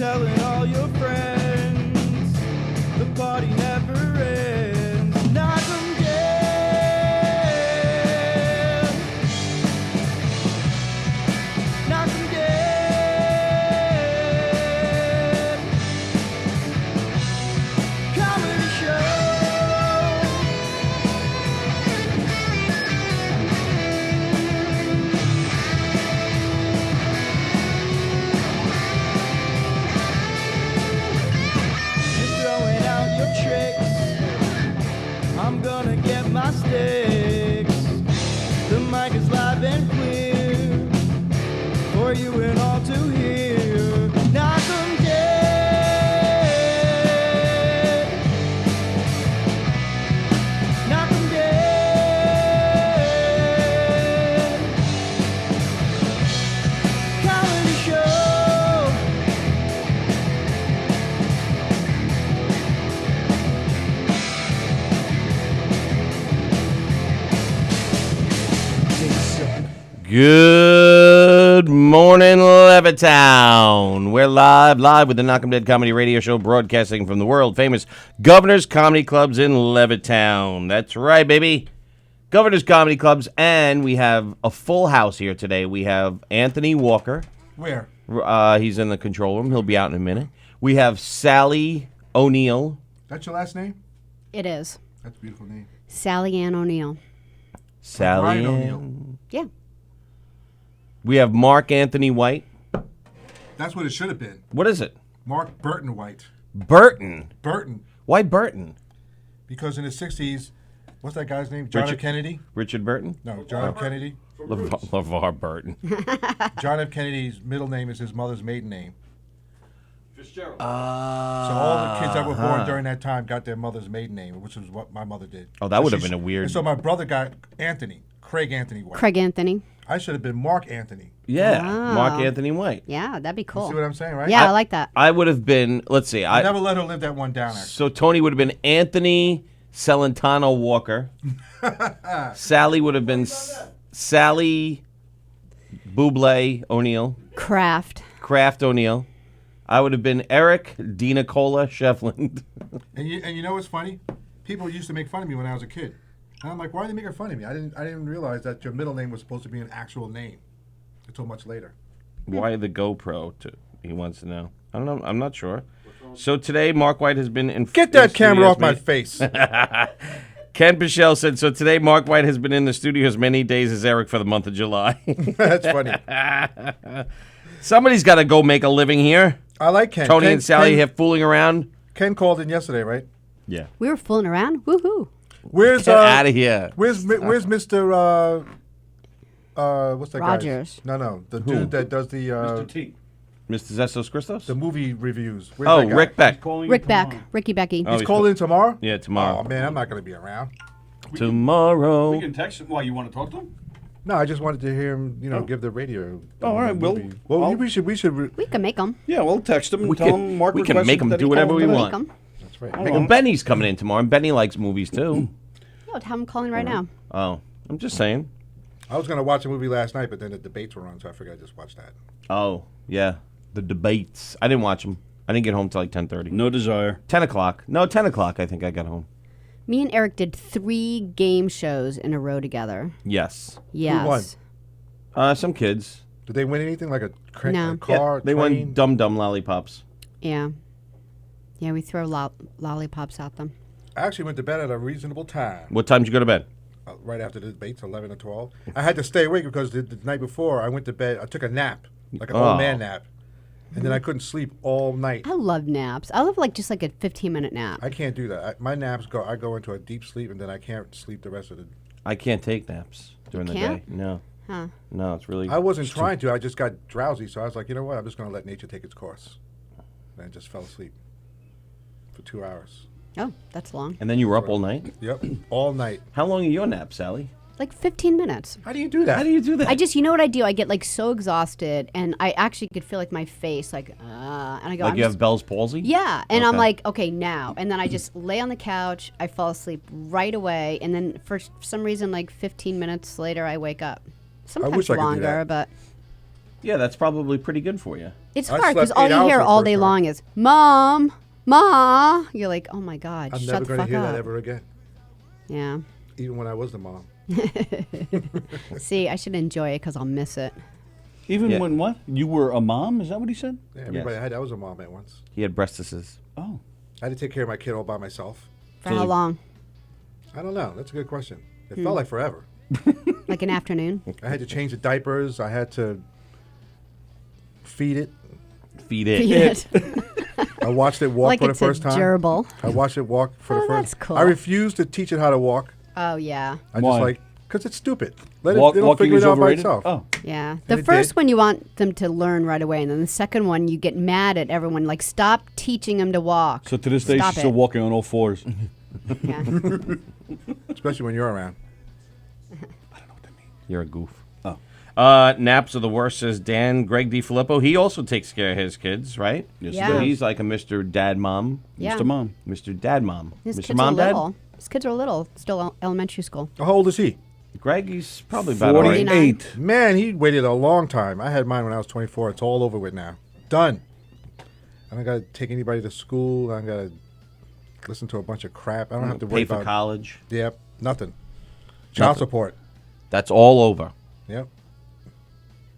telling all your friends. The party never ends. Knock 'em dead. Knock 'em dead. Comedy show. You're throwing out your tricks. I'm gonna get my sticks. The mic is live and clear for you and all to hear. Knock 'em dead. Knock 'em dead. Comedy show. Good morning, Levittown. We're live with the Knock 'em Dead Comedy Radio Show, broadcasting from the world-famous Governor's Comedy Clubs in Levittown. That's right, baby. Governor's Comedy Clubs, and we have a full house here today. We have Anthony Walker. Where? He's in the control room. He'll be out in a minute. We have Sally O'Neill. That's your last name? It is. That's a beautiful name. Sally Ann O'Neill. Sally Ryan Ann. O'Neill. Yeah. We have Mark Anthony White. That's what it should have been. What is it? Mark Burton White. Burton. Burton. Why Burton? Because in the 60s, what's that guy's name? John Richard- F. Kennedy? Richard Burton? No, John F. Kennedy. LeVar Burton. John F. Kennedy's middle name is his mother's maiden name. Fitzgerald. So all the kids that were born during that time got their mother's maiden name, which is what my mother did. Oh, that So would have she's- been a weird- and so my brother got Anthony, Craig Anthony White. Craig Anthony. I should have been Mark Anthony. Yeah, Wow. Mark Anthony White. Yeah, that'd be cool. See what I'm saying, right? Yeah, I like that. I would have been, let's see, I never let her live that one down, actually. so Tony would have been Anthony Celentano Walker. Sally would have been Sally Bublé O'Neill. Kraft. Kraft O'Neill. I would have been Eric Dinacola Sheffland. And you know what's funny? People used to make fun of me when I was a kid. And I'm like, why are they making fun of me? I didn't realize that your middle name was supposed to be an actual name until much later. Why the GoPro? He wants to know. I don't know. I'm not sure. So today, Mark White has been in. Get that in camera studio off my as many- face. Ken Pichelle said, so today Mark White has been in the studio as many days as Eric for the month of July. That's funny. Somebody's got to go make a living here. I like Ken. Tony Ken, and Sally Ken, here fooling around. Ken called in yesterday, right? Yeah. We were fooling around. Woohoo. Where's Get out of here. Where's Mr. What's that Rogers. guy? No, the dude that does the Mr. T. Mr. Zestos Christos? the movie reviews. Where's Oh, that guy? Rick Beck. Calling Rick you Beck. tomorrow. Ricky Becky. Oh, He's calling in tomorrow. Yeah, tomorrow. Oh man, I'm not gonna be around. Tomorrow. We can text him. Why, you want to talk to him? No, I just wanted to hear him, give the radio. Oh, all right, movie. well, Well, I'll- we should. We can make them. Yeah, we'll text him and We tell can- him Mark we can requested make him that do he whatever call we today. want. Make them. That's right. Hold Well, on. Benny's coming in tomorrow, and Benny likes movies too. Yo, have them calling right now. Oh, I'm just saying. I was gonna watch a movie last night, but then the debates were on, so I figured I'd just watch that. Oh, yeah. The debates. I didn't watch them. I didn't get home till like 10:30. No desire. 10 o'clock. No, 10 o'clock I think I got home. Me and Eric did 3 game shows in a row together. Yes. Yes. won? Some kids. Did they win anything like a, No. a car? They train? won Dum Dum Lollipops. Yeah. Yeah, we throw lollipops at them. I actually went to bed at a reasonable time. What time did you go to bed? Right after the debates, 11 or 12. I had to stay awake because the night before I went to bed. I took a nap, like an Oh. old man nap, and then I couldn't sleep all night. I love naps. I love just like a 15-minute nap. I can't do that. My naps go. I go into a deep sleep, and then I can't sleep the rest of the. I can't take naps during the can't? day. No. Huh. No, it's really. I wasn't trying to. I just got drowsy, so I was like, you know what? I'm just going to let nature take its course, and I just fell asleep for 2 hours. Oh, that's long. And then you were up all night? Yep, all night. How long are your naps, Sally? Like 15 minutes. How do you do that? How do you do that? You know what I do? I get like so exhausted, and I actually could feel like my face, and I go, like I'm you just, have Bell's palsy? yeah, and I'm Okay. like, okay, now, and then I just lay on the couch, I fall asleep right away, and then for some reason, like 15 minutes later, I wake up. Sometimes wish I could do longer, that. but Yeah, that's probably pretty good for you. It's I hard because slept all 8 you hours hear for the all first day time. long is "Mom, Ma." You're like, oh my God, I'm shut never the going to fuck hear up. that ever again. Yeah. Even when I was the mom. See, I should enjoy it because I'll miss it. Even Yeah. when what? You were a mom? Is that what he said? Yeah, everybody Yes. had. I was a mom at once. He had breastises. Oh. I had to take care of my kid all by myself. For So how like- long? I don't know. That's a good question. It Hmm. felt like forever. Like an afternoon? I had to change the diapers. I had to feed it. Feed it. Yes. I watched it walk Like for the it's a first time. gerbil. I watched it walk for Oh, the first. that's cool. I refused to teach it how to walk. Oh, yeah. I Why? just like because it's stupid. Let Walk, it'll walking figure is it out by overrated? itself. Oh. Yeah. The it first did. one you want them to learn right away, and then the second one you get mad at everyone. Like, stop teaching them to walk. So to this day, Stop she's still it. walking on all fours. Yeah. Especially when you're around. You're a goof. Oh. Naps are the worst, says Dan. Greg DiFilippo, he also takes care of his kids, right? Yes, Yeah. So he he's like a Mr. Dad Mom. Yeah. Mr. Mom. Mr. Dad Mom. His Mr. kids Mom are Dad? little. His kids are little. Still elementary school. How old is he? Greg, he's probably about all right. 48. Man, he waited a long time. I had mine when I was 24. It's all over with now. Done. I don't got to take anybody to school. I don't got to listen to a bunch of crap. I don't have to worry Pay for about. college. Yep, nothing. Child Nothing. support. That's all over. Yep.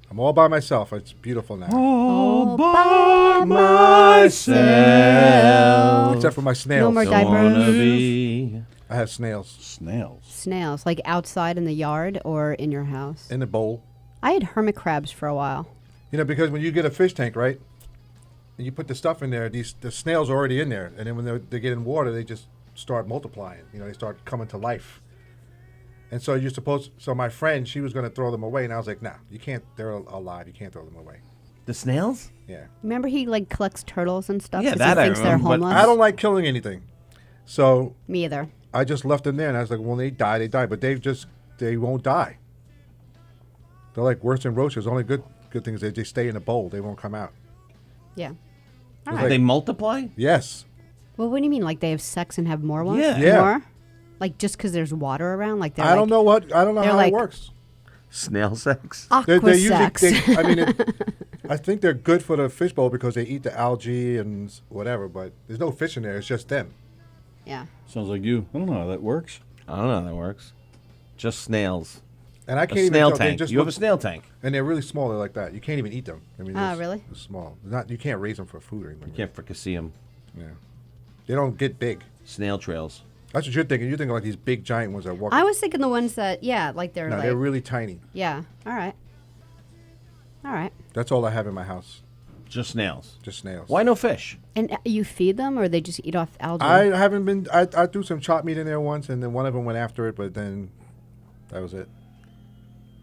I'm all by myself. It's beautiful now. All by myself. Except for my snails. No more Don't diapers. wanna be. I have snails Snails. Snails, like outside in the yard or in your house. in the bowl. I had hermit crabs for a while. You know, because when you get a fish tank, right, and you put the stuff in there, the snails are already in there, and then when they get in water, they just start multiplying. You know, they start coming to life. And so you're supposed. So my friend, she was going to throw them away, and I was like, "No, you can't. They're alive. You can't throw them away." The snails? Yeah. Remember he like collects turtles and stuff? Yeah, 'cause that he I thinks they're remember, but homeless. I don't like killing anything, so Me either. I just left them there, and I was like, "When they die, they die." But they won't die. They're like worse than roaches. The only good thing is they stay in a bowl. They won't come out. Yeah. It's right. like- They multiply? Yes. Well, what do you mean? Like they have sex and have more ones? Yeah. Yeah. More? Like just because there's water around? Like they're I don't know what. I don't know they're how like- it works. Snail sex? aqua They're sex. I mean, I think they're good for the fishbowl because they eat the algae and whatever. But there's no fish in there. It's just them. yeah. Sounds like you. I don't know how that works. I don't know how that works. Just snails. And I A can't even snail tell. They tank. just You have a look- snail tank. and they're really small. They're like that. You can't even eat them. I mean, Oh, really? They're small. They're not. You can't raise them for food or anything. Can't frickin' see them. Yeah. They don't get big. Snail trails. That's what you're thinking. You're thinking like these big giant ones that walk. I was thinking the ones that, yeah, like they're No, like, they're really tiny. yeah. All right. All right. That's all I have in my house. Just snails. Just snails. Why no fish? And you feed them or they just eat off algae? I haven't been. I threw some chopped meat in there once, and then one of them went after it, but then that was it.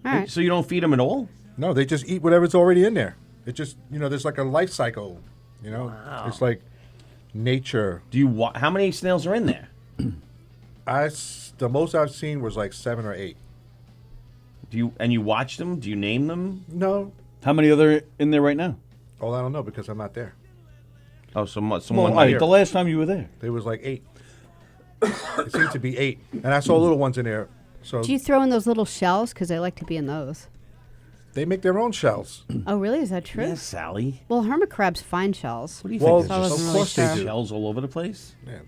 All right. So you don't feed them at all? No, they just eat whatever's already in there. It just, there's like a life cycle. It's like nature. Do you how many snails are in there? The most I've seen was like 7 or 8. You watch them? Do you name them? No, How many are there in there right now? I don't know because I'm not there. Oh, someone Well, like here. the last time you were there. There was like 8. It seemed to be 8, and I saw little ones in there. So Do you throw in those little shells? Because I like to be in those. they make their own shells. Oh, really? Is that true? Yeah, Sally. Well, hermit crabs find shells. What do you Well, think? I There's wasn't just really course they sure. do. shells all over the place? Man,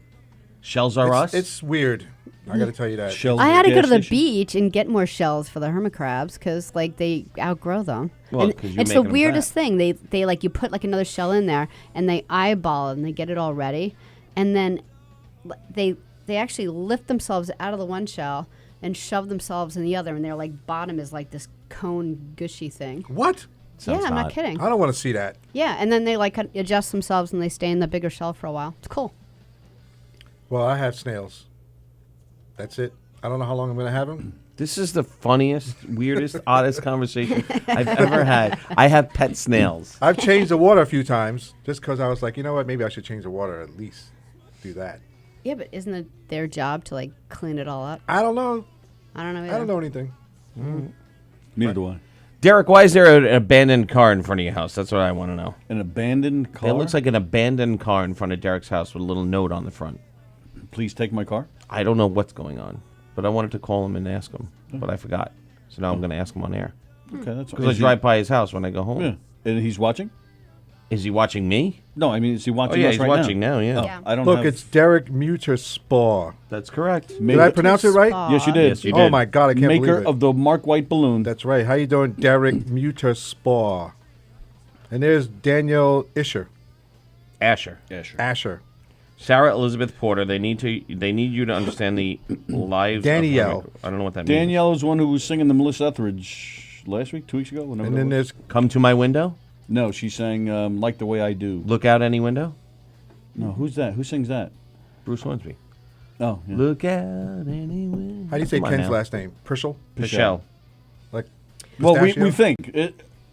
Shells are us? it's weird. I got to tell you that. Shells I at had to the go to gas the station. beach and get more shells for the hermit crabs because like they outgrow them. Well, And 'cause you're it's the making 'em weirdest fat. thing. They like you put like another shell in there and they eyeball it and they get it all ready, and then they actually lift themselves out of the one shell and shove themselves in the other, and their like bottom is like this cone gushy thing. What? Sounds yeah, I'm hot. not kidding. I don't want to see that. Yeah, and then they like adjust themselves and they stay in the bigger shell for a while. It's cool. Well, I have snails. That's it. I don't know how long I'm going to have them. This is the funniest, weirdest, oddest conversation I've ever had. I have pet snails. I've changed the water a few times just because I was like, you know what? Maybe I should change the water at least. Do that. Yeah, but isn't it their job to like clean it all up? I don't know. I don't know. I Either. don't know anything. Neither do I. Derek, why is there an abandoned car in front of your house? That's what I want to know. An abandoned car. It looks like an abandoned car in front of Derek's house with a little note on the front. Please take my car. I don't know what's going on, but I wanted to call him and ask him, but I forgot. So now I'm going to ask him on air. Okay, that's Because I drive by his house when I go home. Yeah, and he's watching. Is he watching me? No, I mean, is he watching? Oh, yeah, us he's right watching now, yeah. Oh, Yeah. I don't Look, have, it's Derek Muterspaw. That's correct. Did I pronounce it right? Yes, you did. Yes, you Oh did. my God, I can't Maker believe it. of the Mark White balloon. That's right. How you doing, Derek Muterspaw? And there's Daniel Asher. Asher. Sarah Elizabeth Porter. They need you to understand the lives Danielle. of I don't know what that means. Danielle is one who was singing the Melissa Etheridge last week, 2 weeks ago. Whenever And that then was. there's Come to my window. No, she sang Like the Way I Do. Look out any window. No, who's that? Who sings that? Bruce Hornsby. Oh, yeah. Look out any window. how do you say Come on Ken's now. last name? Prischel? Pichelle. Like Well, we pistachio? think.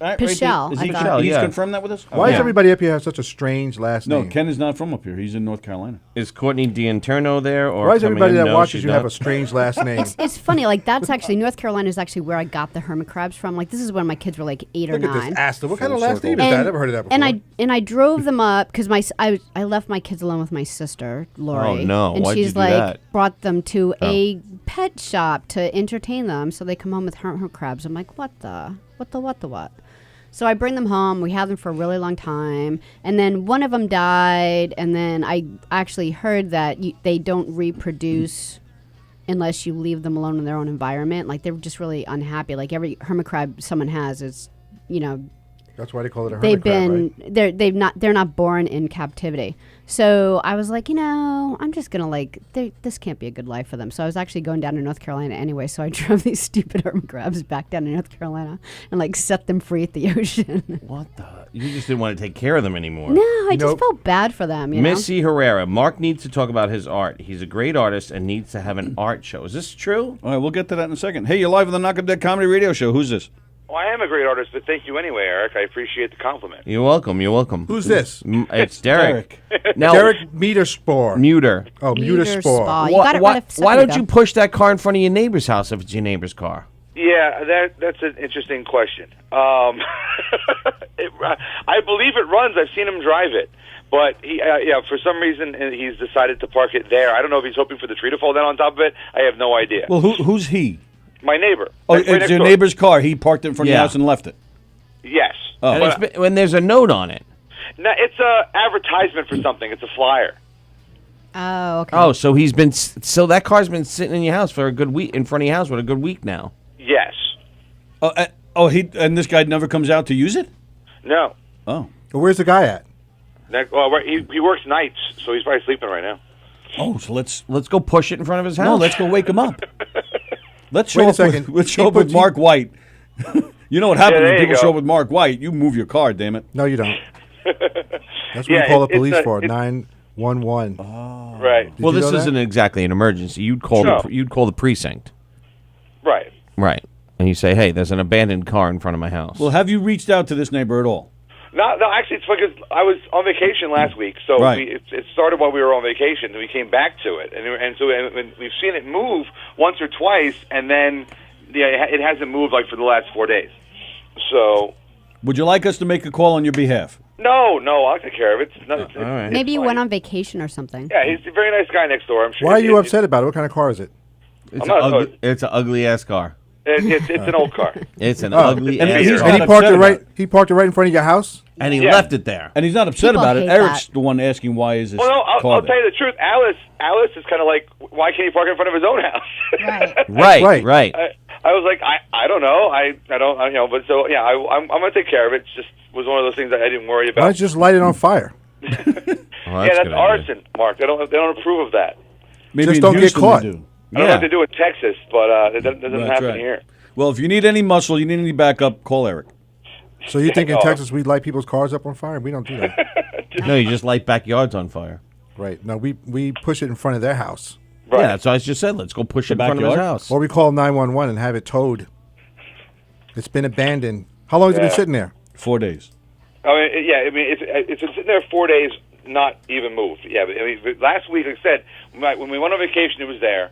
Pichelle, Is I he, thought. he's yeah. confirmed that with us? Why Yeah. does everybody up here have such a strange last No, name? Ken is not from up here. He's in North Carolina. Is Courtney D'Interno there? Or Why is coming everybody in? that No, watches she's you have not. a strange last name? It's funny, like that's actually North Carolina is actually where I got the hermit crabs from. Like this is when my kids were like 8 or Look at 9. this Asta. What kind of Full last circle. name is that? I never heard of that before. And I drove them up because I left my kids alone with my sister Lori. Oh, no. And Why'd you she's do like that? brought them to a pet shop to entertain them, so they come home with hermit crabs. I'm like, what? So I bring them home. We have them for a really long time, and then one of them died. And then I actually heard that they don't reproduce unless you leave them alone in their own environment. Like they're just really unhappy. Like every hermit crab someone has is, That's why they call it a hermit they've crab, been right? they're not born in captivity. So I was like, I'm just gonna this can't be a good life for them. So I was actually going down to North Carolina anyway. So I drove these stupid hermit crabs back down to North Carolina and set them free at the ocean. What the? You just didn't want to take care of them anymore. No, I just Nope. felt bad for them. You know? Missy Herrera. Mark needs to talk about his art. He's a great artist and needs to have an art show. Is this true? All right, we'll get to that in a second. Hey, you're live on the Knock 'em Dead Comedy Radio Show. Who's this? Well, I am a great artist, but thank you anyway, Eric. I appreciate the compliment. You're welcome. You're welcome. Who's this? It's Derek. Derek. Now, Derek Muterspaw. Muter. Oh, Muterspaw. Muterspaw. You got it right a Why second don't ago. you push that car in front of your neighbor's house if it's your neighbor's car? Yeah, that's an interesting question. I believe it runs. I've seen him drive it. But for some reason he's decided to park it there. I don't know if he's hoping for the tree to fall down on top of it. I have no idea. Well, who's he? My neighbor. Oh, Right it's next your door. neighbor's car. He parked it in front of Yeah. your house and left it. Yes. Oh. And But, when there's a note on it. no, it's a advertisement for something. It's a flyer. Oh, okay. Oh, so so that car's been sitting in your house for a good week, in front of your house for a good week now. Yes. And this guy never comes out to use it? No. Oh. Well, where's the guy at? He works nights, so he's probably sleeping right now. Oh, so let's Let's go push it in front of his house. no, let's go wake him up. Let's show Wait a up second. with, let's show He up with puts- Mark White. You know what happens Yeah, when there you people go. show up with Mark White? You move your car, damn it. No, you don't. That's what Yeah, you call the it's police a- for. it's- 911. Right. Well, Did you this know isn't that? exactly an emergency. You'd call No. you'd call the precinct, Right. right? And you say, "Hey, there's an abandoned car in front of my house." Well, have you reached out to this neighbor at all? No, actually, it's because I was on vacation last week, so Right. it started while we were on vacation, and we came back to it, and we've seen it move once or twice, and then it hasn't moved for the last 4 days. So Would you like us to make a call on your behalf? no, I'll take care of it. It's not, all right. Maybe you fine. went on vacation or something. Yeah, he's a very nice guy next door. I'm sure. Why are you upset about it? What kind of car is it? It's I'm not- an ugly ass car. It's an old car. It's an Oh. ugly And ass he's car. And he not parked upset it right. about it. He parked it right in front of your house. And he Yeah. left it there. And he's not upset People about it. hate Eric's that. the one asking why is this Well, no, car I'll there. tell you the truth. Alice is kind of like, why can't he park in front of his own house? Right. Right. I was like, I don't know. I don't, but so yeah, I'm gonna take care of it. It just was one of those things that I didn't worry Why about. don't you just light it on fire? Well, Yeah, a that's good idea. arson, Mark. They don't approve of that. Maybe Just in don't get Houston caught. they do. I don't know Yeah. what they do in Texas, but it doesn't That's happen right. here. Well, if you need any muscle, you need any backup, call Eric. So you think in Oh. Texas we'd light people's cars up on fire? We don't do that. No, you just light backyards on fire. Right. No, we push it in front of their house. Right. Yeah, that's what I just said. Let's go push it in front of his backyard? house. Or we call 911 and have it towed. It's been abandoned. How long has it been Yeah. sitting there? 4 days. It's been sitting there 4 days, not even moved. Yeah, but last week, like I said, when we went on vacation, it was there.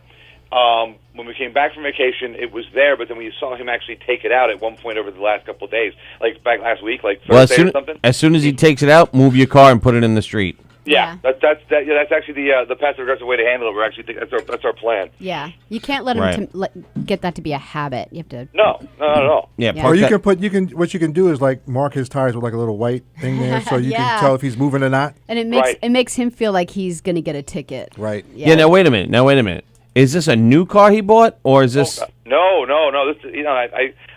When we came back from vacation, it was there, but then we saw him actually take it out at one point over the last couple of days, like back last week, like Well, Thursday or something. as soon as he takes it out, move your car and put it in the street. Yeah, that's actually the passive aggressive way to handle it. We're actually that's our plan. Yeah, you can't let him Right. get that to be a habit. You have to. No, not at all. Yeah, Yeah. park Or you that- what you can do is like mark his tires with like a little white thing there, so you Yeah. can tell if he's moving or not. And it Right. makes him feel like he's gonna get a ticket. Right. Yeah. Now wait a minute. Is this a new car he bought, or is this? No. This,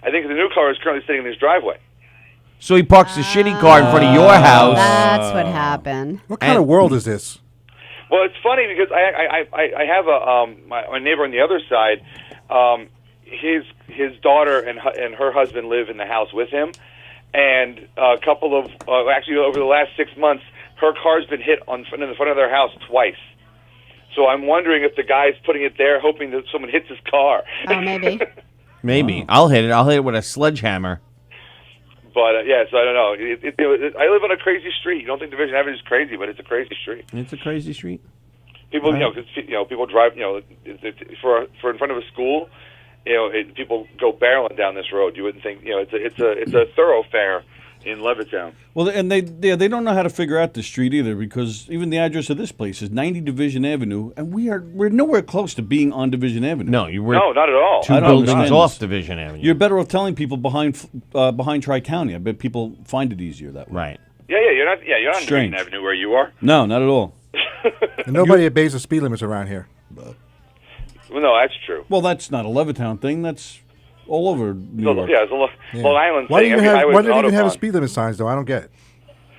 I think the new car is currently sitting in his driveway. So he parks the shitty car in front of your house. That's what happened. What kind And- of world is this? Well, it's funny because I have my neighbor on the other side. His daughter and her husband live in the house with him, and a couple of actually over the last 6 months, her car's been hit in the front of their house twice. So I'm wondering if the guy's putting it there, hoping that someone hits his car. Oh, maybe. Maybe I'll hit it with a sledgehammer. But yeah, so I don't know. I live on a crazy street. You don't think Division Avenue is crazy, but it's a crazy street. It's a crazy street. People, people drive, for in front of a school, people go barreling down this road. You wouldn't think, it's a thoroughfare in Levittown. Well, and they don't know how to figure out the street either, because even the address of this place is 90 Division Avenue, and we're nowhere close to being on Division Avenue. No, you were No, not at all. two I don't buildings understand off this. Division Avenue. You're better off telling people behind Tri-County. I bet people find it easier that way. right. Yeah, you're not on Strange. Division Avenue where you are. No, not at all. And nobody obeys the speed limits around here. Well, no, that's true. Well, that's not a Levittown thing. That's all over New York. Yeah, it's a Long Island Why do thing. you Every highway's why an do they even have autobahn. speed limit signs though? I don't get it.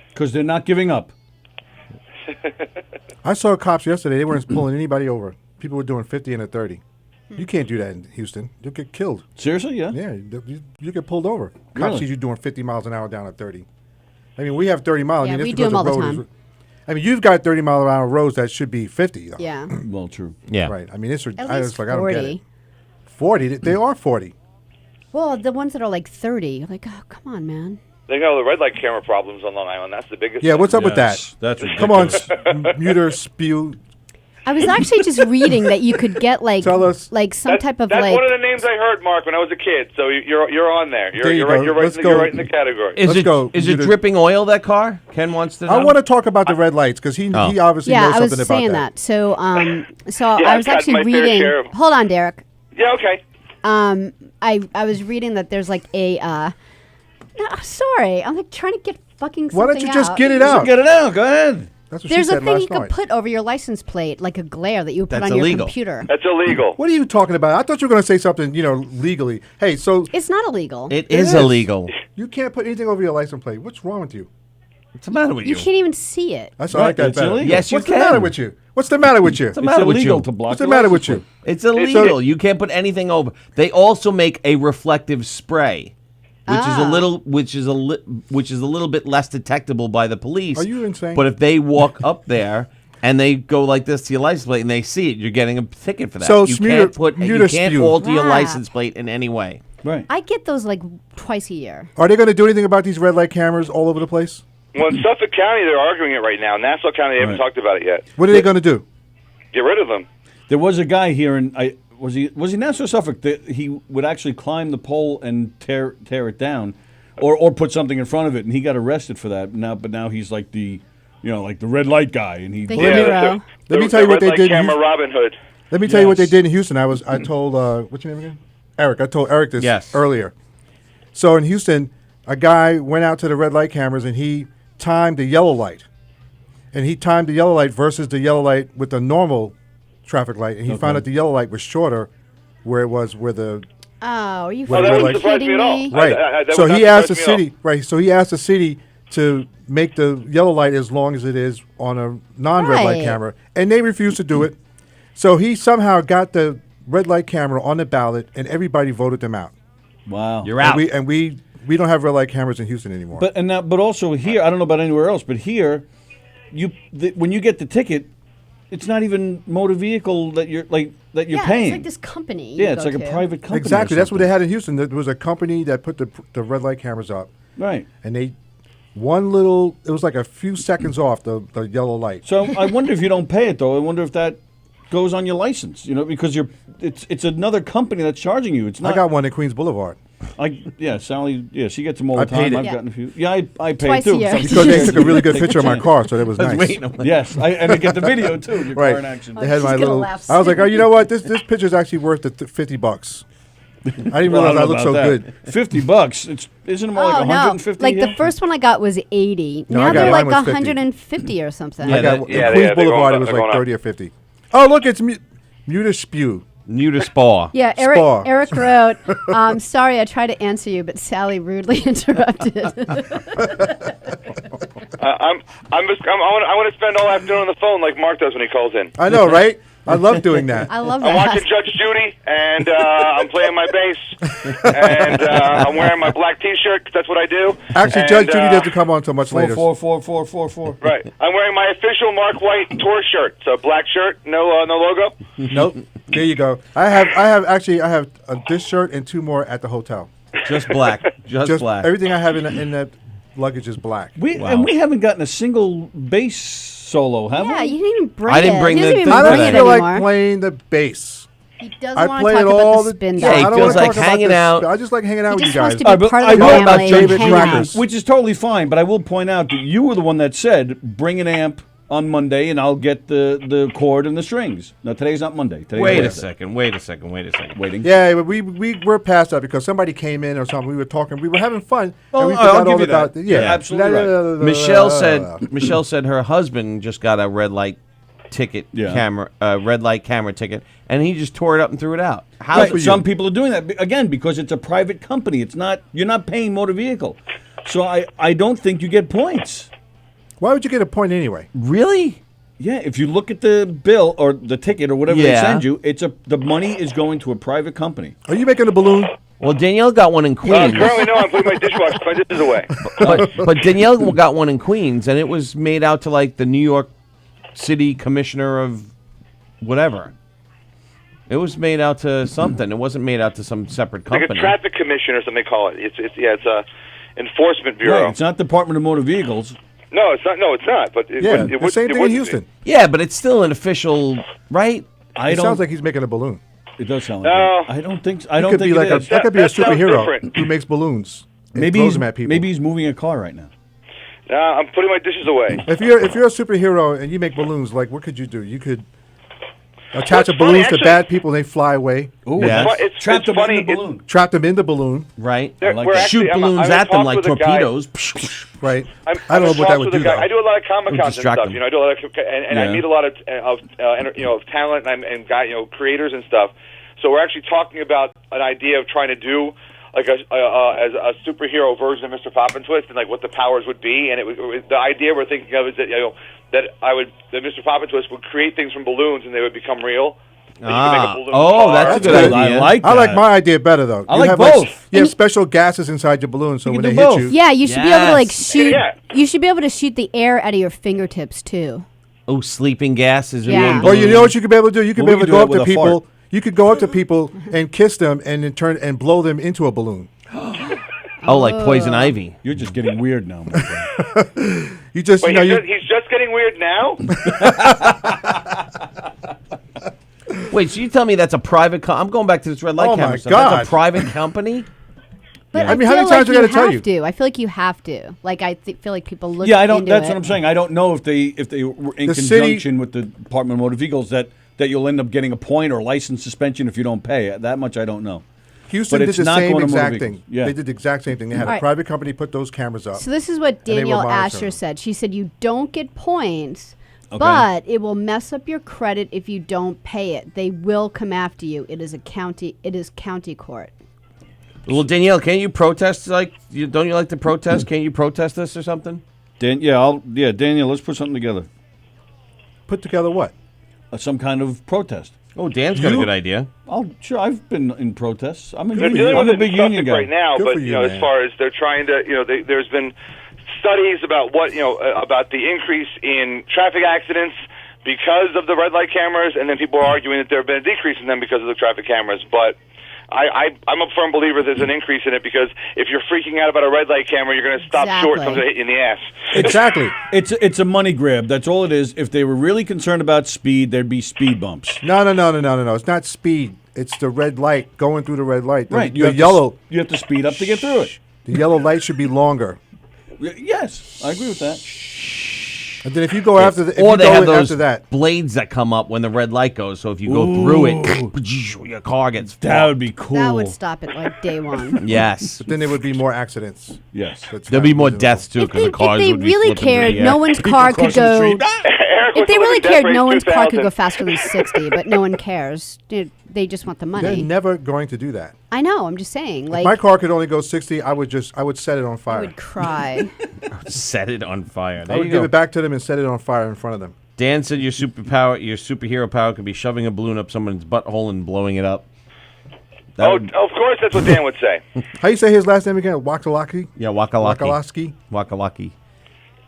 Because they're not giving up. I saw cops yesterday. They weren't pulling anybody over. People were doing 50 and a 30. You can't do that in Houston. You'll get killed. Seriously, yeah. Yeah, you get pulled over. Cops Really? see you doing 50 miles an hour down at 30. I mean, we have 30 miles. Yeah, I mean, we that's do 'em because all the road time. I mean, you've got 30 mile an hour roads that should be 50. Though. Yeah. Well, true. Yeah. Right. I mean, it's At I least was like, I don't get 40. it. 40. They are 40. Well, the ones that are like 30, you're like, oh, come on, man. They got all the red light camera problems on Long Island. That's the biggest. Yeah. thing. What's up with that? Yes, that's Come on, ridiculous. muter spew. I was actually just reading that you could get like Tell us. like some type of That's like. one of the names I heard, Mark, when I was a kid. So you're on there. There you You're go. right. You're right. Let's You're go. right in the category. Is Let's go. it You do- dripping oil, that car? Ken wants to know. I want to talk about the red lights because he obviously Yeah, knows I was something about saying that. that. So Yeah, I was I've had my actually fair reading. share of- Hold on, Derek. Yeah. Okay. I was reading that there's like a. No, sorry, I'm like trying to get fucking. Why don't something you just out. get it out? Get it out. Go ahead. That's what There's she a said thing last you could night. put over your license plate, like a glare that you would put That's on illegal. your computer. That's illegal. What are you talking about? I thought you were going to say something, legally. Hey, so It's not illegal. It It is is. illegal. you can't put anything over your license plate. What's wrong with you? What's the matter with you can't even see it. I like Right, that it's better. illegal. Yes, you What's can. the matter with you? What's the matter with you? What's the matter It's with illegal you? to block. What's the your matter license with you? plate. It's illegal. You can't put anything over. They also make a reflective spray, which is a little, which is a little bit less detectable by the police. Are you insane? But if they walk up there and they go like this to your license plate and they see it, you're getting a ticket for that. So you smear- can't muter spew. alter your Ah. license plate in any way. Right. I get those like twice a year. Are they going to do anything about these red light cameras all over the place? Well, in Suffolk County, they're arguing it right now. Nassau County, they haven't Right. talked about it yet. What are they going to do? Get rid of them. There was a guy here, and was he Nassau Suffolk that he would actually climb the pole and tear it down, or put something in front of it, and he got arrested for that. But now he's like the red light guy, and he The Yeah, hero. that's Let me the tell you what red they light did in Camera Houston. Robin Hood. Let me tell you what they Yes. did in Houston. I told what's your name again? Eric. I told Eric this Yes. earlier. So in Houston, a guy went out to the red light cameras and he timed the yellow light. And he timed the yellow light versus the yellow light with the normal traffic light, and he found out the yellow light was shorter where it was where the Oh, are you Well, that fucking wouldn't surprise me kidding at all. me? right. that So would he not asked the surprise me at city, right? So he asked the city to make the yellow light as long as it is on a non-red light Right. camera, and they refused to do it. So he somehow got the red light camera on the ballot, and everybody voted them out. wow. You're out. And we don't have red light cameras in Houston anymore. But also here, I don't know about anywhere else, but here, when you get the ticket, it's not even motor vehicle that you're Yeah, paying. it's like this company. you Yeah, it's go like to. a private company. or exactly, that's what they something. had in Houston. There was a company that put the red light cameras up, Right. and it was like a few seconds off the yellow light. So I wonder if you don't pay it though. I wonder if that goes on your license. Because it's another company that's charging you. It's not. I got one in Queens Boulevard. Sally. Yeah, she gets them all the I time. paid it. I've gotten a few. Yeah, I paid Twice a too. year. Some- Because they took a really good Take a picture of my chance. car, so that was I was nice. waiting. I'm like, Yes, and I get the video too. Your car in Right. action. They had she's my gonna little. laugh I was like, soon. oh, you know what? This picture's actually worth the $50. I didn't Well, realize don't I know looked so about good. that. $50. Isn't it more like Oh no! 150? Like here? the first one I got was 80. No, now I got they're mine like was 50. 150 or something. Yeah, I got that- in yeah, Queens they're Boulevard. going It was up, like they're going 30 or 50. Oh, look, it's Muta Spew. new to spa. Yeah, Spa. Eric wrote, sorry I tried to answer you, but Sally rudely interrupted. I want to spend all afternoon on the phone like Mark does when he calls in. I know, right? I love doing that. I love I'm that. watching Judge Judy, and I'm playing my bass, and I'm wearing my black T-shirt 'cause that's what I do. Actually, And, Judge Judy doesn't come on until much later. 4. Right, I'm wearing my official Mark White tour shirt. So black shirt, no logo. Nope. There you go. I have this shirt and 2 more at the hotel. Just black. Just black. Everything I have in that luggage is black. And we haven't gotten a single bass solo, have Yeah, we? you didn't even bring I it. didn't bring he doesn't the even thing I bring don't it feel anymore. like playing the bass. He doesn't I want play to it talk all about the the spin Yeah, I he don't doctor. feels wanna like talk about hanging this. out. I just like hanging out He with you just wants guys. to be All right, but part of I the will family. about David and hang Crackers. out. Which is totally fine, but I will point out that you were the one that said, bring an amp on Monday and I'll get the cord and the strings. Now, today's not Monday. Today's Wait a Wednesday. second. Wait a second. Waiting. Yeah, but we were past that because somebody came in or something. We were talking. We were having fun. Well, and we I'll forgot give all you that. about Yeah, absolutely right. Michelle said her husband just got a red light ticket red light camera ticket, and he just tore it up and threw it out. How? Right, some people are doing that again because it's a private company. It's not you're not paying motor vehicle, so I don't think you get points. Why would you get a point anyway? Really? Yeah, if you look at the bill or the ticket or whatever they Yeah. send you, the money is going to a private company. Are you making a balloon? Well, Danielle got one in Queens, Currently, no, I'm putting my dishwasher. My dishes away. but Danielle got one in Queens, and it was made out to like the New York City Commissioner of whatever. It was made out to something. It wasn't made out to some separate Like company. a traffic commission or something they call it. It's a enforcement bureau. Right, it's not Department of Motor Vehicles. No, it's not. No, it's not. But it, Yeah, it the would, same it thing in would be. Houston. Yeah, but it's still an official, right? It sounds like he's making a balloon. It does sound like No. that. I don't think. He I don't could think be like it is. that could be a That sounds superhero different. who makes balloons. And Maybe throws he's, them at people. maybe he's moving a car right now. I'm putting my dishes away. If you're a superhero and you make balloons, like what could you do? You could attach Well, a it's funny, balloon to actually- bad people and they fly away. Ooh, Yeah. It's trapped them funny. in the balloon. Trap them in the balloon, Right? There- like we're that. Shoot actually- balloons I'm in at them talks like with a guy- torpedoes. right? I'm I don't know in what that talks would with a do. guy. though. I do a lot of Comic Cons and distract stuff. them. You know, I do a lot of, and I Yeah. meet a lot of talent and guy, creators and stuff. So we're actually talking about an idea of trying to do like as a superhero version of Mr. Poppin' Twist and like what the powers would be. And the idea we're thinking of is that that Mr. Poppin' Twist would create things from balloons and they would become real. That you could make a balloon car. That's a good good. idea. I like that. I like my idea better though. I You like have, both. you have special gases inside your balloon, so You when can they do hit both. you, Yeah, you should be able to like Yes. shoot. Yeah. You should be able to shoot the air out of your fingertips too. Oh, sleeping gases in Yeah. one or you balloon. know what you could be able to do? You could Well, be we able to could go do up that to with a people. fart. You could go up to people and kiss them and then turn and blow them into a balloon. Oh, like poison ivy. You're just getting weird now, my friend. You just Wait, you know he's just getting weird now? Wait, so you tell me that's a private I'm going back to this red light Oh, camera my stuff. That's God. a private company? But I I mean, how feel many like times we you gotta tell have you? to. I feel like you have to. Like feel like people look. Yeah, I don't. Into That's it. what I'm saying. I don't know if they were in The city- conjunction with the Department of Motor Vehicles that you'll end up getting a point or license suspension if you don't pay. That much I don't know. Houston But did it's the not same going to motor exact vehicles. thing. Yeah. They did the exact same thing. They had a Alright. private company put those cameras up. So this is what they were Danielle monitoring. Asher said. She said you don't get points, Okay. but it will mess up your credit if you don't pay it. They will come after you. It is county court. Well, Danielle, can't you protest? Don't you like to protest? Can't you protest this or something? Daniel, let's put something together. Put together what? Some kind of protest. Oh, Dan's got a good idea. Oh, sure. I've been in protests. I'm They're dealing a with big it union guy. right now, Good but for you, as man. far as they're trying to, there's been studies about about the increase in traffic accidents because of the red light cameras, and then people are arguing that there have been a decrease in them because of the traffic cameras. But I'm a firm believer there's an increase in it because if you're freaking out about a red light camera, you're going to stop short and someone's going to hit you in the ass. Exactly. It's a money grab. That's all it is. If they were really concerned about speed, there'd be speed bumps. No. It's not speed. It's the red light, going through the red light. Right. The yellow. You have to speed up to get through it. The yellow light should be longer. Yes, I agree with that. And then if you go after the, if Or you they go have in those after that, blades that come up when the red light goes. So if you go through it, your car gets That would be cool. That would stop it like day one. Yes. then there would be more accidents. Yes. That's There'll not be more reasonable. deaths too If because they, the cars if they would be really flipping through cared, the air. no one's car could crossing the go. street. Eric, If they really death cared, rate no one's car could 2000. go faster than 60, but no one cares. They just want the They're money. never going to do that. I know. I'm just saying. Like, My car could only go 60. I would set it on I fire. would cry. Set it on fire. I There would you give go. it back to them and set it on fire in front of them. Dan said your superhero power could be shoving a balloon up someone's butthole and blowing it up. That Oh, would- of course, that's what Dan would say. How you say his last name again? Wakalaki? yeah, Wakalaki. Wakalaki? Wakalaki.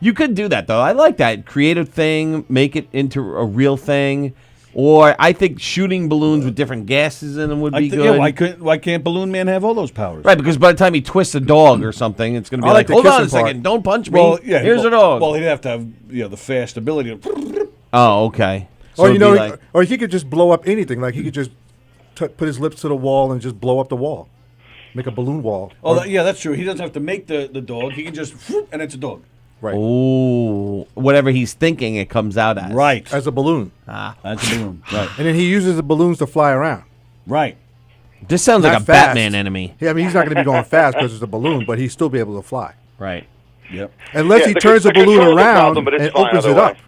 You could do that though. I like that creative thing. Make it into a real thing. Or I think shooting balloons with different gases in them would be good. Yeah, why can't Balloon Man have all those powers? Right, because by the time he twists a dog or something, it's going to be I like, like the hold on a kissing part. second, don't punch me. Well, yeah. Here's well, a dog. Well, he'd have to have the fast ability to. Oh, okay. So Or it'd be like, or he could just blow up anything. Like he could just put his lips to the wall and just blow up the wall, make a balloon wall. Oh, yeah, that's true. He doesn't have to make the dog. He can just and it's a dog. Right, ooh, whatever he's thinking, it comes out as. Right. as a balloon, That's a balloon. Right. and then he uses the balloons to fly around. Right. This sounds like Not a fast. Batman enemy. Yeah, I mean he's not going to be going fast because it's a balloon, but he'll still be able to fly Right. Yep. unless Yeah, he the turns the balloon control's a around problem, but it's and fine opens either it up. way.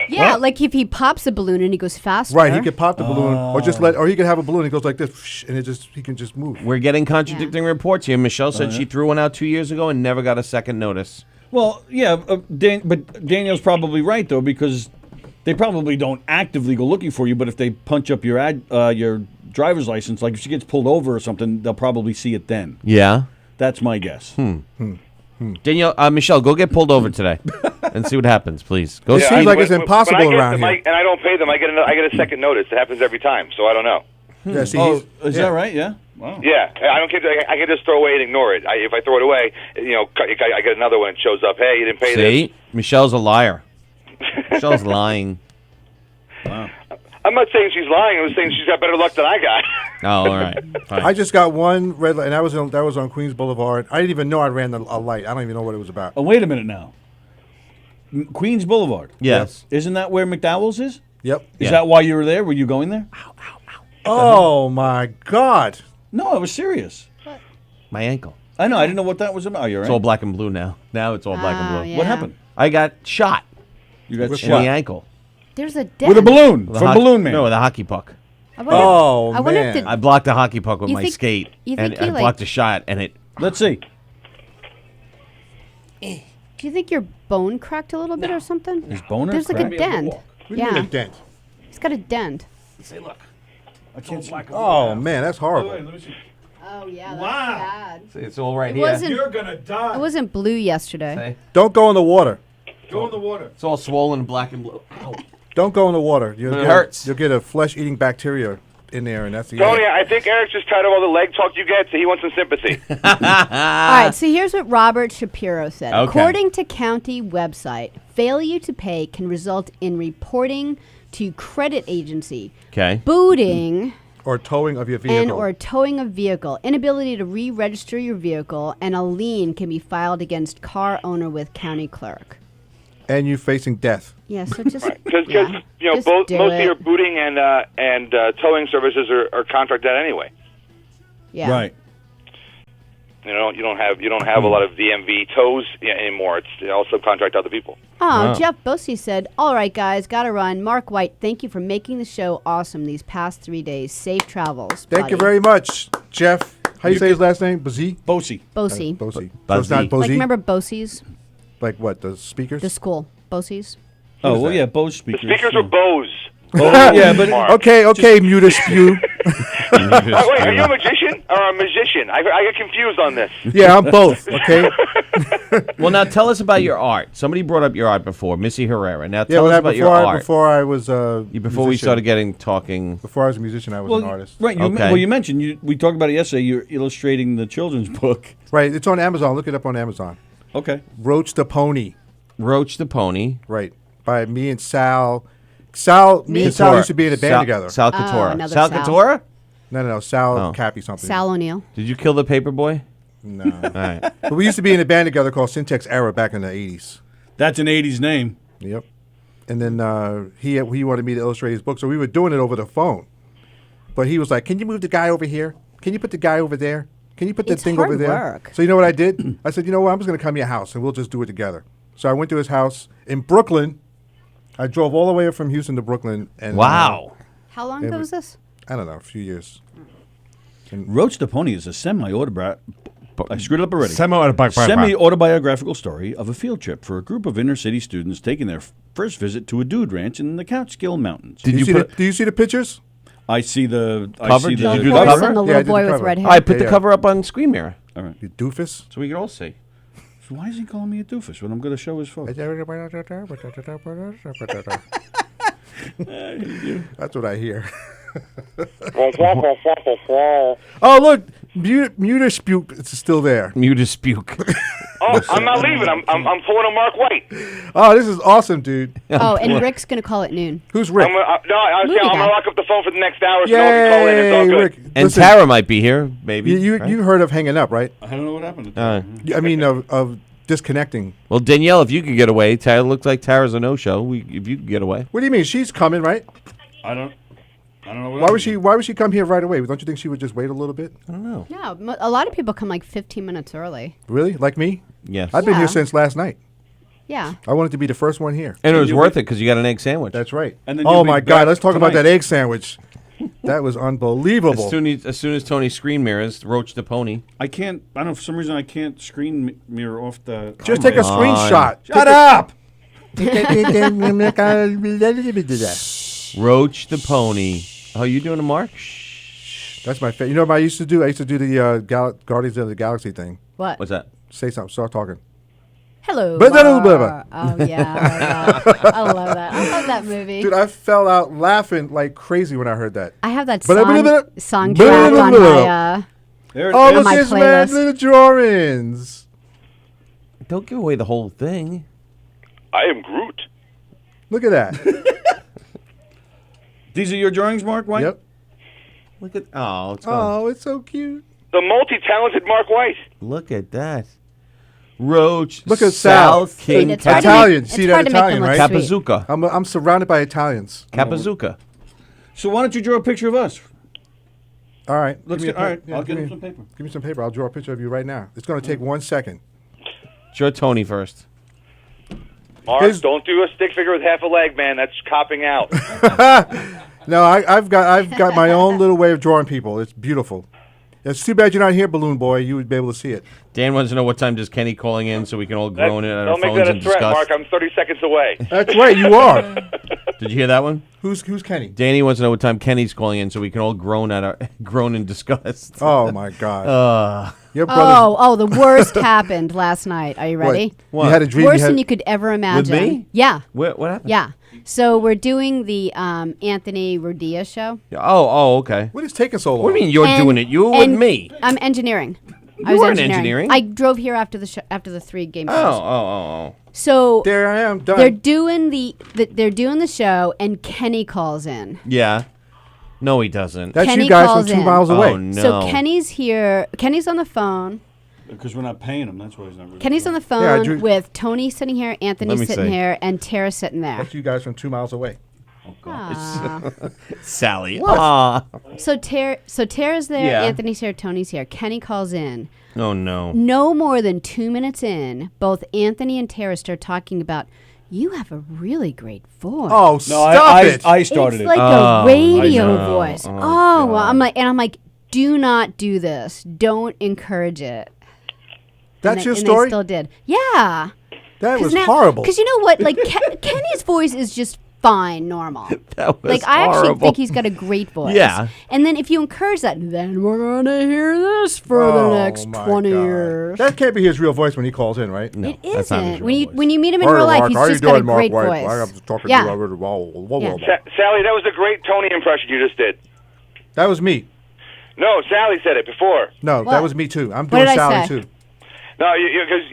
Yeah, like if he pops a balloon and he goes faster. Right, he could pop the balloon, or he could have a balloon. He goes like this, and he can just move. We're getting contradicting reports here. Michelle said she threw one out 2 years ago and never got a second notice. Well, yeah, but Daniel's probably right though because they probably don't actively go looking for you. But if they punch up your driver's license, like if she gets pulled over or something, they'll probably see it then. Yeah. That's my guess. Danielle, Michelle, go get pulled over today and see what happens, please. Go It speed. seems like When- it's when impossible I get around them, here. and I don't pay them, I get a second notice. It happens every time, so I don't know. Yeah, see, Oh, he's- is yeah. that right? Yeah. Wow. Yeah, I don't care. I can just throw away and ignore it. If I throw it away, I get another one. It shows up. Hey, you didn't pay See? Michelle's a liar. Michelle's lying. this. I'm not saying she's lying. I'm saying she's got better luck than I got. Oh, all right. Fine. I just got one red light, and that was on Queens Boulevard. I didn't even know I ran a light. I don't even know what it was about. Oh, wait a minute now. Queens Boulevard. Yes. Isn't that where McDowell's is? Yep. Is Yeah. that why you were there? Were you going there? Oh my God! No, I was serious. My ankle. I know. I didn't know what that was about. Oh, you're It's right. all black and blue now. Now it's all black and Oh, blue. yeah. What happened? I got shot You got in shot the ankle. There's a dent. with a balloon With a from hockey- Balloon Man. No, with a hockey puck. I wonder, Oh, I wonder man. if I blocked a hockey puck with You my think- skate, you and think you, I like- blocked a shot, and it. Let's see. do you think your bone cracked a little bit or something? His boner There's like cracked? a dent. What do you mean Yeah, a dent? he's got a dent. I can't see. Oh man, that's horrible. Oh yeah, that's Wow. bad. It's all right It wasn't. gonna die. It wasn't blue yesterday. Don't go in the water. Go in the water. It's all swollen, black and blue. Ow. Don't go in the water. You'll It get, hurts. You'll get a flesh-eating bacteria in there, and that's the Tony, I think Eric's just tired of all the leg talk you get, so he wants some sympathy. All right, so here's what Robert Shapiro said. Okay. According to county website, failure to pay can result in reporting to credit agency, Okay. booting, or towing of your vehicle. and or towing of vehicle, inability to re-register your vehicle, and a lien can be filed against car owner with county clerk. and you facing death. Yeah, so just Because yeah, just most do of it. your booting and towing services are contracted out anyway. Yeah. Right. You don't have a lot of DMV tows anymore. It's all subcontract out to people. Oh, Wow. Jeff Bosey said, "All right, guys, gotta run. Mark White, thank you for making the show awesome these past 3 days. Safe travels." Thank you buddy." very much, Jeff. How you say his last name? Bazzi? Bosey. Bosey. Bosey. So it's not Buzzy. Bosey? Like remember Bosey's, Like what? The speakers? the school, Bosey's. Oh, well, that? yeah, Bose The speakers. speakers are Bose. Oh, yeah, but Mark. Okay, Muta Spew. Wait, are you a magician or a musician? I get confused on this. Yeah, I'm both. Okay. Well, now tell us about your art. Somebody brought up your art before, Missy Herrera. Now Yeah, tell us about your art. before I was Before we started talking. Before I was a musician, I was an artist. Right. Okay. You mentioned we talked about it yesterday. You're illustrating the children's book. Right. It's on Amazon. Look it up on Amazon. Okay. Roach the Pony. Roach the Pony. Right. By me and Sal. Me and Sal used to be in a band together. Sal Katora. another Sal Sal. Katora? No. Sal Oh. Cappy something. Sal O'Neill. Did you kill the paper boy? No. All right. But we used to be in a band together called Syntax Era back in the 80s. That's an 80s name. Yep. And then he wanted me to illustrate his book, so we were doing it over the phone. But he was like, "Can you move the guy over here? Can you put the guy over there? Can you put the It's thing hard over there?" work. So you know what I did? I said, "You know what? I'm just going to come to your house and we'll just do it together." So I went to his house in Brooklyn. I drove all the way from Houston to Brooklyn. And Wow. How long ago was this? I don't know, a few years. Roach the Pony is a semi-autobiographical. I screwed it up already. Semi-autobiographical. Semi-autobiographical story of a field trip for a group of inner-city students taking their first visit to a dude ranch in the Catskill Mountains. Did you put? Do you see the pictures? I see the Cover? I see Did the, you do the Horse cover? and the Yeah, I little did boy the with cover. red hair. I put the Yeah. cover up on Screen Mirror All right. You doofus. so we can all see. So why is he calling me a doofus when I'm going to show his photo? That's what I hear. Oh, look, Mutispuke is still there. Mutispuke. Oh, I'm not leaving. I'm pulling a Mark White. Oh, this is awesome, dude. Oh, and Rick's going to call it noon. Who's Rick? I'm Movie gonna guy. lock up the phone for the next hour. So nobody can call in. It's all Yay, good. Rick. And Listen, Tara might be here, maybe. you right? heard of hanging up, right? I don't know what happened. To I mean, of disconnecting. Well, Danielle, if you could get away, Tara looks like Tara's a no-show. If you could get away. What do you mean? She's coming, right? I don't know what Why would she come here right away? Don't you think she would just wait a little bit? I don't know. No, a lot of people come like 15 minutes early. Really? Like me? Yes. I've been Yeah. here since last night. Yeah. I wanted to be the first one here. And it was you worth it because you got an egg sandwich. That's right. And then Oh you'll be my back God! Let's talk about tonight. that egg sandwich. That was unbelievable. As soon as Tony Screen Mirrors, Roach the Pony. I can't. I don't know. For some reason, I can't screen mirror off the. Just take a Come on. screenshot. Shut up! Roach the Pony. Oh, you doing a mark? That's my favorite. You know what I used to do? I used to do the Guardians of the Galaxy thing. What? What's that? Say something. Start talking. Hello. Blah, blah, blah, blah, Bar. Oh, yeah. I love that. I love that movie. Dude, I fell out laughing like crazy when I heard that. I have that Blah, blah, blah, song blah, track blah, on blah, my... blah. There, Oh, there- look my at this man, playlist. little drawings. Don't give away the whole thing. I am Groot. Look at that. These are your drawings, Mark White? Yep. Look at it's gone. Oh, it's so cute. The multi-talented Mark White. Look at that. Roach. Look at Sal. South King. It's hard to Italian. make- See it's that hard to make Italian, them look right? sweet. Capazuca. I'm surrounded by Italians. Capazuca. So why don't you draw a picture of us? All right. Let's give me get. All right. yeah, I'll give get me- him some paper. Give me some paper. I'll draw a picture of you right now. It's going to take 1 second. Draw Tony first. Mark, His- don't do a stick figure with half a leg, man. That's copping out. No, I've got my own little way of drawing people. It's beautiful. It's too bad you're not here, Balloon Boy. You would be able to see it. Dan wants to know what time does Kenny calling in so we can all groan in at our Don't make phones that a and threat, discuss. Mark. I'm 30 seconds away. That's right, you are. Did you hear that one? Who's Kenny? Danny wants to know what time Kenny's calling in so we can all groan in disgust. Oh my God. Your brother. Oh, the worst happened last night. Are you ready? What? You had a dream. Worse you had, than you could ever imagine. me? Yeah. What happened? Yeah. So we're doing the Anthony Rodia show. Oh, okay. What is taking so long? What do you mean you're And- doing it? You with and me? I'm engineering. I You was weren't engineering. I drove here after the after the 3 game shows. Oh. So There I am. Done. they're doing they're doing the show, and Kenny calls in. Yeah. No, he doesn't. That's Kenny you guys from calls 2 in. miles away. Oh, no. So Kenny's here. Kenny's on the phone. Because we're not paying him. That's why he's not. Really Kenny's on the phone Yeah, I drew- with Tony sitting here, Anthony Let me sitting see. here, and Tara sitting there. That's you guys from 2 miles away. Aw. Sally. Ah. So Tara's there, Yeah. Anthony's here, Tony's here. Kenny calls in. Oh, no. No more than 2 minutes in, both Anthony and Tara start talking about, you have a really great voice. Oh, No, stop it. I started It's like it. a radio no. voice. Oh, Oh, well, God. I'm like, do not do this. Don't encourage it. That's your And story? they still did. Yeah. That was horrible. Because you know what? Like, Kenny's voice is just fine, normal. That was Like I actually horrible. think he's got a great voice. Yeah. And then if you encourage that, then we're gonna hear this for the next my 20 God. years. That can't be his real voice when he calls in, right? No, It that's not his isn't. real When you voice. when you meet him in real life, he's just got a great voice. Yeah. Yeah. Sally, that was a great Tony impression you just did. That was me. No, Sally said it before. No, What? that was me too. I'm What doing did I Sally say? too. No, because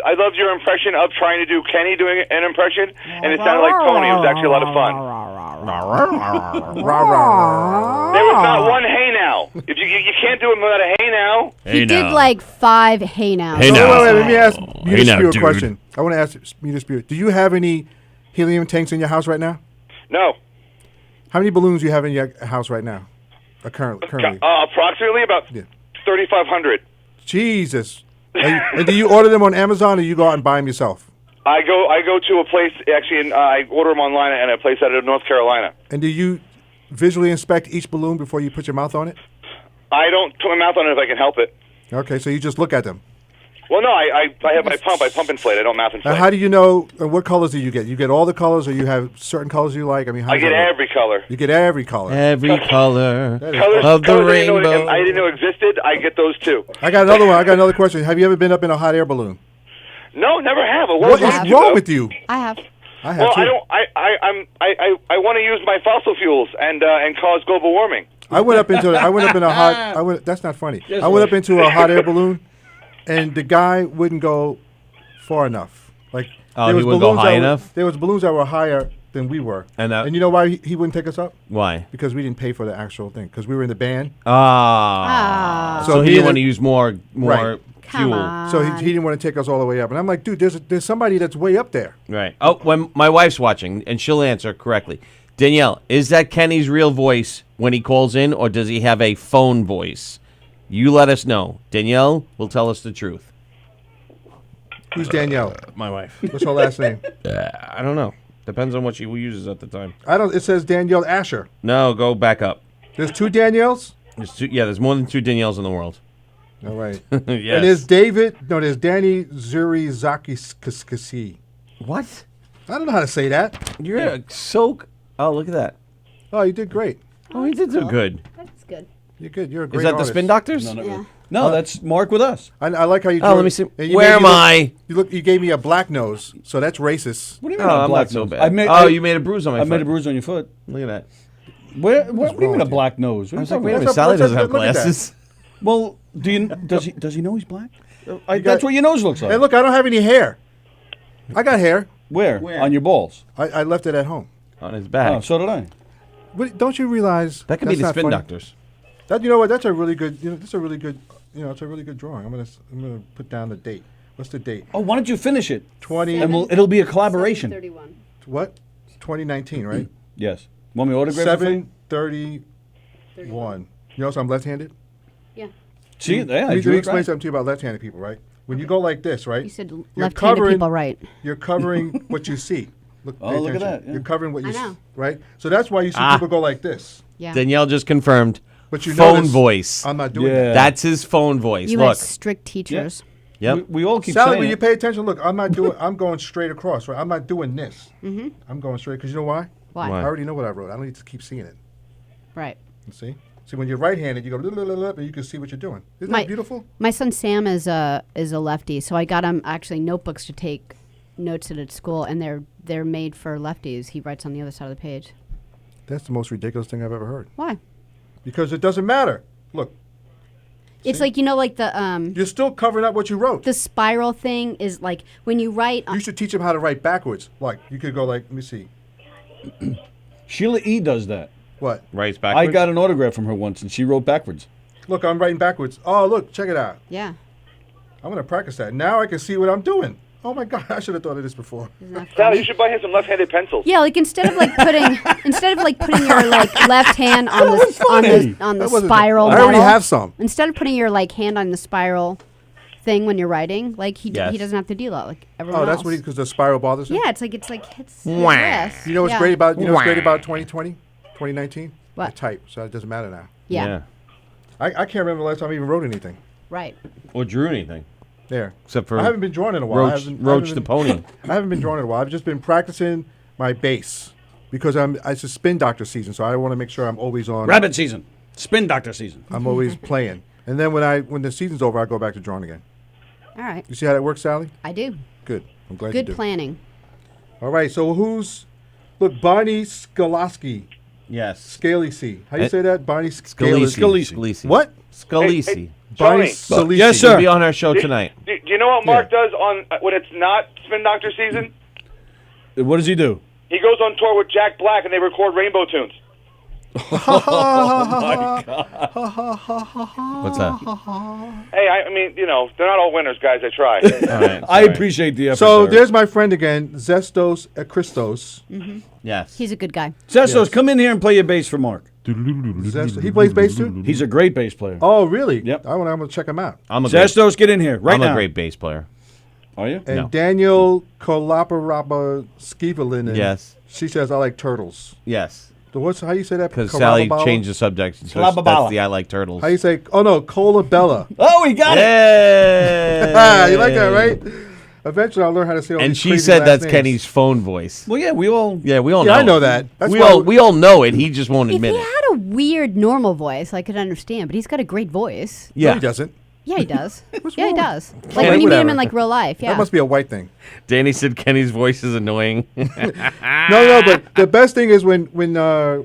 I loved your impression of trying to do Kenny doing an impression, and it sounded like Tony. It was actually a lot of fun. Rah, rah. There was not one hey now. If you can't do it without a hey now. He did like 5 hey now. Hey Wait, now. wait, let me ask Hey now, Munis a dude. question. I want to ask Munis, do you have any helium tanks in your house right now? No. How many balloons do you have in your house right now? Currently. Approximately about Yeah. 3,500. Jesus. And do you order them on Amazon or you go out and buy them yourself? I go to a place actually, I order them online at a place out of North Carolina. And do you visually inspect each balloon before you put your mouth on it? I don't put my mouth on it if I can help it. Okay, so you just look at them. Well, no, I have my pump. I pump inflate. I don't mouth inflate. Now, how do you know what colors do you get? You get all the colors, or you have certain colors you like? I mean, how I does get that work? every color. You get every color. Every color Colors, of the colors I didn't know- rainbow. I didn't know existed. I get those too. I got another one. I got another question. Have you ever been up in a hot air balloon? No, never have. I What wanted is to, wrong though. with you? I have. I have Well, too. I don't. I want to use my fossil fuels and cause global warming. I went up in a hot. That's not funny. I went up into a hot air balloon, and the guy wouldn't go far enough. Like Oh, there he was wouldn't go balloons high that were- enough? There was balloons that were higher than we were. And you know why he wouldn't take us up? Why? Because we didn't pay for the actual thing. Because we were in the band. Ah. So So he he didn't want to didn't- use more Right. Come fuel. on. So he didn't want to take us all the way up. And I'm like, dude, there's somebody that's way up there. Right. Oh, when my wife's watching, and she'll answer correctly. Danielle, is that Kenny's real voice when he calls in, or does he have a phone voice? You let us know. Danielle will tell us the truth. Who's Danielle? My wife. What's her last name? I don't know. Depends on what she uses at the time. I don't. It says Danielle Asher. No, go back up. There's 2 Danielles. There's more than 2 Danielles in the world. All right. Yes. And there's David. No, there's Danny Zurizaki. What? I don't know how to say that. You're so. Oh, look at that. Oh, you did great. Oh, he did so good. That's good. You're good. You're a great Is that artist. the Spin Doctors? No, not Yeah. really. No, that's Mark with us. I like how you. Oh, drew let it. me see. And you Where made am me look- I? You gave me a black nose, so that's racist. What do you Oh, mean a I'm black not so nose? bad. You made a bruise on my I foot. made a bruise on your foot. Look at that. What do you wrong mean a with you? black nose? What I are was you like, wait a talking minute. What's up? Sally What's doesn't up? have Look at that. glasses. about? Well, does he know he's black? That's got- what your nose looks like. Hey, look, I don't have any hair. I got hair. Where? On your balls. I left it at home. On his back. Oh, so did I. But don't you realize that could be that's the not Spin funny? Doctors. That, you know what? That's a really good. That's a really good. It's a really good drawing. I'm gonna put down the date. What's the date? Oh, why don't you finish it? 20. And it'll be a collaboration. 31. What? 2019, right? Yes. Want me to autograph it for you? 7:31. You know, so I'm left-handed. Yeah. See, yeah, I Let me drew it explain right. something to you about left-handed people, right? When you go like this, right? You said you're left-handed covering- people right. You're covering what you see. Look, Oh, pay look at attention. that, yeah. You're covering what I you see, know. right? So that's why you see people go like this. Yeah. Danielle just confirmed. But you phone notice voice. I'm not doing Yeah. that. That's his phone voice. You Look. had strict teachers. Yep. We all keep Sally, saying when you it. pay attention, look, I'm not doing. I'm going straight across, right? I'm not doing this. Mm-hmm. I'm going straight because you know why? Why? Why? I already know what I wrote. I don't need to keep seeing it. Right. You see? See, when you're right-handed, you go and you can see what you're doing. Isn't My- that beautiful? My son Sam is a lefty, so I got him actually notebooks to take notes at school, and they're made for lefties. He writes on the other side of the page. That's the most ridiculous thing I've ever heard. Why? Because it doesn't matter. Look, It's See? like like the you're still covering up what you wrote. the spiral thing is like when you write. You should teach them how to write backwards. Like you could go like, let me see, Sheila E. does that. what? Writes I backwards. got an autograph from her once, and she wrote backwards. Look, I'm writing backwards. Oh, look, check it out. Yeah. I'm gonna practice that. Now I can see what I'm doing. Oh my God, I should have thought of this before. Isn't that Sally, funny? you should buy him some left-handed pencils. Yeah, like instead of putting your like left hand on the That wasn't- spiral. I already metal, have some. Instead of putting your like hand on the spiral thing when you're writing, like he Yes. doesn't have to do that like everyone Oh, that's else. what because the spiral bothers him. Yeah, it's Wah. this. You know what's Yeah. great about 2020, 2019? What? I type, so it doesn't matter now. Yeah. I can't remember the last time I even wrote anything. Right. Or drew anything. There. Except for I haven't been drawing in a while. Roach the pony. I haven't been drawing in a while. I've just been practicing my bass. because it's a spin doctor season, so I want to make sure I'm always on. Rabbit season. Spin doctor season. I'm always playing, and then when the season's over, I go back to drawing again. All right. You see how that works, Sally? I do. Good. I'm glad you Good do. planning. All right. So look, Bonnie Skalaski, Yes. Scalisi. How do you say that? Bonnie Scalisi. Scalisi. Scalisi. What? Scalisi. Hey, Bonnie Tony. Scalisi. Yes, sir. He'll be on our show tonight. Do you know what Mark Yeah. does on when it's not Spin Doctor season? What does he do? He goes on tour with Jack Black and they record Rainbow tunes. What's that? Hey, I mean, they're not all winners, guys. I try. All right. I appreciate the effort. So there. there's my friend again, Zestos Christos. Yes. He's a good guy. Zestos, Yes. come in here and play your bass for Mark. Zestos. He plays bass too? He's a great bass player. Oh, really? Yep. I'm going to check him out. I'm a great, Zestos, get in here right I'm now. a great bass player. Are you? And No. Daniel Kolaparapa Skivalinen. Yes. She says, I like turtles. Yes. How do you say that? Because Sally Kolabala? changed the subject. So Kolabala. that's the I like turtles. How do you say, oh no, Cola Bella. Oh, he got it. Yay! You like that, right? Eventually I'll learn how to say all And these she crazy said last that's names. Kenny's phone voice. Well, yeah, we all. Yeah, we all Yeah, know. I know it. that. That's we why all know it. He just won't If admit he it. had a weird normal voice, I could understand, but he's got a great voice. No, Yeah. he doesn't. Yeah, he does. What's Yeah, he wrong? does. Like Yeah, when you meet him whatever. in like real life. Yeah. That must be a white thing. Danny said Kenny's voice is annoying. No, but the best thing is when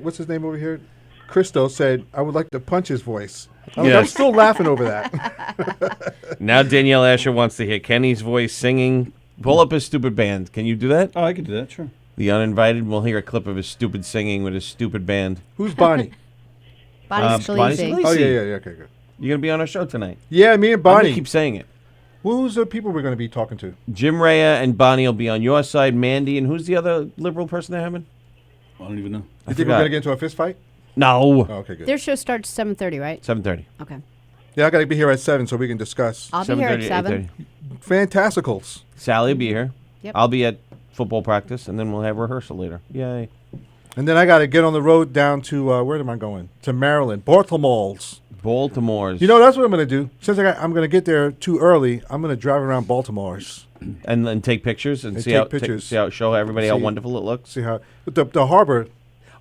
what's his name over here? Christo said, I would like to punch his voice. I'm Yes. still laughing over that. Now Danielle Asher wants to hear Kenny's voice singing. Pull up his stupid band. Can you do that? Oh, I could do that, sure. The Uninvited. We'll hear a clip of his stupid singing with his stupid band. Who's Bonnie? Bonnie Bonnie Scalise. Scalise. Oh, yeah, okay, good. You're gonna be on our show tonight. Yeah, me and I'm gonna Bonnie. keep saying it. Who's the people we're going to be talking to? Jim Rhea and Bonnie will be on your side. Mandy and who's the other liberal person they're having? I don't even know. You think we're forgot. going to get into a fist fight? No. Oh, okay, good. Their show starts 7:30, right? 7:30. Okay. Yeah, I got to be here at 7 so we can discuss I'll be here at 7:30, 7. 8:30. Fantasticals. Sally will be here. Yep. I'll be at football practice, and then we'll have rehearsal later. Yay. And then I got to get on the road down to, where am I going? To Maryland. Baltimore's. Baltimore's. You know, that's what I'm going to do. Since I'm going to get there too early, I'm going to drive around Baltimore's. and then take pictures and And see take how pictures. show everybody how See- wonderful it looks. See how the harbor.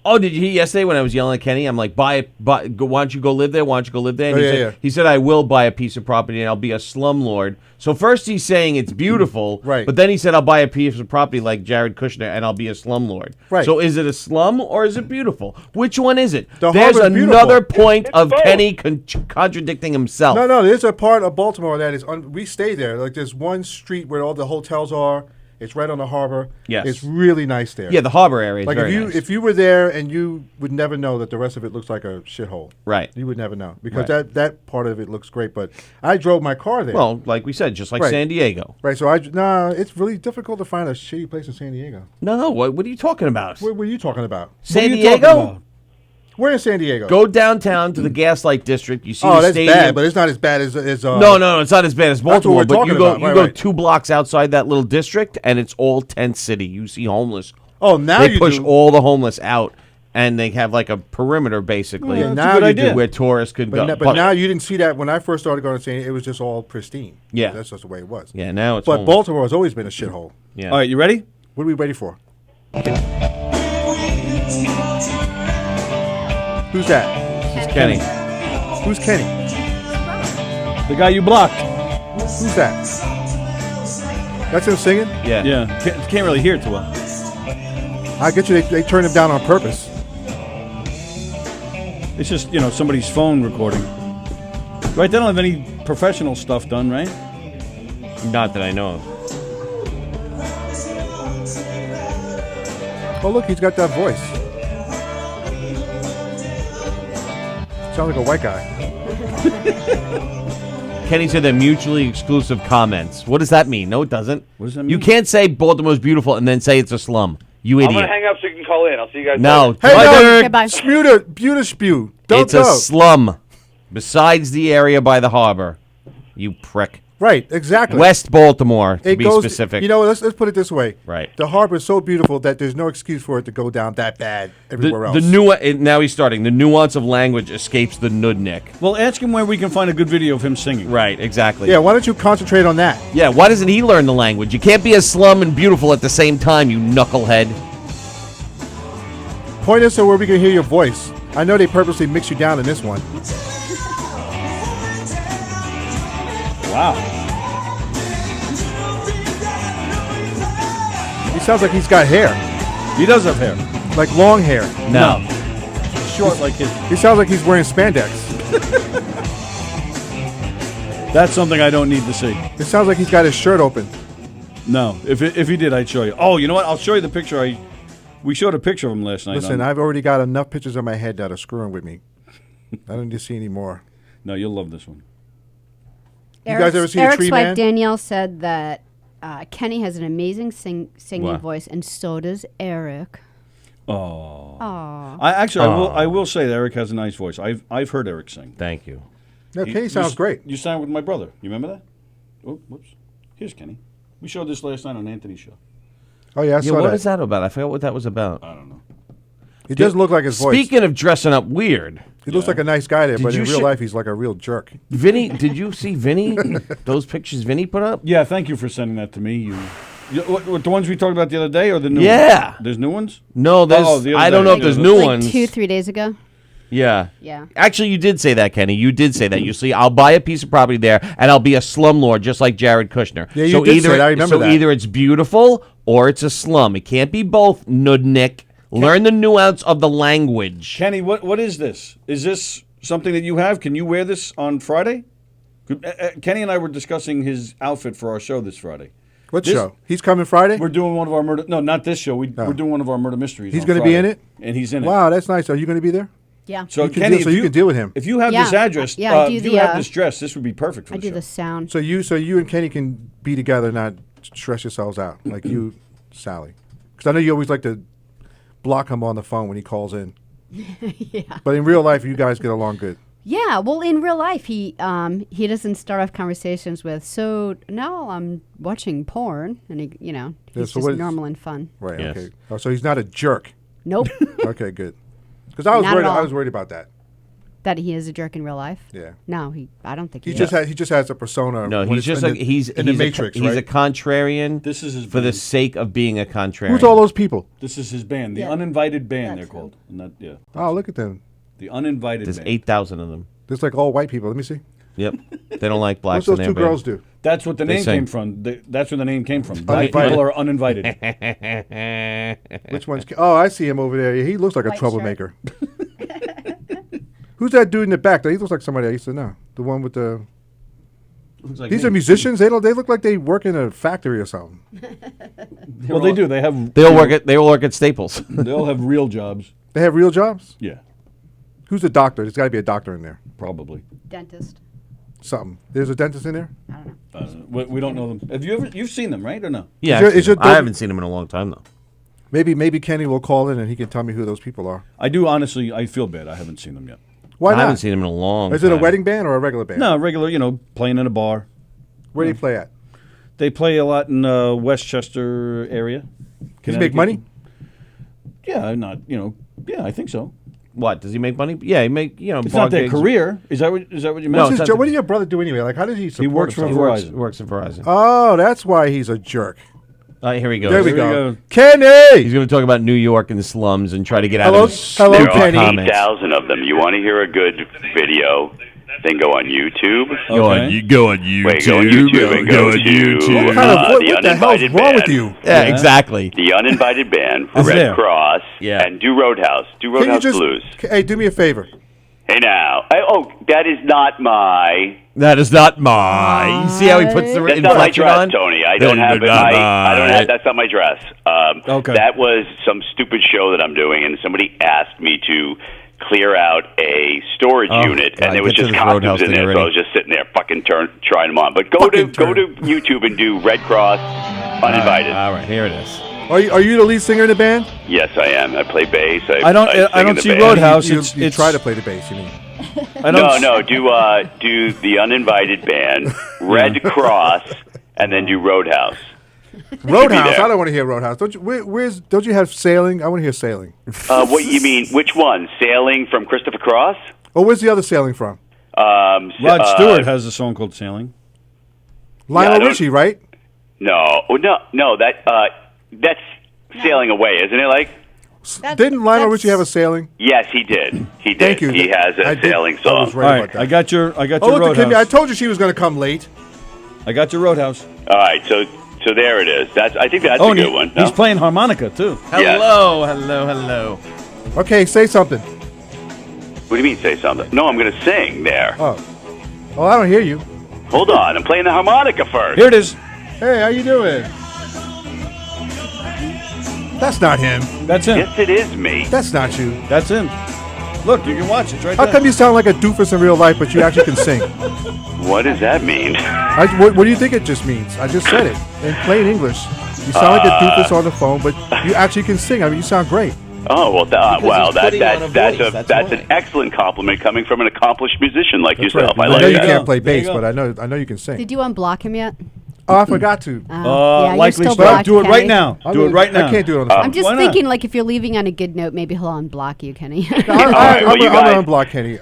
Oh, did you hear yesterday when I was yelling at Kenny? I'm like, why don't you go live there? Why don't you go live there? And Oh, he, yeah, said, yeah. he said, I will buy a piece of property and I'll be a slumlord. So first he's saying it's beautiful, Right. but then he said, I'll buy a piece of property like Jared Kushner and I'll be a slumlord. Right. So is it a slum or is it beautiful? Which one is it? The There's harbor's another beautiful. point It's of both. Kenny contradicting himself. No, there's a part of Baltimore that is. We stay there. Like there's one street where all the hotels are. It's right on the harbor. Yes. It's really nice there. Yeah, the harbor area is Like very if you nice. if you were there and you would never know that the rest of it looks like a shithole. Right. You would never know because Right. that part of it looks great. But I drove my car there. Well, like we said, just like Right. San Diego. right. So it's really difficult to find a shitty place in San Diego. No, what are you talking about? What were you talking about? San What are you talking Diego? about? We're in San Diego. Go downtown to the Gaslight District. You see Oh, the that's stadium. bad, but it's not as bad as No, it's not as bad as That's what Baltimore. we're But talking you go, about. you Right, go right. 2 blocks outside that little district, and it's all tent city. You see homeless. Oh, now They you push do. all the homeless out, and they have like a perimeter basically, Yeah, that's a now good you idea. do. where tourists could go. But now you didn't see that when I first started going to San Diego. It was just all pristine. Yeah. That's just the way it was. yeah, now it's But homeless. Baltimore has always been a shithole. Yeah. All right, you ready? What are we waiting for? Who's that? It's Kenny. Who's Kenny? The guy you blocked. Who's that? That's him singing? Yeah. Yeah, can't really hear too well. I get you. They turned him down on purpose. It's just, somebody's phone recording. Right, they don't have any professional stuff done, right? Not that I know of. Oh, look, he's got that voice. Sounds like a white guy. Kenny said they're mutually exclusive comments. What does that mean? No, it doesn't. What does that You mean? can't say Baltimore's beautiful and then say it's a slum. You I'm idiot. going to hang up so you can call in. I'll see you guys No. later. Hey, Bye, no, Dirk. Okay, bye. spew. Don't It's go. a slum. Besides the area by the harbor. You prick. Right, exactly. West Baltimore, to It be goes, specific. You know, let's put it this way. Right. The harbor is so beautiful that there's no excuse for it to go down that bad everywhere else. Now he's starting. The nuance of language escapes the nudnik. Well, ask him where we can find a good video of him singing. Right, exactly. Yeah, why don't you concentrate on that? Yeah, why doesn't he learn the language? You can't be a slum and beautiful at the same time, you knucklehead. Point us to where we can hear your voice. I know they purposely mix you down in this one. Wow. He sounds like he's got hair, He does have hair. like long hair. No. Short like his. He sounds like he's wearing spandex. That's something I don't need to see. It sounds like he's got his shirt open. No. If he did, I'd show you. Oh, you know what? I'll show you the picture. We showed a picture of him last night. Listen, I've already got enough pictures in my head that are screwing with me. I don't need to see any more. No, you'll love this one. You guys ever see the Eric's Tree wife Man? Danielle said that Kenny has an amazing singing What? voice, and so does Eric. Oh. Aw. I will say that Eric has a nice voice. I've heard Eric sing. Thank you. No, Kenny sounds great. You sang with my brother. You remember that? Oh, whoops. Here's Kenny. We showed this last night on Anthony's show. Oh yeah, I Yeah, saw what that. is that about? I forgot what that was about. I don't know. He does look like his voice. Speaking of dressing up weird, He looks like a nice guy there, Did but in you real sh- life, he's like a real jerk. Vinny, did you see Vinny? Those pictures Vinny put up? Yeah, thank you for sending that to me. What, the ones we talked about the other day or the new Yeah. ones? There's new ones? No, there's. Oh, the other I don't day. know if there's Yeah, new Like ones. 2-3 days ago. Yeah. Yeah. Actually, you did say that, Kenny. You did say that. You see, I'll buy a piece of property there, and I'll be a slumlord just like Jared Kushner. Yeah, you so did either, say that. I remember so that. either it's beautiful or it's a slum. It can't be both, Nudnik. Learn the nuance of the language. Kenny, what is this? Is this something that you have? Can you wear this on Friday? Kenny and I were discussing his outfit for our show this Friday. What This- show? He's coming Friday? We're doing one of our murder. No, not this show. We're doing one of our murder mysteries. He's on gonna be in Friday. it? and he's in it. Wow, that's nice. Are you going to be there? Yeah. So You can Kenny, deal- so if you can deal with him. If you have Yeah, this address, yeah, I do if the, you have this dress, this would be perfect for I the do show. the sound. So you and Kenny can be together, not stress yourselves out like you, Sally. Because I know you always like to block him on the phone when he calls in. Yeah. But in real life, you guys get along good. Yeah, well, in real life, he doesn't start off conversations with, so now I'm watching porn, and he's Yeah, just so what is- normal and fun. Right. Yes. Okay. Oh, so he's not a jerk. Nope. Okay. Good. Because I was Not at worried. I all. was worried about that. That he is a jerk in real life. Yeah. No, I don't think he He is. just has a persona. No, when he's it's just in like the- he's in the he's Matrix. a, he's a right? contrarian. This is his for the band. sake of being a contrarian. Who's all those people? This is his band, the Yeah. Uninvited Band. They're That's him. called. And that, yeah, Oh, look at them. the Uninvited There's Band. 8,000 of them. There's like all white people. Let me see. Yep, they don't like blacks. What's those in two their band. girls do? That's what the They name sing. came from. That's where the name came from. Black Uninvited. people are uninvited. Which one's? Oh, I see him over there. He looks like a White troublemaker. Who's that dude in the back? He looks like somebody I used to know. The one with the. Looks like These me. are musicians. They don't. They look like they work in a factory or something. Well, they do. They have. They all work at Staples. They all have real jobs. They have real jobs. Yeah, Who's the doctor? There's got to be a doctor in there. probably. Dentist. Something. There's a dentist in there. I don't know. We don't know them. Have you ever? You've seen them, right, or no? Yeah, Is your- I've is seen your him. I dog- haven't seen him in a long time though. Maybe Kenny will call in and he can tell me who those people are. I do honestly. I feel bad. I haven't seen them yet. Why I not? haven't seen him in a long. Is it a time. wedding band or a regular band? No, regular. Playing in a bar. Where do you play at? They play a lot in Westchester area. Does he make Connecticut. money? Yeah, not. Yeah, I think so. What does he make money? Yeah, he make It's bar not their gigs. career. Is that what you No, meant? What's it's his not what the- did your brother do anyway? Like, how does he support works for himself? Verizon. Works at Verizon. Oh, that's why he's a jerk. Here we go. There we There we go. go. Kenny! He's going to talk about New York and the slums and try to get out Hello? of his Hello, stupid Kenny. comments. 8,000 of them. You want to hear a good video? Then go on YouTube. Go on, Okay. you go on YouTube. Wait, go on YouTube and go to What kind of what the the hell's Uninvited wrong with Band. you? Yeah, exactly. The Uninvited Band, Is Red there? Cross, Yeah. and do Roadhouse. Do Can you Roadhouse just Blues. hey, do me a favor? Hey now, that is not my. That is not my. You see how he puts the That's not my inflection dress, on? Tony. I don't have it. I don't have. That's not my dress. Okay. That was some stupid show that I'm doing, and somebody asked me to clear out a storage Oh, unit, God, and there was get to just this costumes Roadhouse in thing there, so already. I was just sitting there, fucking trying them on. But go Fucking to YouTube and do Red Cross Uninvited. All right, here it is. Are you the lead singer in the band? Yes, I am. I play bass. I don't sing in don't the see band. Roadhouse. You, it's you try to play the bass, you mean? I don't No, do the Uninvited Band, Red Cross, and then do Roadhouse. Roadhouse. there. I don't want to hear Roadhouse. Don't you? Don't you have Sailing? I want to hear Sailing. What you mean? Which one? Sailing from Christopher Cross? Oh, where's the other Sailing from? Um, Rod uh, Stewart has a song called "Sailing." Lionel don't- Richie, right? No. That's Sailing Away, isn't it? Like Didn't Lionel Richie have a sailing? Yes, he did. He did. Thank you. He has I a did- sailing I song. was All right right, about that. I got your Oh, look at Roadhouse. Kimmy. I told you she was going to come late. I got your Roadhouse. All right, so there it is. I think that's Oh, a and good one. he's No? playing harmonica too. Hello, hello, hello. Okay, say something. What do you mean, say something? No, I'm going to sing there. Oh, I don't hear you. Hold on, I'm playing the harmonica first. Here it is. Hey, how you doing? That's not him. That's him. Yes, it is me. That's not you. That's him. Look, you can watch it. It's right How there. come you sound like a doofus in real life, but you actually can sing? What does that mean? What do you think it just means? I just said it in plain English. You sound like a doofus on the phone, but you actually can sing. I mean, you sound great. Oh well, Because he's putting on a that's voice, that's an why. excellent compliment coming from an accomplished musician like That's yourself. right. I like know you that. can't play There you bass, go. but I know you can sing. Did you unblock him yet? Oh, I forgot to. Yeah, you're likely still so. blocked, Do it right Kenny. now. I Do it mean, right now. I can't do it on the phone. I'm just Why not? thinking, like, if you're leaving on a good note, maybe he'll unblock you, Kenny. right, well, you I'm guys- gonna unblock Kenny.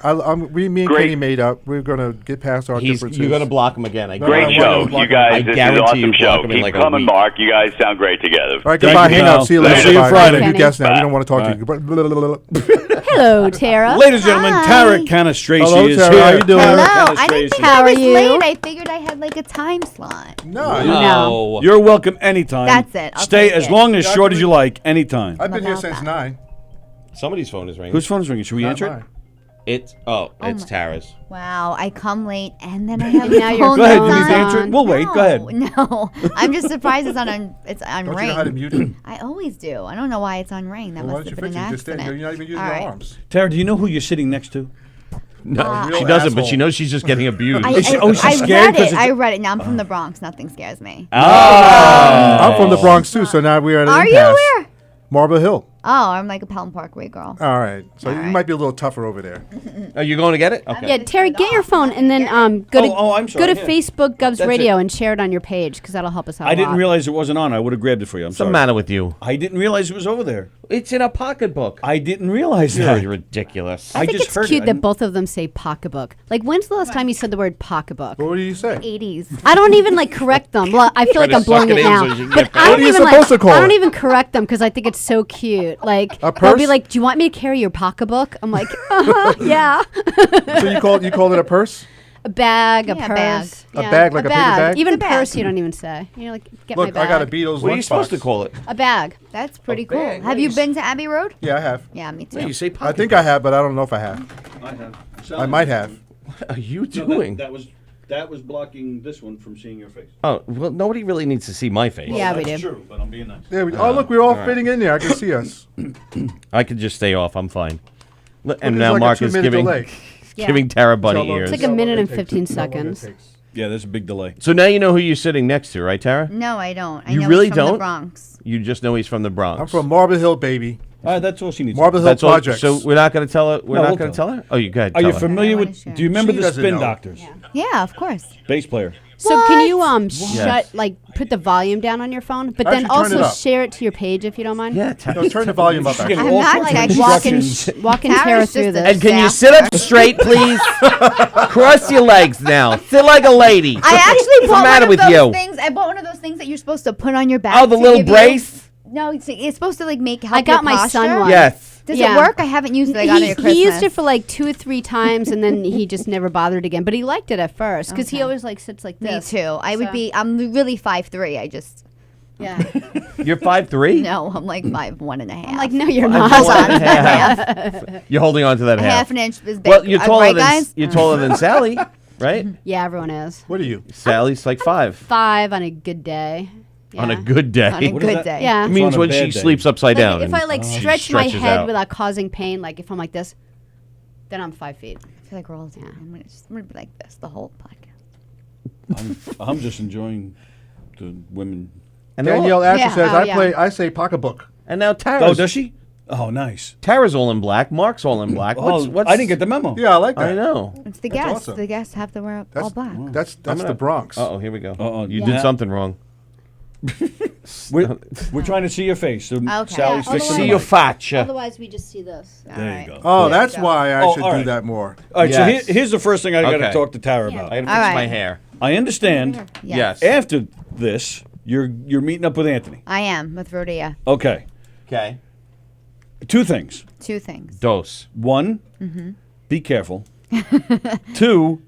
Me and Great. Kenny made up. We're gonna get past our differences. You're gonna block him again. I No, Great I show, wanna block you him. guys. I This is an guarantee awesome you show. block him in Keep like a coming, week. Mark. You guys sound great together. All right, Thank goodbye. you, Hang pal. up. See you I'll later. see you Bye. Friday. You Kenny. guess now. We Bye. don't want to talk All to you. Hello, Tara. Ladies and gentlemen, Hi. Tara Canastraci Hello, is Tara. here. How you doing? Tara Hello. I Canastraci. didn't think How I are was you? late. I figured I had like a time slot. No, No. You're welcome anytime. That's it. I'll Stay take as it. long as short as you like, anytime. I've been here About since that. 9. Somebody's phone is ringing. Whose phone is ringing? Should we Not answer it? mine. It's it's Tara's. Wow, I come late and then I have Now the you're phone Go ahead. no, You need to no. answer it. We'll wait. Go ahead. No, I'm just surprised it's on Don't ring. you know how to mute it? I always do. I don't know why it's on ring. That Well, why must don't have you been fix an it? Just stand accident. here. You're not even using All your right. arms. Tara, do you know who you're sitting next to? No, Real she doesn't, but asshole. she knows she's just getting abused. Is she- she's I scared read 'cause it. it's- I read it. Now I'm from the Bronx. Nothing scares me. I'm from the Bronx too, so now we're at an Are you impasse. where? Marble Hill. Oh, I'm like a Pelham Parkway girl. All right, so you right. might be a little tougher over there. Are you going to get it? Okay. Yeah, Terry, get your phone and then go to I'm sorry, go to yeah. Facebook Govs That's Radio it. and share it on your page because that'll help us out. I a didn't lot. realize it wasn't on. I would have grabbed it for you. I'm What's the sorry. matter with you? I didn't realize it was over there. It's in a pocketbook. I didn't realize You're that. ridiculous. I think just it's heard cute it. that both of them say pocketbook. Like, when's the last time you said the word pocketbook? What do you say? 80s. I don't even like correct them. Well, I feel like to I'm blowing suck it it in now, so you can but get I What don't are you even supposed to call I don't it? even correct them because I think it's so cute. Like, A they'll be purse? like, "Do you want me to carry your pocketbook?" I'm like, yeah. So you call it a purse? A bag, a Yeah, purse, bag. A bag, like a paper bag? Even It's a purse, bag. you don't even say. You know, like get Look, my bag. I got a Beatles What are you lunchbox. supposed to call it? A bag. That's pretty cool. bag. Have you been to Abbey Road? Yeah, I have. Yeah, me too. Wait, you say I pocketbook. think I have, but I don't know if I have. I might have. What are you doing? That was blocking this one from seeing your face. Oh, well, nobody really needs to see my face. Yeah, we do. True, but I'm being nice. There we, oh, look, we're all fitting in there. I can see us. I could just stay off. I'm fine. And There's now like Mark a is 2-minute giving delay. Yeah. giving Tara bunny How long- ears. It's like a how minute long and it 15 takes. How long it seconds. takes. Yeah, there's a big delay. So now you know who you're sitting next to, right, Tara? No, I don't. I You know really he's from don't? the Bronx. You just know he's from the Bronx. I'm from Marble Hill, baby. That's all she needs. Marble Hill That's all. Projects. So we're not going to tell her. We're No, not we'll going to tell tell her. Oh, you good? Are you familiar I wanna with? share. Do you remember She the doesn't Spin know. Doctors? Yeah, of course. Bass player. So can you Yes. like put the volume down on your phone, but Actually, then turn also it up. share it to your page if you don't mind? Yeah. No, turn the volume up. She's Actually. getting I'm all not sorts of like instructions. Walking Tara's Tara just through a- this. And can you Disaster. sit up straight, please? Cross your legs now. Sit like a lady. I actually What's the bought matter one with of those you? things. I bought one of those things that you're supposed to put on your back. Oh, the to little give you- brace. No, it's supposed to like help I got your my son posture. one. Yes. Does Yeah. it work? I haven't used it. I got it at Christmas. He used it for like 2 or 3 times, and then he just never bothered again. But he liked it at first because he Okay. always like sits like Me this. too. I would So- be. I'm really 5'3". I just Yeah. You're 5'3"? no. I'm like 5'1.5". I'm like, no, you're Five not. one and a half. You're holding on to that A half. half an inch is big. Well, you're taller right, than guys? you're taller than Sally, right? Yeah, everyone is. What are you? Sally's like 5 5 on a good day. on a Yeah. good day. On a What is good that? day. Yeah. It means on a when bad she day. sleeps upside Like, down. if I and like she stretch my stretches head out. without causing pain, like if I'm like this, then I'm 5 feet. I feel like we're all. I'm gonna be like this the whole podcast. I'm just enjoying the women. And they're all- Danielle Asher Yeah. says, Oh, yeah. I say pocketbook. and now Oh, Tara's, does she? Oh, nice. Tara's all in black. Mark's all in black. What's I didn't get the memo. Yeah, I like that. I know. It's the That's guests. awesome. The guests have to wear all black. That's gonna- the Bronx. Uh oh, here we go. Uh-oh. You Yeah. did something wrong. We're trying to see your face. So Okay. Sally's Yeah, fixing See the your mic. facha. Otherwise, we just see this. There you go. Oh, There that's you go. why I Oh, should all do right. that more. All right, Yes. so here's the first thing I got to Okay. talk to Tara about. I gotta fix All right. my hair. I understand. Yes. After this, you're meeting up with Anthony. I am with Rodea. Okay. Okay. Two things. Two things. Dose. One, be careful. Two,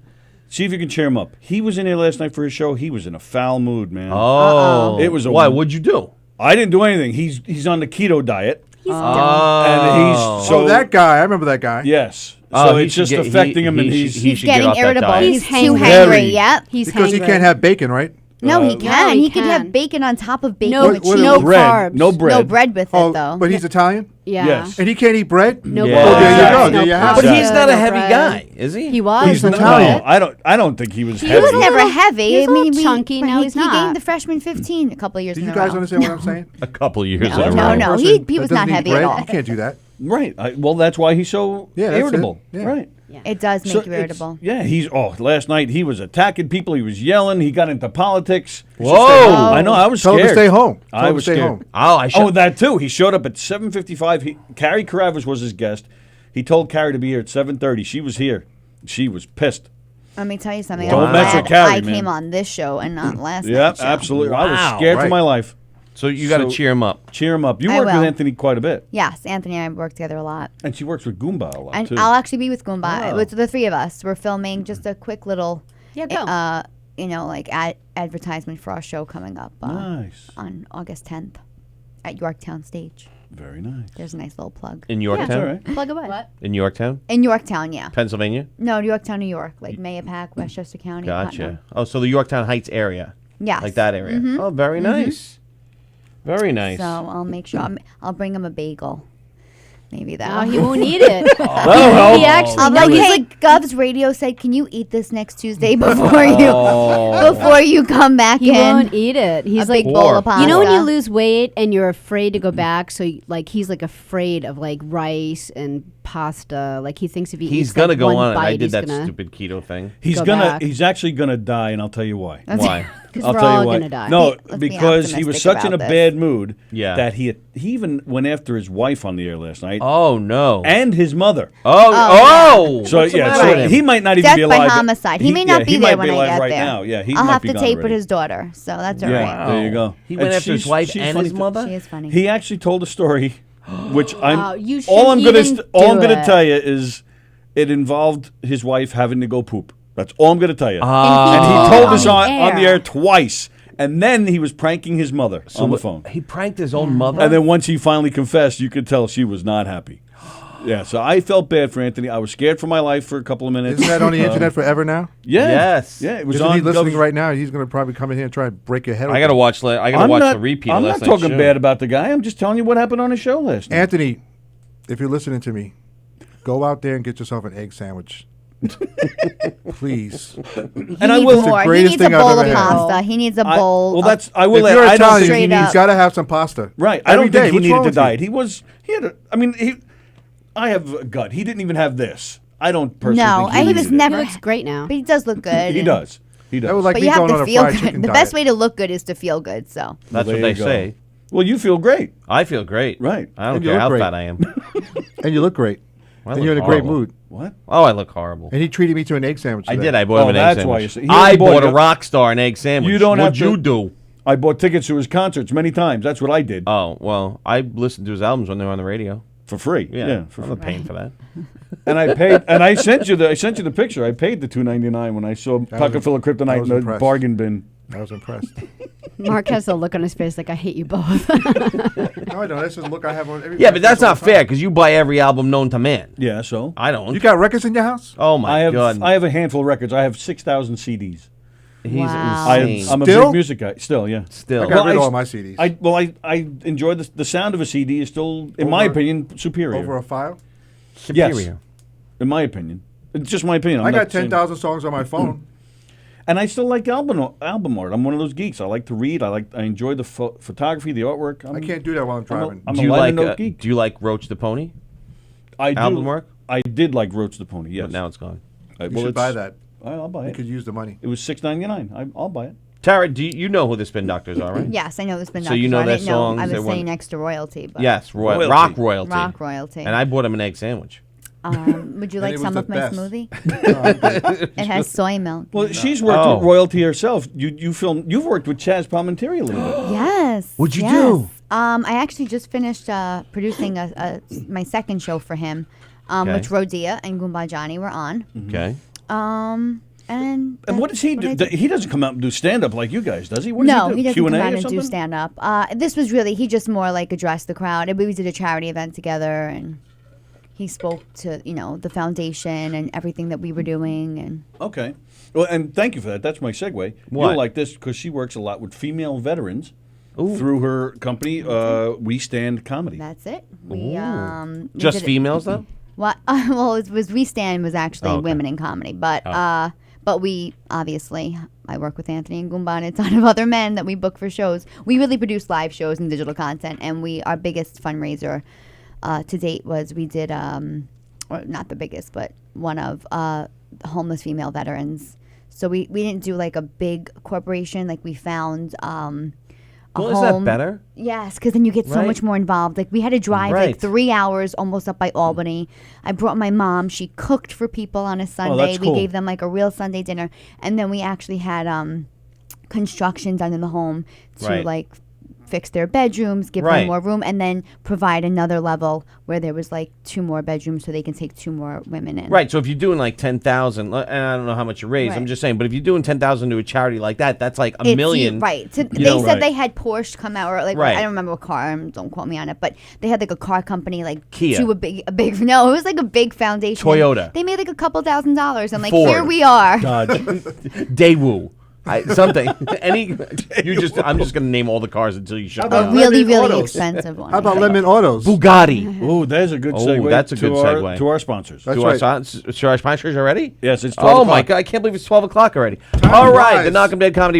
see if you can cheer him up. He was in here last night for his show. He was in a foul mood, man. Oh. It was a- Why? What'd you do? I didn't do anything. He's on the keto diet. He's And he's so that guy. I remember that guy. Yes. Oh, So he it's should just get- affecting him, and he he's should get getting off that irritable. diet. He's He's too hangry. hangry. Yep. He's Because he hangry. can't have bacon, right? No, he can. No, he he can can. have bacon on top of bacon. No, with what- cheese. no bread. carbs. No bread. No bread with Oh, it though. but he's Italian, Yeah. Yes. and he can't eat bread. No Yeah. bread. Oh, there you go. No There you have But it. pasta, he's not a no heavy bread. guy, is he? He was. He's a not. little No. bit. I don't think he was He heavy. was never heavy. He's a I mean, little chunky. Now he's He not. gained the freshman 15 a couple of years Do in you a guys row. understand what I'm saying? A couple years in a No, row. no. Person he that was doesn't not eat heavy bread, at all. You can't do that. Right. Well, that's why he's so Yeah, that's irritable. it. Yeah. Right. It does make So you it's- irritable. Yeah, last night he was attacking people. He was yelling. He got into politics. Whoa. I know. I was Tell him scared. to stay home. Tell I him was to stay scared. home. Oh, I should. Oh, that too. He showed up at 7:55. Carrie Caravas was his guest. He told Carrie to be here at 7:30. She was here. She was pissed. Let me tell you something. Don't I'm mess glad with Carrie, I man. came on this show and not last Yeah, night's show. absolutely. I was Wow. scared for Right. my life. So you got to So- cheer him up. Cheer him up. You I work with will. Anthony quite a bit, Yes, Anthony and I work together a lot. and she works with Goomba a lot And too. I'll actually be with Goomba. Oh. It's the three of us. We're filming just a quick little, Yeah, go. like advertisement for our show coming up Nice. on August 10th at Yorktown Stage. Very nice. There's a nice little plug. In Yorktown? That's all right. Plug away. What? In Yorktown? In Yorktown, yeah. Pennsylvania? No, Yorktown, New York, like Mayapack, Westchester County. Gotcha. Putnam. Oh, so the Yorktown Heights area. Yes. Like that area. Oh, very nice. Very nice. So I'll make sure I'll bring him a bagel. Maybe that. No, he won't eat it. That'll help. He actually. I'm no, like, he's hey, like. Gov's radio said, can you eat this next Tuesday before you come back He in? won't eat it. He's a like. big bowl of pasta. You know when you lose weight and you're afraid to go back, so like he's like afraid of like rice and pasta. Like he thinks if he He's eats going to like go one on it. bite, I did he's that gonna, stupid keto thing. He's Go back. He's actually gonna die, and I'll tell you why. Why? 'Cause I'll we're tell all you why. gonna die. No, Let's be because he was optimistic such in a about this. bad mood Yeah. that he even went after his wife on the air last night Oh, no. and his mother. Oh! So What's the yeah, matter so with him? he might not even Death be by alive. homicide. He may not be he there might when be I alive get right there. now. Yeah, he I'll might have be to gone tape already. with his daughter, so that's all Yeah, right. there you go. He went And after his she's- wife she's and funny his too. mother? She is funny. He actually told a story, which Wow, I'm you all I'm gonna shouldn't all I'm even gonna do tell it. you is it involved his wife having to go poop. That's all I'm gonna tell you. Ah. and he Oh, told on us the on the air. air twice, and then he was pranking his mother on the what- phone. He pranked his own mother? And then once he finally confessed, you could tell she was not happy. Yeah, so I felt bad for Anthony. I was scared for my life for a couple of minutes. Isn't that on the internet forever now? Yeah. Yes. Yeah, it was Isn't on he listening Gov- right now? He's going to probably come in here and try and break your head. I got to open. watch the repeat I'm of not last night's talking show. bad about the guy. I'm just telling you what happened on his show last night. Anthony, if you're listening to me, go out there and get yourself an egg sandwich. Please. And I He will. needs more. He greatest needs a thing I've bowl ever of had. pasta. He needs a bowl. Well, of- that's I will. If you're I don't Italian, think, Straight he's up. got to have some pasta. right. I Every don't day. think he What's needed wrong to with you? diet. He had. I mean, I have a gut. He didn't even have this. I don't personally No, think he and he needed was it. never. He looks great now. But he does look good. He and- does. He does. That was like But me you have going on to a feel fried good. chicken The diet. best way to look good is to feel good. So That's There what they you go. say. Well, you feel great. I feel great. Right. I don't And you care look how great. fat I am. And you look great. I And look you're in a great horrible. mood. What? Oh, I look horrible. And he treated me to an egg sandwich I today. did. I bought him Oh, an egg that's why sandwich. you say- he I only bought bought a it- rock star an egg sandwich. You don't have What'd you to- do? I bought tickets to his concerts many times. That's what I did Oh, well, I listened to his albums when they were on the radio. for free. Yeah, for I'm free. not paying for that. And I paid. And I sent you the picture. I paid the $2.99 when I saw Pocket full of I Kryptonite was in the impressed. bargain bin. I was impressed. Mark has a look on his face like I hate you both. No, I don't. That's the look I have on every Yeah, but that's all not the time. fair because you buy every album known to man. Yeah. So I don't. You got records in your house? Oh my God, I have a handful of records. I have 6,000 CDs. he's Wow. insane. I'm a Still? big music guy. Still, yeah. Still, I got Well, rid of I- all my CDs. I enjoy the sound of a CD is still, in my Over- opinion, superior. Over a file? Yes. superior. In my opinion, it's just my opinion. I'm I not got saying- 10,000 songs on my phone. and I still like album art. I'm one of those geeks. I like to read. I enjoy the photography, the artwork. I can't do that while I'm driving. I'm Do a you light like and note geek. Do you like Roach the Pony? I do. album work? I did like Roach the Pony. Yes. But now it's gone. You should buy that. I'll buy You it. could use the money. It was $6.99. I'll buy it. Tara, do you know who the Spin Doctors are, right? yes, I know this been. So you know I their didn't know. songs, I they was won- saying next to royalty, but Yes, Royalty. rock royalty. rock royalty. And I bought him an egg sandwich. Would you And like it was some the of my best. smoothie? It has soy milk. Well, she's worked Oh. with royalty herself. You've worked with Chaz Palminteri a little bit. Yes. What'd you yes. do? I actually just finished producing my second show for him, Okay. which Rodia and Goomba Johnny were on. Okay. And what does he do? what I did. He doesn't come out and do stand up like you guys, does he? What does No, he do? he doesn't Q&A come or out and do something? stand up. This was really, he just more like addressed the crowd. We did a charity event together, and he spoke to, the foundation and everything that we were doing. And Okay. Well, and thank you for that. That's my segue. What? You'll like this because she works a lot with female veterans through her company, We Stand Comedy. that's it. We Just did it- females, though? What? Well, it was We Stand was actually Okay. women in comedy, but we obviously, I work with Anthony and Goomba and a ton of other men that we book for shows. We really produce live shows and digital content, and our biggest fundraiser to date was we did, or not the biggest, but one of homeless female veterans. So we didn't do like a big corporation, like we found a Well, is that home. better? Yes, because then you get so Right. much more involved. Like we had to drive Right. like 3 hours almost up by Albany. I brought my mom. She cooked for people on a Sunday. that's cool. We gave them like a real Sunday dinner, and then we actually had construction done in the home to Right. like fix their bedrooms, give Right. them more room, and then provide another level where there was like 2 more bedrooms so they can take 2 more women in. Right. So if you're doing like 10,000, and I don't know how much you raise, I'm Right. just saying, but if you're doing 10,000 to a charity like that, that's like a It's million. right. So you they know, said right. they had Porsche come out, or like Right. I don't remember what car. Don't quote me on it, but they had like a car company, like Kia. to a big. No, it was like a big foundation. Toyota. They made like a couple $1,000s. I'm like, Ford. here we are. Daewoo. Something. I'm just going to name all the cars until you shut How me A about up. really, Lemon really Autos? expensive one. How about Lemon Autos? Bugatti. Ooh, there's a good Oh, segue. that's a to good our- segue. to our sponsors. That's To our right. sponsors already? Yes, it's 12 Oh my o'clock. God! I can't believe it's 12 o'clock already. All right, flies. the Knock 'em Dead Comedy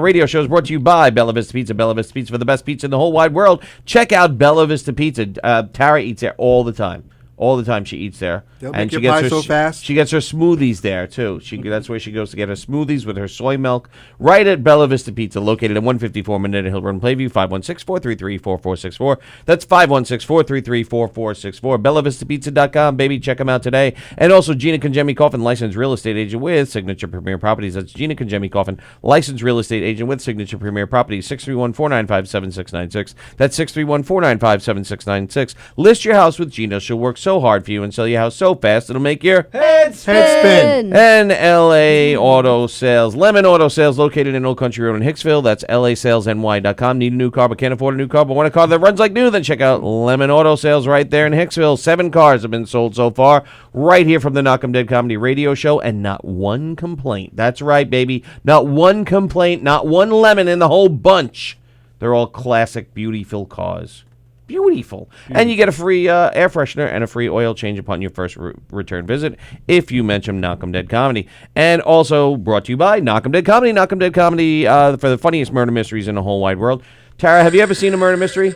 radio show is brought to you by Bella Vista Pizza. Bella Vista Pizza for the best pizza in the whole wide world. Check out Bella Vista Pizza. Tara eats there all the time. All the time she eats there. They'll And make she your gets pie her so fast. She gets her smoothies there too. That's where she goes to get her smoothies with her soy milk. Right at Bella Vista Pizza, located at 154 Minetta Hill Road in Plainview, 516-433-4464. That's 516-433-4464. BellaVistaPizza.com, baby. Check them out today. And also Gina Congemi Coffin, licensed real estate agent with Signature Premier Properties. That's Gina Congemi Coffin, licensed real estate agent with Signature Premier Properties. 631-495-7696. That's 631-495-7696. List your house with Gina. She'll work so hard for you and sell your house so fast it'll make your head Headspin. and LA Auto Sales. Lemon Auto Sales, located in Old Country Road in Hicksville. That's LASalesNY.com. Need a new car but can't afford a new car but want a car that runs like new? Then check out Lemon Auto Sales right there in Hicksville. 7 cars have been sold so far, right here from the Knock 'em Dead Comedy Radio Show, and not one complaint. That's right, baby. Not one complaint, not one lemon in the whole bunch. They're all classic, beautiful cars. Beautiful. And you get a free air freshener and a free oil change upon your first return visit if you mention Knock 'em Dead Comedy. And also brought to you by Knock 'em Dead Comedy. Knock 'em Dead Comedy for the funniest murder mysteries in the whole wide world. Tara, have you ever seen a murder mystery?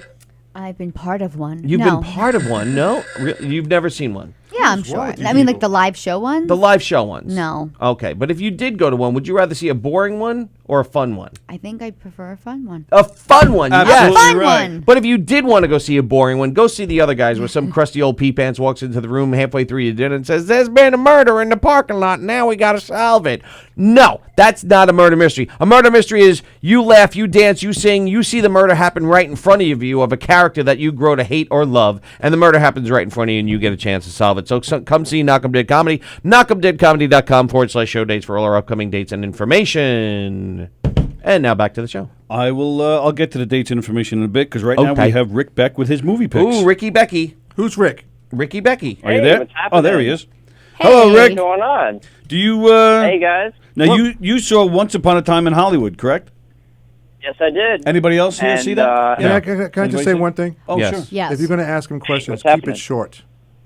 I've been part of one. You've No. been part of one. No? You've never seen one? Yeah, I'm Who's sure. what? I mean, like the live show one. The live show ones? No. Okay. But if you did go to one, would you rather see a boring one or a fun one? I think I'd prefer a fun one. A fun one, yes. Absolutely Fun right. one. But if you did want to go see a boring one, go see the other guys where some crusty old pee pants walks into the room halfway through your dinner and says, "There's been a murder in the parking lot. Now we got to solve it." No, that's not a murder mystery. A murder mystery is you laugh, you dance, you sing, you see the murder happen right in front of you of a character that you grow to hate or love, and the murder happens right in front of you and you get a chance to solve it. So come see Knock 'em Dead Comedy. Knock'emDeadComedy.com/show dates for all our upcoming dates and information. And now back to the show. I will. I'll get to the dates and information in a bit because right now Okay. we have Rick Beck with his movie picks. Ooh, Ricky Becky. Who's Rick? Ricky Becky. Are you Hey, there? what's Oh, there he happening? is. Hello, Hey. Rick. What's going on? Do you? Hey guys. Now you saw Once Upon a Time in Hollywood, correct? Yes, I did. Anybody else here And, see that? Can I just Anybody say see? one thing? Oh, Yes. sure. Yes. If you're going to ask him questions, What's keep happening? it short.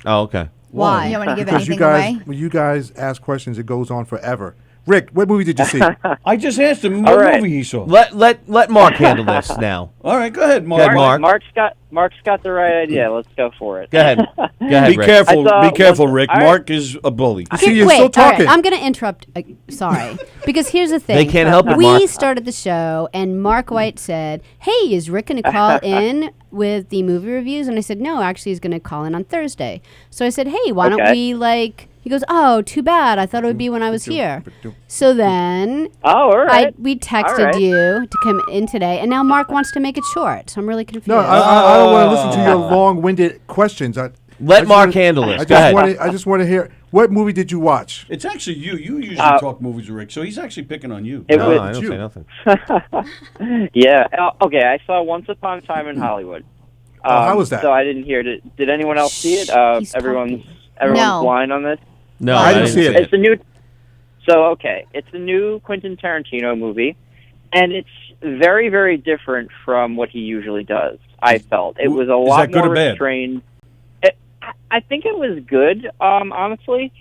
Oh, okay. Why? You don't want to give Because you anything guys, away. when you guys ask questions, it goes on forever. Rick, what movie did you see? I just asked him All what right. movie he saw. Let Mark handle this now. All right, go ahead, Mark. Go ahead, Mark. Mark's got the right idea. Let's go for it. Go ahead. Go ahead, Be Rick. careful. I saw Be careful, Once- Rick. all right. Mark is a bully. See, you're Wait, still all talking. right, I'm going to interrupt. Sorry. Because here's the thing. They can't help it, We Mark. started the show, and Mark White said, "Hey, is Rick going to call in with the movie reviews?" And I said, "No, actually, he's going to call in on Thursday." So I said, "Hey, why don't Okay. we, He goes, "Oh, too bad. I thought it would be when I was here." So then Oh, all right. we All texted right. you to come in today, and now Mark wants to make it short. So I'm really confused. No, I don't want to listen to your long-winded questions. I Let just Mark wanna- handle this. I Go ahead. just want to hear, what movie did you watch? It's actually you. You usually talk movies, Rick. So he's actually picking on you. It No, was- I don't you. say nothing. Yeah. Okay. I saw Once Upon a Time in Hollywood. How was that? So I didn't hear it. Did anyone else see it? He's Everyone's No. blind on this. No, I didn't see it. It's a new. So okay, it's a new Quentin Tarantino movie, and it's very, very different from what he usually does. I felt it was a Is lot that good more or bad? restrained. I think it was good, honestly,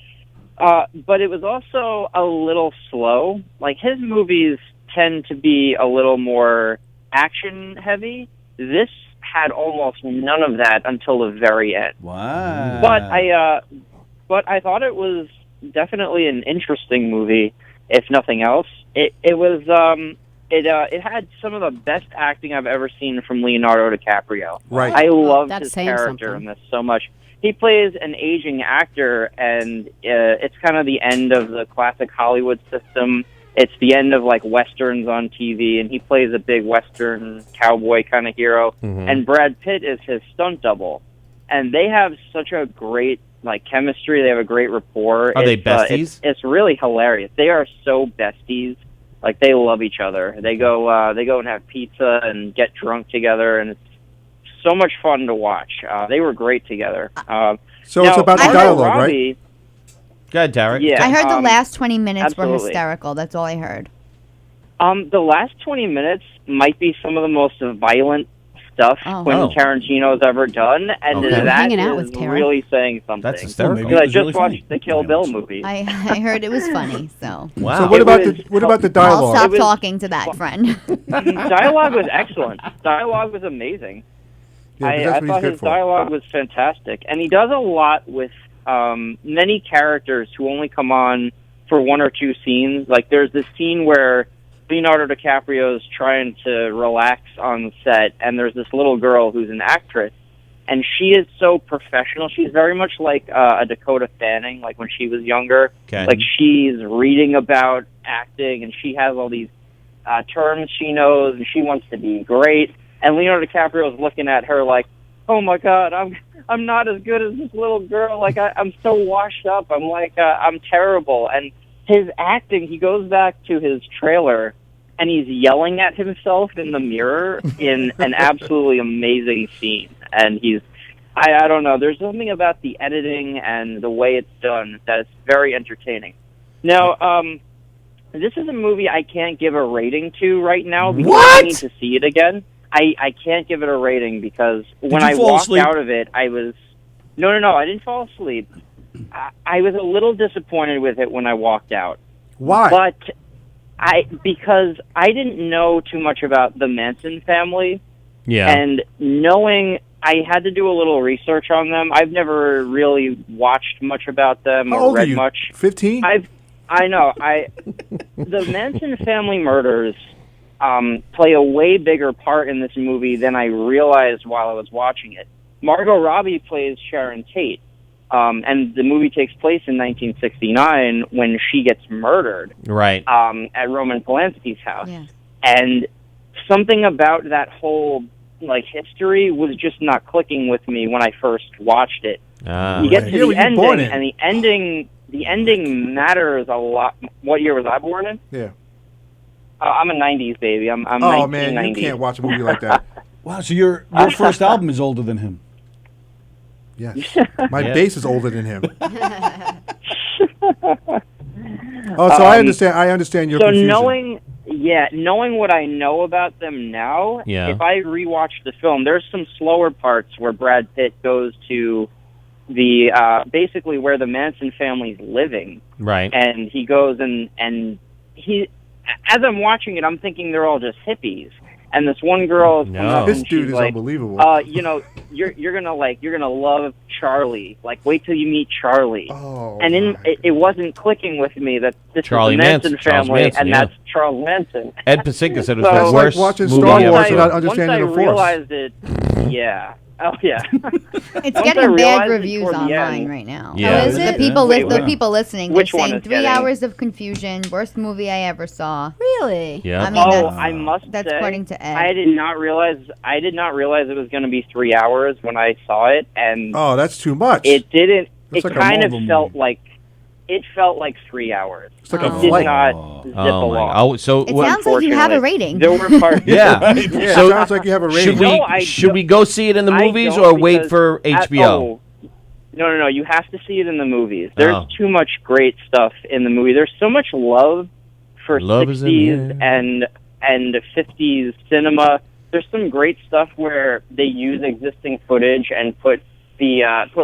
but it was also a little slow. Like his movies tend to be a little more action heavy. This had almost none of that until the very end. Wow. But I thought it was definitely an interesting movie, if nothing else. It had some of the best acting I've ever seen from Leonardo DiCaprio. Right. I loved That's his saying character something. in this so much. He plays an aging actor, and it's kind of the end of the classic Hollywood system. It's the end of like westerns on TV, and he plays a big western cowboy kind of hero. And Brad Pitt is his stunt double, and they have such a great like chemistry. They have a great rapport. Are they It's, besties? It's really hilarious. They are so besties. Like they love each other. They go and have pizza and get drunk together, and it's so much fun to watch. They were great together. So it's now, about the Margot dialogue, right? Robbie, Go ahead, Tarek. Yeah, I heard the last 20 minutes were absolutely. hysterical. That's all I heard. The last 20 minutes might be some of the most violent stuff Oh. Quentin Tarantino's ever done, and Okay. that Hanging out is with Tara. really saying something. That's hysterical. maybe Because I it was just really funny. watched the Kill Bill movie. I heard it was funny, so Wow. So what It about was- the I'll dialogue? stop It was- talking to that friend. Dialogue was excellent. Dialogue was amazing. Yeah, 'cause I that's what he's thought good his for. dialogue was fantastic, and he does a lot with many characters who only come on for one or two scenes. Like there's this scene where Leonardo DiCaprio is trying to relax on set, and there's this little girl who's an actress, and she is so professional. She's very much like a Dakota Fanning, like when she was younger. Okay. Like she's reading about acting, and she has all these terms she knows, and she wants to be great. And Leonardo DiCaprio is looking at her like, "Oh my God, I'm not as good as this little girl. Like I'm so washed up. I'm like I'm terrible." And his acting, he goes back to his trailer, and he's yelling at himself in the mirror in an absolutely amazing scene. And I don't know. There's something about the editing and the way it's done that is very entertaining. Now, this is a movie I can't give a rating to right now because I need to see it again. I can't give it a rating because when you I fall walked asleep? out of it, I was... No, I didn't fall asleep. I was a little disappointed with it when I walked out. Why? But because I didn't know too much about the Manson family, Yeah. and knowing I had to do a little research on them. I've never really watched much about them How or old are read you? much. 15? I know. The Manson family murders play a way bigger part in this movie than I realized while I was watching it. Margot Robbie plays Sharon Tate, and the movie takes place in 1969 when she gets murdered Right. at Roman Polanski's house. Yeah. And something about that whole history was just not clicking with me when I first watched it. Ah. You get What to year were the you born ending, in? and the ending matters a lot. What year was I born in? Yeah. I'm a 90s baby. I'm Oh, man, 1990. you can't watch a movie like that. Wow, so your first album is older than him. Yes. My Yeah. bass is older than him. Oh, so I understand your So confusion. knowing what I know about them now, Yeah. if I rewatch the film, there's some slower parts where Brad Pitt goes to the basically where the Manson family's living, Right. and he goes and he, as I'm watching it, I'm thinking they're all just hippies. And this one girl is coming No. up This and dude she's is like, unbelievable. you're gonna love Charlie. Like, wait till you meet Charlie. Oh, And my it wasn't clicking with me that this Charlie is the Manson Manson, Charles family, Manson, and yeah. that's Charles Manson. Ed Pacinka said it was So- the That's like worst watching movie Star ever Wars seen. without understanding once I the Force. realized it, yeah. Oh yeah. It's Once I getting bad realized it reviews toward the online end- right now. Yeah. Oh, is The it? people, Wait, the what? people listening, Which they're one saying is 3 getting- hours of confusion, worst movie I ever saw. Really? Yeah. I mean, Oh, that's, I must that's say, according to Ed. I did not realize it was going to be 3 hours when I saw it, and Oh, that's too much. it didn't. That's It like a kind of Marvel felt movie. like it felt like 3 hours. It's like Oh. a It did flight. not zip Oh my! along. Oh, so It what? sounds like you have a Unfortunately. rating. There were parts. Yeah. Yeah, So it sounds like you have a rating. should we No, I should don't- we go see it in the I movies don't or wait because for HBO? No. You have to see it in the movies. There's Oh. too much great stuff in the movie. There's so much love for Love is in 60s the and 50s cinema. There's some great stuff where they use existing footage and put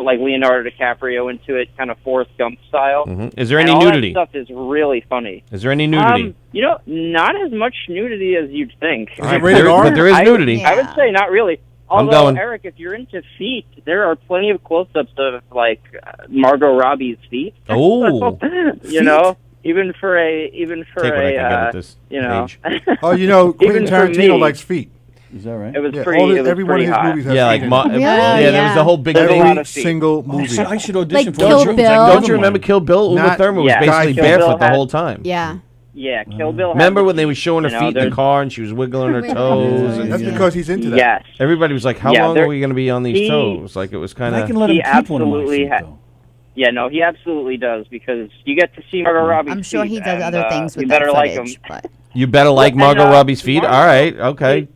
like Leonardo DiCaprio into it, kind of Forrest Gump style. Mhm. Is there And any all nudity? That stuff is really funny. Is there any nudity? Not as much nudity as you'd think. Is it rated R? But there is I- nudity. Yeah. I would say not really. I'm Although, going. Eric, if you're into feet, there are plenty of close-ups of Margot Robbie's feet. Oh. you know, even for a Take what I can get at this you know, age. Oh, you know, Quentin Even for Tarantino me. likes feet. Is that right? it was Yeah, pretty. It was every one of pretty his hot. movies has Yeah, feet like in it. Really? yeah, there was the whole big There's a thing. lot Every of feet. single movie. I should audition Like for Kill a Drew. Bill. Don't you remember Kill Bill? Uma Not- Thurman was Yeah. basically Kill Bill barefoot the had- whole time. Yeah. Yeah, Kill Bill. had Remember the when they feet, were showing her you know, feet in the there's- car and she was wiggling her toes? And That's because he's into that. Yes. everybody was like, "How Yeah, long there- are we going to be on these he- toes?" Like it was kind I of. can let him He keep one of my absolutely feet, ha- though. Yeah, no, he absolutely does because you get to see Margot Robbie's I'm sure feet, he does and, other things you with that better like him. footage, but You better like And, Margot Robbie's feet. Margot- All right, okay.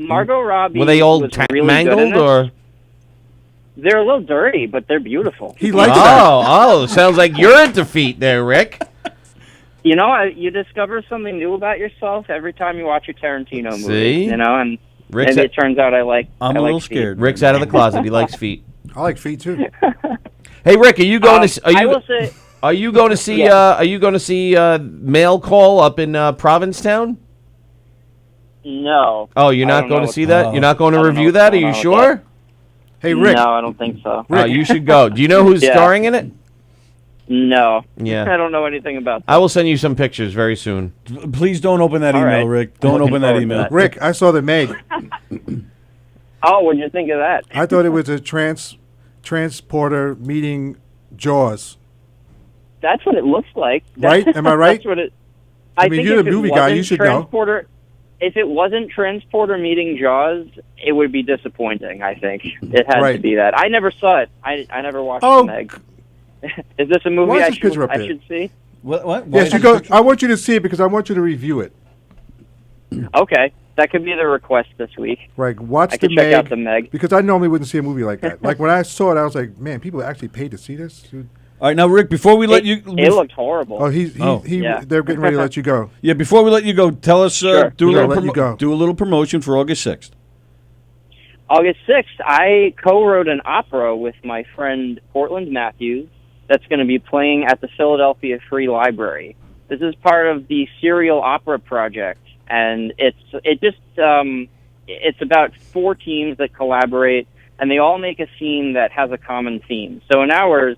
Margot Robbie Were they all was really good in mangled it. or? They're a little dirty, but they're beautiful. He likes that. Oh, sounds like you're into feet there, Rick. You know, you discover something new about yourself every time you watch a Tarantino movie. See? You know, and Rick's maybe it turns out I like. I'm I a like little feet. scared. Rick's out of the closet. He likes feet. I like feet too. Hey, Rick, are you going to? I will say, Are you going to see? Yeah. Are you going to see Mail Call up in Provincetown? no. Oh, you're I not don't going know to see what's- that? You're not going to I don't know review what's that? Are going you on with sure? Hey, Rick. No, I don't think so. You should go. Do you know who's Yeah. starring in it? No. Yeah. I don't know anything about that. I will send you some pictures very soon. Please don't open that All email, right. Rick. Don't Looking open that forward to email. that. Rick, I saw the Meg. Oh, what'd you think of that? I thought it was a transporter meeting Jaws. That's what it looks like. Right? Am I right? That's what it. I mean, think you're if the it movie guy, you wasn't should know. Transporter, If it wasn't Transporter meeting Jaws, it would be disappointing. I think it had to Right. be that. I never saw it. I never watched Oh. Meg. Is this a movie Why is I this picture up I there? should see? What? Yes, you go. I want you to see it because I want you to review it. Okay, that could be the request this week. Right, watch I the could check Meg, out the Meg. because I normally wouldn't see a movie like that. Like when I saw it, I was like, man, people actually paid to see this. Dude. All right, now, Rick, before we let you... It looked horrible. Oh, Yeah. they're getting ready to let you go. Yeah, before we let you go, tell us, Sure. do, a We're little gonna let you go. do a little promotion for August 6th. August 6th, I co-wrote an opera with my friend Portland Matthews that's going to be playing at the Philadelphia Free Library. This is part of the Serial Opera Project, and it's about 4 teams that collaborate, and they all make a scene that has a common theme. So in ours,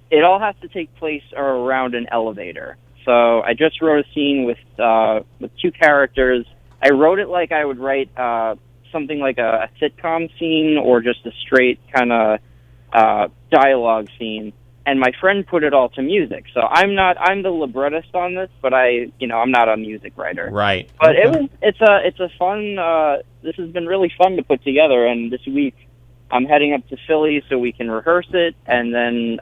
it all has to take place around an elevator. So I just wrote a scene with 2 characters. I wrote it like I would write something like a sitcom scene or just a straight kind of dialogue scene. And my friend put it all to music. So I'm the librettist on this, but I'm not a music writer. Right. But it's a fun. This has been really fun to put together. And this week, I'm heading up to Philly so we can rehearse it, and then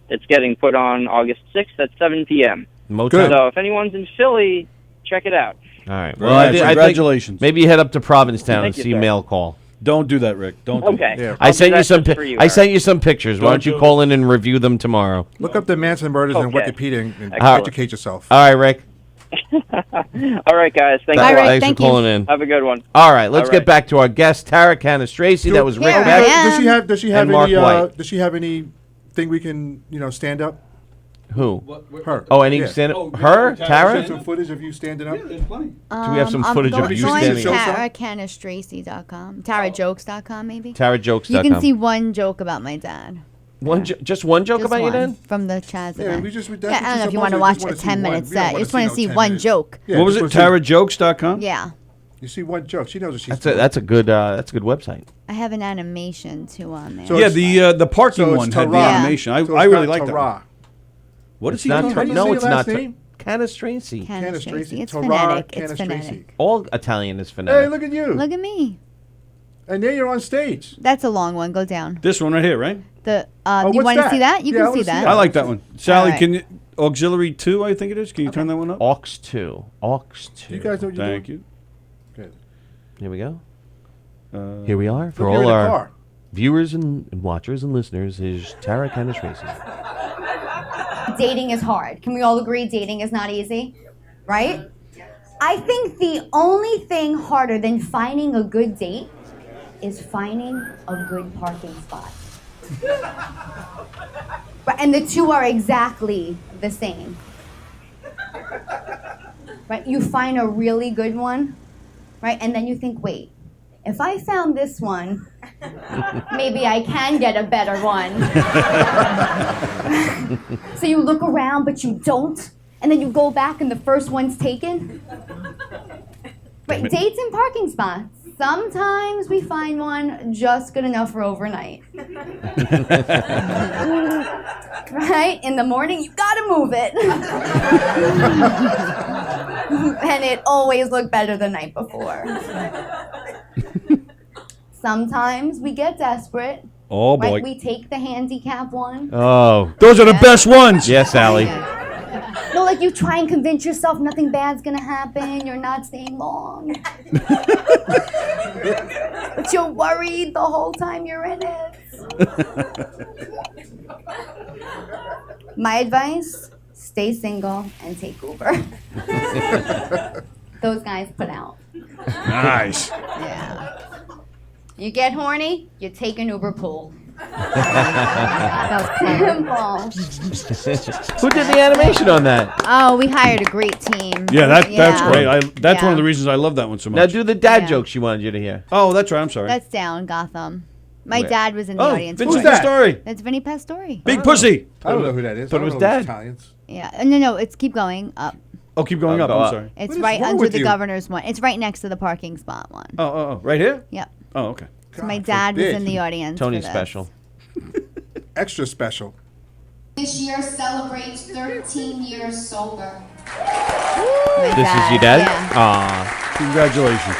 it's getting put on August 6th at 7 p.m. Motown. So if anyone's in Philly, check it out. All right. Very Well, nice. I think Congratulations. maybe you head up to Provincetown and Thank you, see sir. Mail Call. Don't do that, Rick. Don't do Okay. Yeah. I I'll sent do you that some. just for you, I Eric. sent you some pictures. Why Don't don't you do call in and review them tomorrow? Look up the Manson murders on Okay. Wikipedia and Excellent. educate yourself. All right, Rick. All right, guys. Thanks Bye, a Rick. lot. Thanks Thank for you. calling in. Have a good one. All right, let's All get right. back to our guest, Tara Canastracey. That was Rick Here I Beck. am. Does she have And Mark any? White. Does she have anything we can stand up? Who? Her. Oh, any Yeah. stand her? Tara? Some footage of you standing up. Do we have some footage of you Go on standing up? TaraCanastracy.com. TaraJokes.com, maybe. TaraJokes.com. You can see one joke about my dad. Just one joke Just about your one dad? from the Chaz Yeah, event. we just. That's Yeah, what I don't know you're if you want to supposed watch just a wanna see 10-minute one. We don't set. You wanna just want to no see 10 one minutes. joke. Yeah, What was just it? wanna see- TaraJokes.com? Yeah. You see one joke, she knows what she's That's a good website. I have an animation too on there. So Yeah, it's- the parking so it's one had the Tara. animation. So I it's really not like that. Tara. One. What is It's he not. doing? How do you No, say it's your not. last name? Canastracey. Candace Tracy. Tracy. It's Tara phonetic. Candace It's Tracy. phonetic. All Italian is phonetic. Hey, look at you. Look at me. And there you're on stage. That's a long one. Go down. This one right here, right? The Oh, you what's want to that? see that? You Yeah, I can wanna see see that. that. I like that one. Sally, right. can you auxiliary 2, I think it is. Can you turn that one up? Aux 2. Aux 2. You guys know what you're Thank doing? you. Good. Here we go. Here we are for Look, you're all in the our car. viewers and watchers and listeners. Is Tara Canastracey. Dating is hard. Can we all agree dating is not easy? Right? I think the only thing harder than finding a good date is finding a good parking spot. Right, and the two are exactly the same. Right? You find a really good one, right? And then you think, wait, if I found this one, maybe I can get a better one. So you look around, but you don't, and then you go back and the first one's taken. Right, dates and parking spots. Sometimes we find one just good enough for overnight. Right? In the morning, you gotta move it. And it always looked better the night before. Sometimes we get desperate. Oh, boy. Right? We take the handicap one. Oh. Those are the best ones. Yes, Sally. No, like you try and convince yourself nothing bad's gonna happen. You're not staying long. But you're worried the whole time you're in it. My advice, stay single and take Uber. Those guys put out. Nice. Yeah. You get horny, you take an Uber pool. Simple. Who did the animation on that? Oh, we hired a great team. Yeah, that's great. That's one Yeah. of the reasons I love that one so much. Now do the dad Yeah. jokes she wanted you to hear. Oh, that's right. I'm sorry. That's down, Gotham. My Where? dad was in the Oh, audience. Vince Who's that? Story. That's Vinny Pastore. Big Pussy. I don't know who that is. But I it was don't know those Dad. Italians. Yeah. No, it's keep going up. Oh, keep going Oh, up. go I'm up. sorry. It's What is right wrong under with the you? governor's one. It's right next to the parking spot one. Oh, right here? Yep. Oh, okay. So my God dad was forbid. in the audience. for Tony's this. special. Extra special. This year celebrates 13 years sober. My This is your dad? Yeah. Aw. Congratulations.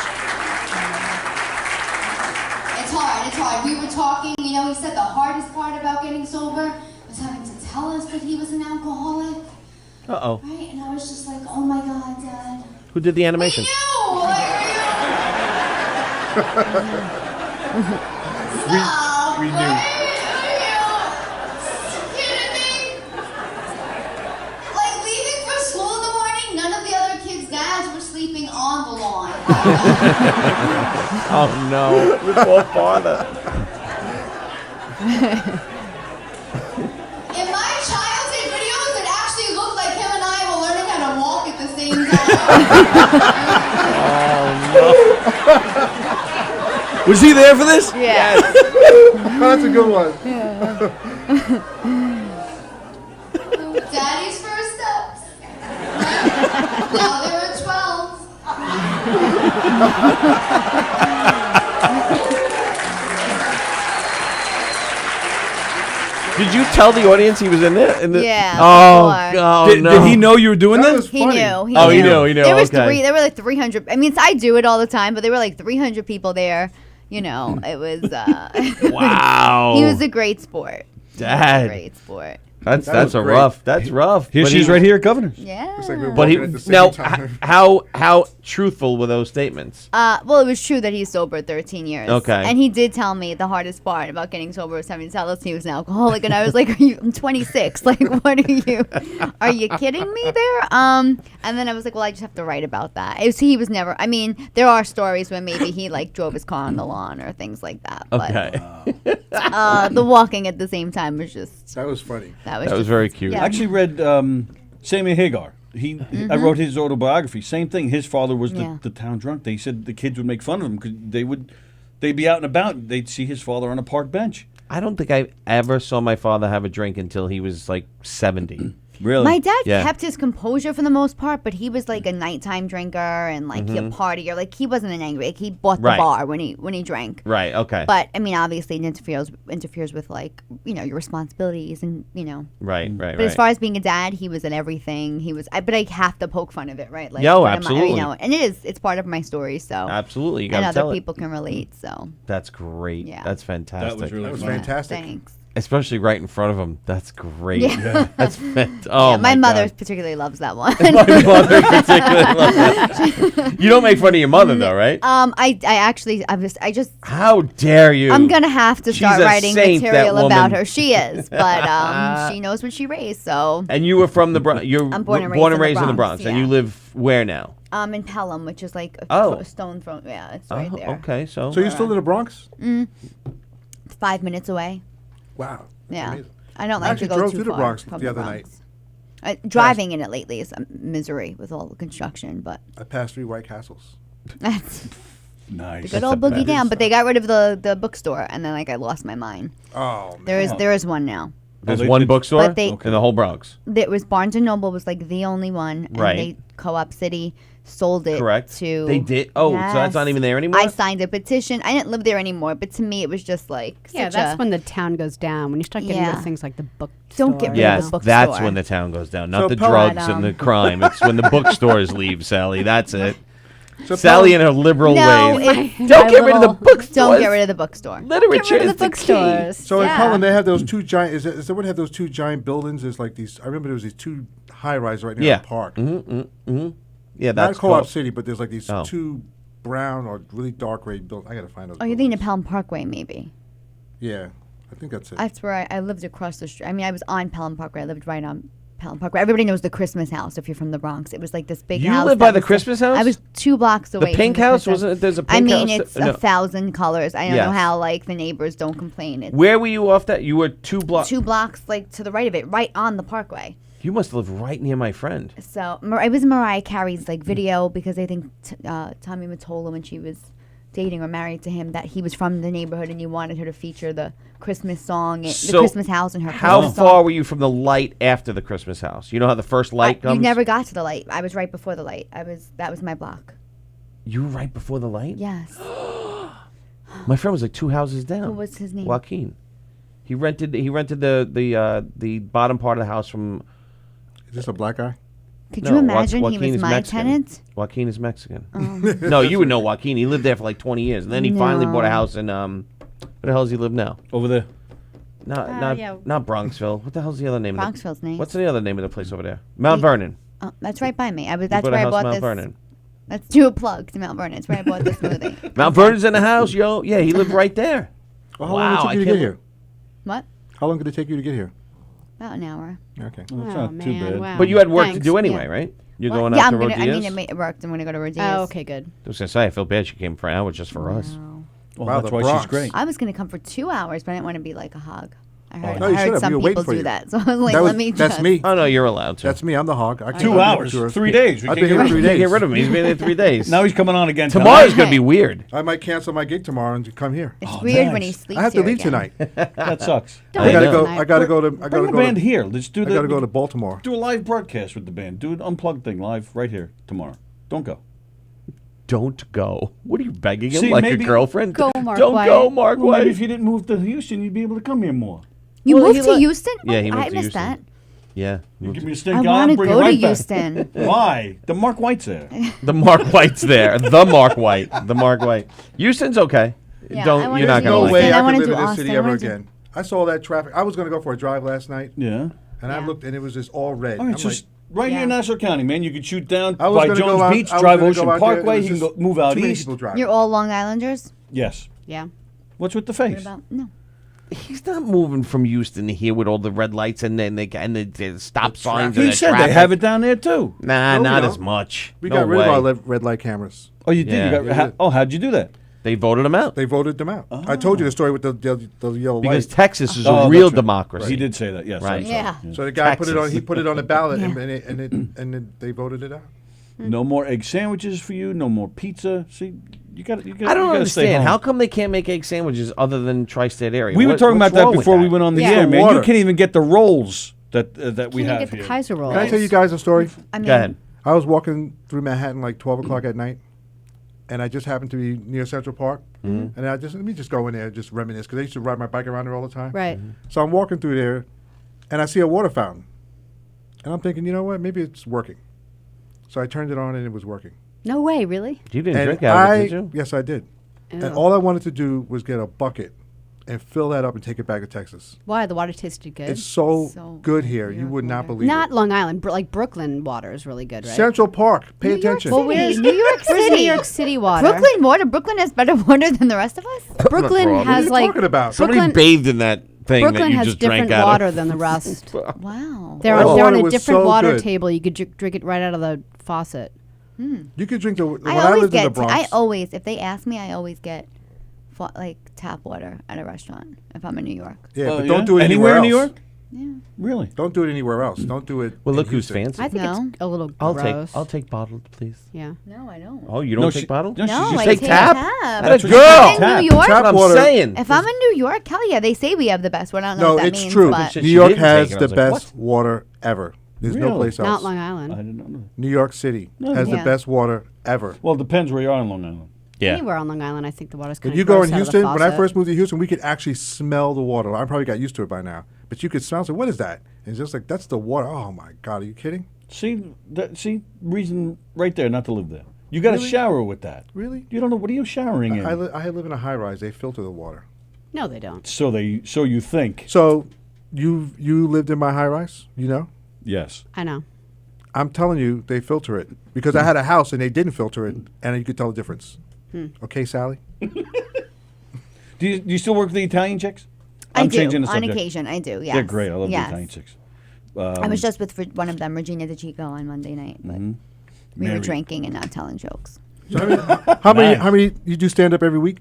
It's hard, it's hard. We were talking, you know, he said the hardest part about getting sober was having to tell us that he was an alcoholic, Uh-oh. right? And I was just like, oh my God, Dad. Who did the animation? You! Stop! we knew. Are you kidding me? Like leaving for school in the morning, none of the other kids' dads were sleeping on the lawn. Oh no. Your poor father. In my childhood videos, it actually looked like him and I were learning how to walk at the same time. Was he there for this? Yeah. That's a good one. Daddy's first steps. Now there are 12. Did you tell the audience he was in there? Yeah, Oh, before. oh Did, no. did he know you were doing That that? was He funny. knew. He Oh, knew. he knew, he knew, There was okay. there were like 300. I mean, I do it all the time, but there were like 300 people there. You know, it was. Wow. He was a great sport. Dad. Great sport. That's That was a great. rough. That's rough. Here But she's he- right here at Governor's. Yeah. It's like we were But he walking at the same now time. how truthful were those statements? Well, it was true that he's sober 13 years. Okay. And he did tell me the hardest part about getting sober was having to tell us he was an alcoholic, and I was like, I'm 26. Like, what are you kidding me there? And then I was like, well, I just have to write about that. He was never. I mean, there are stories where maybe he like drove his car on the lawn or things like that. But Okay. the walking at the same time was just That was funny. That was just- very cute. Yeah. I actually read Sammy Hagar. I wrote his autobiography. Same thing. His father was Yeah. the town drunk. They said the kids would make fun of him because they'd be out and about. They'd see his father on a park bench. I don't think I ever saw my father have a drink until he was like 70. Really? My dad Yeah. kept his composure for the most part, but he was like a nighttime drinker and like he a partier. Like he wasn't an angry. Like he bought the Right. bar when he drank. Right. Okay. But I mean, obviously, it interferes with like your responsibilities and right. But as far as being a dad, he was in everything. He was. But I have to poke fun of it, right? Like, Yo, what am I- absolutely. and it's part of my story. So Absolutely. You and got to other tell people can relate. So it. That's great. Yeah. That's fantastic. That was really That was fun. fantastic. thanks. Especially right in front of him. That's great. Yeah. That's oh Yeah, my mother God. particularly loves that one. My mother particularly loves that. You don't make fun of your mother though, right? I actually I just How dare you? I'm gonna have to She's start a writing saint, material that about woman. her. She is, but she knows what she raised. So And you were from the Bronx. You're I'm born and raised in the Bronx, Bronx, and yeah. you live where now? in Pelham, which is like Oh. a stone from it's right Oh, there. okay. So So you're still in the Bronx? 5 minutes away. Wow. Yeah, Amazing. I don't I like to actually go drove too through the far Bronx from the other night. Driving in it lately is a misery with all the construction, but I passed 3 White Castles. that's Nice. the good old boogie down. But they got rid of the bookstore, and then I lost my mind. Oh, man. There is one now. there's they one did- bookstore But they- in the whole Bronx. There was Barnes and Noble was like the only one, and Right. they Co-op City sold it Correct. to. They did. Oh, so that's not Yes. even there anymore. I signed a petition. I didn't live there anymore, but to me, it was just like Yeah, such that's a, when the town goes down. When you start getting rid Yeah. of things like the book. Don't get rid of Yes, the bookstore. that's when the town goes down, not So the Pelham- drugs and the crime. It's when the bookstores leave, Sally. That's it. So Sally Pelham- and her liberal No, ways. it- Don't get rid of the bookstores. Don't get rid of the bookstore. Literature Get rid is of the the key. bookstores. So in Yeah. Pelham, they have those 2 giant. Is that what have those 2 giant buildings? There's like these. I remember there was these 2 high rises right near Yeah. the park. Yeah, Not that's Co-op called- City, but there's like these Oh. 2 brown or really dark gray buildings. I gotta find those. Oh, you're thinking of buildings. Pelham Parkway, maybe. Yeah, I think that's it. That's where I lived across the street. I mean, I was on Pelham Parkway. I lived right on Pelham Parkway. Everybody knows the Christmas house if you're from the Bronx. It was like this big You house. live that by the was Christmas house? I was 2 blocks away. pink from the house? Christmas- Wasn't it- there's a I pink mean, house it's that- no. 1,000 colors. I don't know Yes. how like the neighbors don't complain. It's Where were you off that? You were 2 blocks. 2 blocks like to the right of it, right on the Parkway. You must live right near my friend. So it was Mariah Carey's like video because I think Tommy Mottola, when she was dating or married to him, that he was from the neighborhood and you wanted her to feature the Christmas song, the Christmas house in her. How Christmas far song. were you from the light after the Christmas house? You know how the first light comes? You never got to the light. I was right before the light. That was my block. You were right before the light? Yes. My friend was like 2 houses down. What was his name? Joaquin. He rented the bottom part of the house from. Is this a black guy? Could No, you imagine Joaquin he was is my Mexican. tenant? Joaquin is Mexican. No, you would know Joaquin. He lived there for like 20 years, and then he finally bought a No. house in where the hell does he live now? Over there. Not yeah. not Bronxville. What the hell's the other name? Bronxville's name. What's the other name of the place over there? Mount Vernon. Oh, that's right by me. He That's bought a where I house bought Mount this. Vernon. Let's do a plug to Mount Vernon. It's where I bought this smoothie. Mount Vernon's in the house, yo. Yeah, he lived right there. Well, how Wow, long did it I take you to can't get here? What? How long did it take you to get here? About an hour. Okay. Well, that's Oh, not too man, bad. wow. But you had work to Thanks. do anyway, Yeah. right? You're What? going yeah, out to I Rodia's? mean, it worked. I'm going to go to Rodia's. Oh, okay, good. I was gonna say I feel bad she came for an hour just for us. Well, Wow, that's the why Bronx. she's great. I was going to come for 2 hours, but I didn't want to be like a hog. I heard, No, you I should heard have. some We were waiting people for do you. that. So I was like, That let was- me that's just. me. Oh no, you're allowed to. That's me. I'm the hog. I 2 hours, 3 days. We I've can't been get here rid 3 of days. Get rid of him. He's been there 3 days. Now he's coming on again Tomorrow's tonight. gonna be weird. I might cancel my gig tomorrow and come here. It's weird when nice. he sleeps I have to here leave again. tonight. That sucks. I gotta know. go. I gotta go to. I Bring gotta the go band to. here. Let's do I the. gotta go to Baltimore. Do a live broadcast with the band. Do an unplugged thing live right here tomorrow. Don't go. Don't go. What are you begging him See, like maybe- a girlfriend? Go, Mark Don't White. go, Mark Well, maybe White. if you didn't move to Houston, you'd be able to come here more. You Well, moved he to li- Houston? Yeah, he Oh, moved I to missed Houston. that. Yeah. You give me a I stink eye, want to bring go it to right back. Houston. Why? The Mark White's there. The Mark White's there. The Mark White. The Mark White. Houston's okay. Yeah, I Don't. wanna You're not do gonna No like way it. I I wanna could do live in this Austin. city I ever wanna do- again. I saw that traffic. I was gonna go for a drive last night, Yeah. and I Yeah. looked, and it was just all red. All right, I'm just like, right here in Nassau County, man. You could shoot down I was by gonna go Jones out- Beach, I was drive gonna Ocean go out there, Parkway. it was You can just go move out too many east. people driving. You're all Long Islanders? Yes. Yeah. What's with the What face? about? No. He's not moving from Houston to here with all the red lights and then the stop signs. He and the said traffic. they have it down there too. Nah, No, we not don't. as much. We No got rid way. of our red light cameras. Oh, you did. Yeah. You got, Yeah, how, yeah. oh, how'd you do that? They voted him out They voted them out. I told you the story with the yellow because light. Texas is Oh, a real that's right. democracy. He did say that. Yes. Right. I'm sorry. Yeah. So the guy put it on. Texas. He put it on the ballot, Yeah. and then they voted it out. No more egg sandwiches for you. No more pizza. See, you got. You got. I don't you gotta stay understand. home. How come they can't make egg sandwiches other than tri-state area? We were talking What's about that wrong with before we that? went on the Yeah. air, man. You Water. can't even get the rolls that we Can't have get the here. Kaiser rolls. Can I tell you guys a story? I mean, Go ahead. I was walking through Manhattan like 12 o'clock at night, and I just happened to be near Central Park. And let me just go in there and just reminisce, because I used to ride my bike around there all the time. Right. So I'm walking through there, and I see a water fountain. And I'm thinking, you know what, maybe it's working. So I turned it on, and it was working. No way, really? You didn't And drink out of it, did you? Yes, I did. Ew. And all I wanted to do was get a bucket and fill that up and take it back to Texas. Why? The water tasted good. It's so, So good here. You would not believe Not it. Long Island, like Brooklyn water is really good, right? Central Park. Pay New York attention. City. where's- New York Where's City. New York City water? Brooklyn water. Brooklyn has better water than the rest of us. Brooklyn problem. has What are you like talking about? Somebody Brooklyn, bathed in that thing that Brooklyn you has just different drank out water of. than the rest. Wow. They're Oh, they're on water a was different so water good. table. You could drink it right out of the faucet. You could drink the. When I I always lived in the get. Bronx, I always, if they ask me, I always get like tap water at a restaurant if I'm in New York. yeah, Oh, but yeah? don't do it Anywhere anywhere in else. New York? Yeah. Really? Don't do it anywhere else. Don't do it. Well, in look who's Houston. fancy. I think No. it's a little I'll gross. take bottled, please. Yeah. No, I don't. Oh, you don't No, take she- bottled? no, she No, just I take take tap? tap. That's what girl. she In said, tap. New York, Tap That's what water. I'm saying. if I'm in New York, hell yeah, they say we have the best one. I don't know No, what that it's means, true. but She New York didn't has take it. I the was like, best water ever. There's no Really? place else. Not Long Island. I did not know. New York City has the Yeah. best water ever. Well, it depends where you are in Long Island. Yeah. Anywhere on Long Island, I think the water's kind When of you go gross in out of the Houston, when I faucet. first moved to Houston, we could actually smell the water. I probably got used to it by now, but you could smell. So what is that? And it's just like, that's the water. Oh my God, are you kidding? See, reason right there not to live there. You got to Really? shower with that. Really? You don't know what are you showering in? I live in a high rise. They filter the water. No, they don't. So you think? So you lived in my high rise, you know? Yes. I know. I'm telling you, they filter it because I had a house and they didn't filter it, and you could tell the difference. Okay, Sally. Do you still work with the Italian chicks? I I'm do changing the on subject. occasion. I do. Yes. They're great. I love yes. the Italian chicks. I was just with one of them, Regina DeChico, on Monday night, but we Mary. were drinking and not telling jokes. So how many you do stand up every week?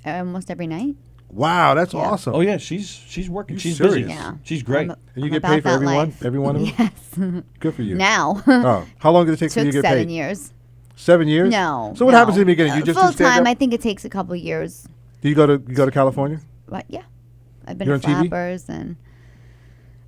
Almost every night. Wow, that's Yeah. awesome. Oh yeah, she's working. You She's serious? busy. Yeah. She's great. And you I'm get about paid for that everyone? life. Every one of them? Yes. Good for you. Now. Oh, how long did it take for you Took to get 7 paid? years. 7 years? No. So what no. happens in the beginning? You just do full stand time. up? I think it takes a couple years. Do you go to California? But yeah, I've been You're to on TV? Flappers and.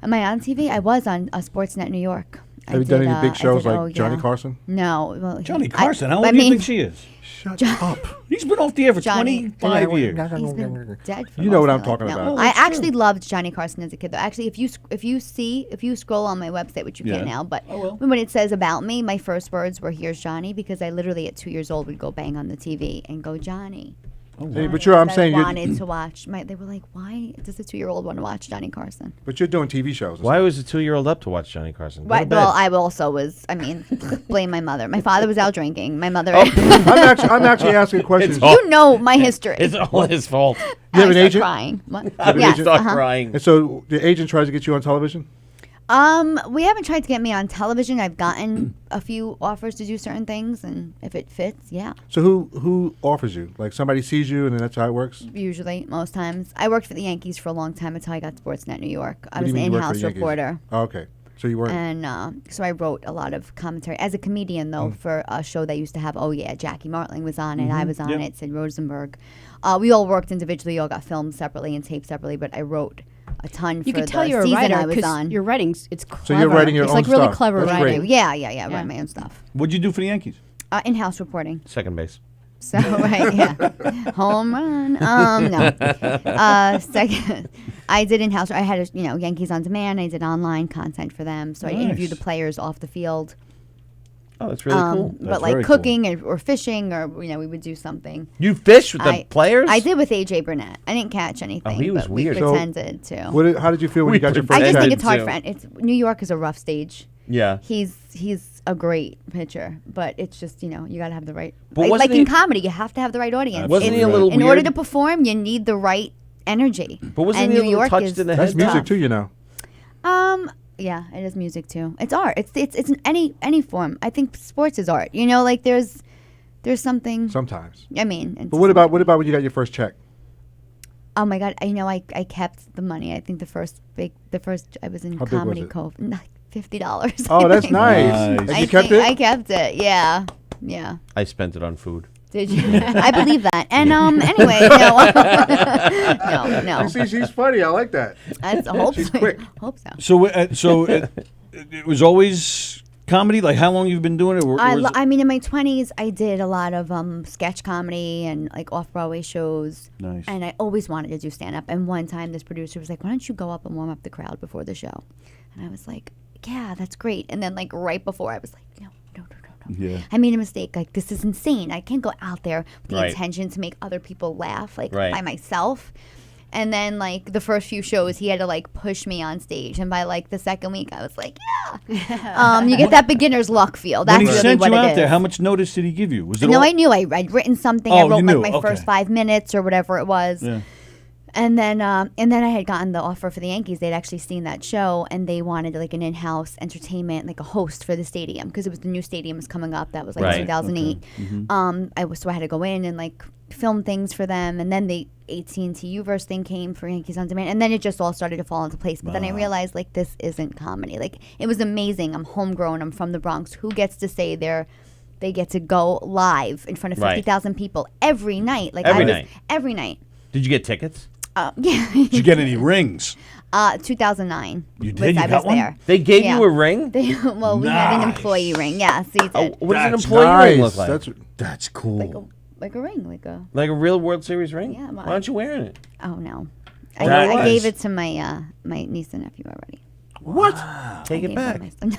Am I on TV? I was on Sportsnet New York. I Have you done did, any big I shows did- like oh, Johnny yeah. Carson? No. Well, Johnny Carson. How I old do you mean, think she is? Shut up. He's been off the air for Johnny- 25 years. He's been dead for You know most what of I'm my life talking now. about. I actually loved Johnny Carson as a kid. Though. Actually, if you scroll on my website, which you Yeah. can't now, but I will. when it says about me, my first words were "Here's Johnny," because I literally at 2 years old would go bang on the TV and go Johnny. Hey, but I'm saying I you wanted to watch. They were like, "Why does a 2-year-old want to watch Johnny Carson?" but you're doing TV shows. and Why stuff. was a 2-year-old up to watch Johnny Carson? Go to Right. bed. Well, I also was. I mean, blame my mother. My father was out drinking. My mother. I'm actually asking questions. It's all- You know my history. It's all his fault. You have I an start agent? Crying. What? an Yes. agent? Start uh-huh. crying. And so the agent tries to get you on television? We haven't tried to get me on television. I've gotten a few offers to do certain things, and if it fits, yeah. So who offers you? Like somebody sees you and then that's how it works? Usually, most times. I worked for the Yankees for a long time until I got Sportsnet New York. I What was do an you mean you work for in-house the Yankees? reporter. Oh, okay. So you weren't. And so I wrote a lot of commentary as a comedian, though, for a show that used to have. Oh yeah, Jackie Martling was on it. I was on Yeah. it. Sid Rosenberg. We all worked individually. All got filmed separately and taped separately. But I wrote a ton. You for could tell the you're a season writer I was because on. your writing's it's clever. So you're writing your it's own like really stuff. clever That's writing. great. Yeah. Yeah. Write my own stuff. What'd you do for the Yankees? In-house reporting. Second base. So right, yeah, home run. No. Second, I did in-house. I had Yankees on Demand. I did online content for them. So I interviewed the Nice. players off the field. Oh, that's really cool. But That's like very cool. cooking or fishing or we would do something. You fish with the players? I did with AJ Burnett. I didn't catch anything. he was but we weird. So, pretended to. How did you feel when you got your I first just check? think it's hard too. for New York is a rough stage. Yeah. He's a great pitcher, but it's just you got to have the right. But Like wasn't in he- comedy, you have to have the right audience. Wasn't he a In- little in order weird? to perform, you need the right energy. But wasn't and he a New little York touched is in the That's head? music tough. too, you know. Yeah, it is music too. It's art. It's in any form. I think sports is art. Like there's something. Sometimes. I mean. it's But what about when you got your first check? Oh my God! I kept the money. I think the first I was in How big was Comedy it? Cove. $50. Oh, that's nice. Nice. And I you kept think it? I kept it. Yeah. I spent it on food. Did you? I believe that. And anyway, no. You see, she's funny. I like that. I hope She's so. quick. Hope so. So it was always comedy. Like how long you've been doing it? Or is it- I mean, in my 20s, I did a lot of sketch comedy and like off-Broadway shows. Nice. And I always wanted to do stand-up. And one time, this producer was like, "Why don't you go up and warm up the crowd before the show?" And I was like, "Yeah, that's great." And then like right before, I was like, "No. Yeah. I made a mistake. Like, this is insane. I can't go out there with the Right. intention to make other people laugh, like, Right. by myself." And then, like, the first few shows, he had to, like, push me on stage. And by, like, the second week, I was like, yeah. You get that beginner's luck feel. That's when he really sent what you it out is. there, how much notice did he give you? Was it No, all? I knew. I'd written something. Oh, I you wrote, knew. like, my Okay. first 5 minutes or whatever it was. Yeah. And then I had gotten the offer for the Yankees. They'd actually seen that show, and they wanted like an in-house entertainment, like a host for the stadium, because it was the new stadium was coming up. That was like Right. 2008. Mm-hmm. So I had to go in and like film things for them, and then the AT&T Uverse thing came for Yankees on Demand, and then it just all started to fall into place. But then I realized like this isn't comedy. Like it was amazing. I'm homegrown. I'm from the Bronx. Who gets to say they get to go live in front of Right. 50,000 people every night? Like Every I was night. Every night. Did you get tickets? Yeah. Did you get any rings? 2009. You did? You I got was one? there. They gave Yeah. you a ring? We had an Nice. employee ring. Yeah, so you Oh, did. what does an That's employee ring look like? That's cool. like a ring, like a. Like a real World Series ring? Yeah, Why aren't you wearing it? Oh no, That I was- gave it to my my niece and nephew already. What? Take I it gave back. them my-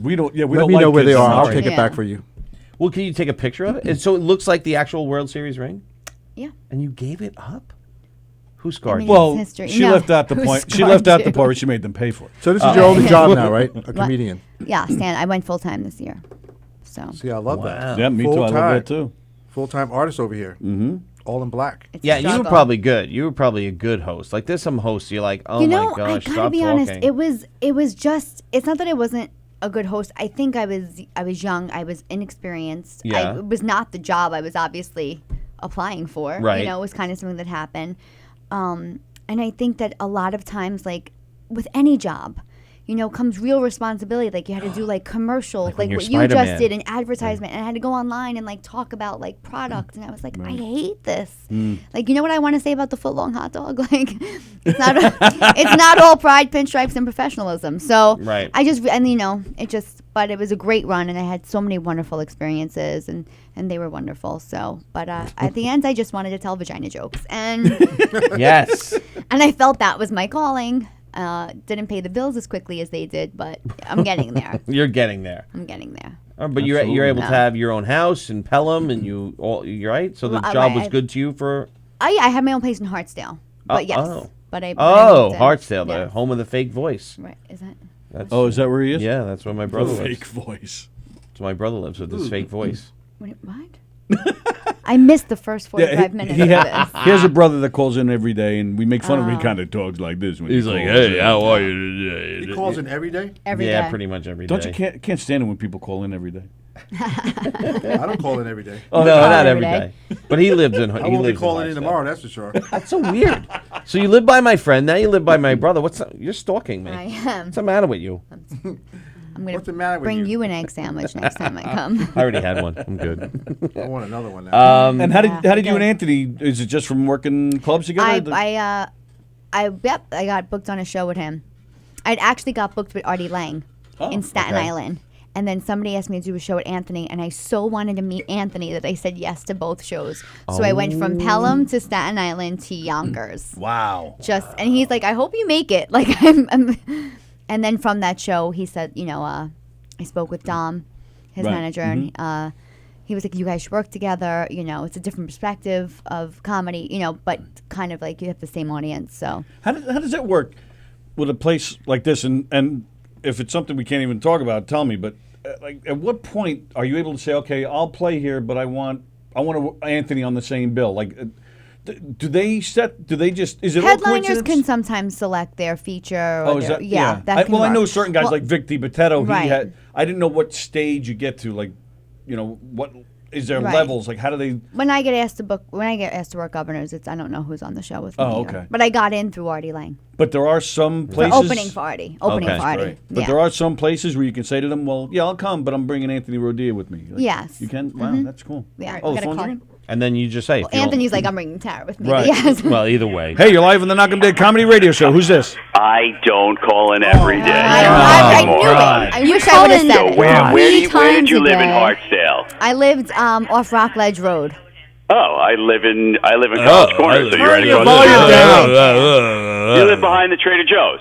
We don't. Yeah, we Let don't me like know where they kids. are. I'll Sorry. take it Yeah. back for you. Well, can you take a picture of it? And so it looks like the actual World Series ring? Yeah. And you gave it up? Who scarred mean, you? Well, History. she No. left out the Who point. She scarred left out the you? part where she made them pay for it. So this is your only job now, right? A comedian. Yeah, I went full time this year. So See, I love that. Yeah, me too. I love Full-time. that too. Full-time artist over here. Mm-hmm. All in black. it's a Yeah, you were struggle. probably good. You were probably a good host. Like there's some hosts you're like, oh You know, my gosh, I gotta stop be talking. honest. It was just. It's not that I wasn't a good host. I think I was young. I was inexperienced. Yeah. It was not the job I was obviously applying for. Right. You know, it was kind of something that happened. And I think that a lot of times, like with any job, you know, comes real responsibility. Like you had to do like commercials, when like you're what you just Spider-Man. did, an advertisement, and I had to go online and like talk about like products. And I was like, I hate this. Like, you know what I want to say about the footlong hot dog? Like, it's not it's not all pride, pinstripes, and professionalism. So Right. I just and you know it just. But it was a great run, and I had so many wonderful experiences, and they were wonderful. So, but at the end, I just wanted to tell vagina jokes, and Yes. and I felt that was my calling. Didn't pay the bills as quickly as they did, but I'm getting there. You're getting there. I'm getting there. But you're able to No. have your own house in Pelham, and you're right. So the Well, job right, was good to you for. I had my own place in Hartsdale, but yes, oh. but I Oh, moved in. Hartsdale, the Yes. home of the fake voice. Right? Is that? That's, Oh, is that where he is? Yeah, that's where my The brother fake lives. voice. So my brother lives with this fake voice. What? I missed the first 45 minutes he of ha- this. he has a brother that calls in every day, and we make fun of him. He Oh. kind of talks like this. When He's he like, calls "Hey, in. how are you today?" He calls in every day. Every day. Yeah, pretty much every day. Don't you can't stand it when people call in every day? I don't call in every day. Oh, no, not every every day. But he lives in. I He won't be lives calling in Hartsdale. tomorrow, that's for sure. That's so weird. So you live by my friend, now you live by my brother. You're stalking me. I am. What's the matter with you? I'm gonna What's the matter with bring you? you an egg sandwich next time I come. I already had one. I'm good. I want another one now. And how did Yeah, you and okay. Anthony? Is it just from working clubs together? I got booked on a show with him. I'd actually got booked with Artie Lang in Staten okay. Island. And then somebody asked me to do a show with Anthony, and I so wanted to meet Anthony that I said yes to both shows. So I went from Pelham to Staten Island to Yonkers. Wow. And he's like, I hope you make it. Like and then from that show, he said, you know, I spoke with Dom, his Right. manager, and he was like, you guys should work together. You know, it's a different perspective of comedy, you know, but kind of like you have the same audience. So How does that work with a place like this? And if it's something we can't even talk about, tell me. But like, at what point are you able to say, okay, I'll play here, but I want Anthony on the same bill? Like, do they just is it all headliners coincidence? can sometimes select their feature. Or Oh, is their, that yeah? That can well, I know work. certain guys Well, like Vic DiBitetto. right. I didn't know what stage you get to, like, you know, what is there Right. levels? Like, how do they? When I get asked to work governors, I don't know who's on the show with me. Oh, either. okay. But I got in through Artie Lang. But there are some For places. opening for Artie. Opening Okay. for Artie. Right. But Yeah. there are some places where you can say to them, "Well, yeah, I'll come, but I'm bringing Anthony Rodia with me." Like, Yes. You can. Wow, that's cool. Yeah. Oh, we the gotta phone's call- ringing? And then you just say, if you don't- Anthony's like, I'm bringing Tara with me. Right. Yes. well, either way. Hey, you're live on the Knock 'em Dead Comedy Radio Show. Who's this? I don't call in every day. I knew God. it. I wish I would have call in- said So it. where did you live in a day. Hartsdale? I lived off Rockledge Road. Oh, I live in College Corner, so you're right Turn your across the volume street. down. You live behind the Trader Joe's.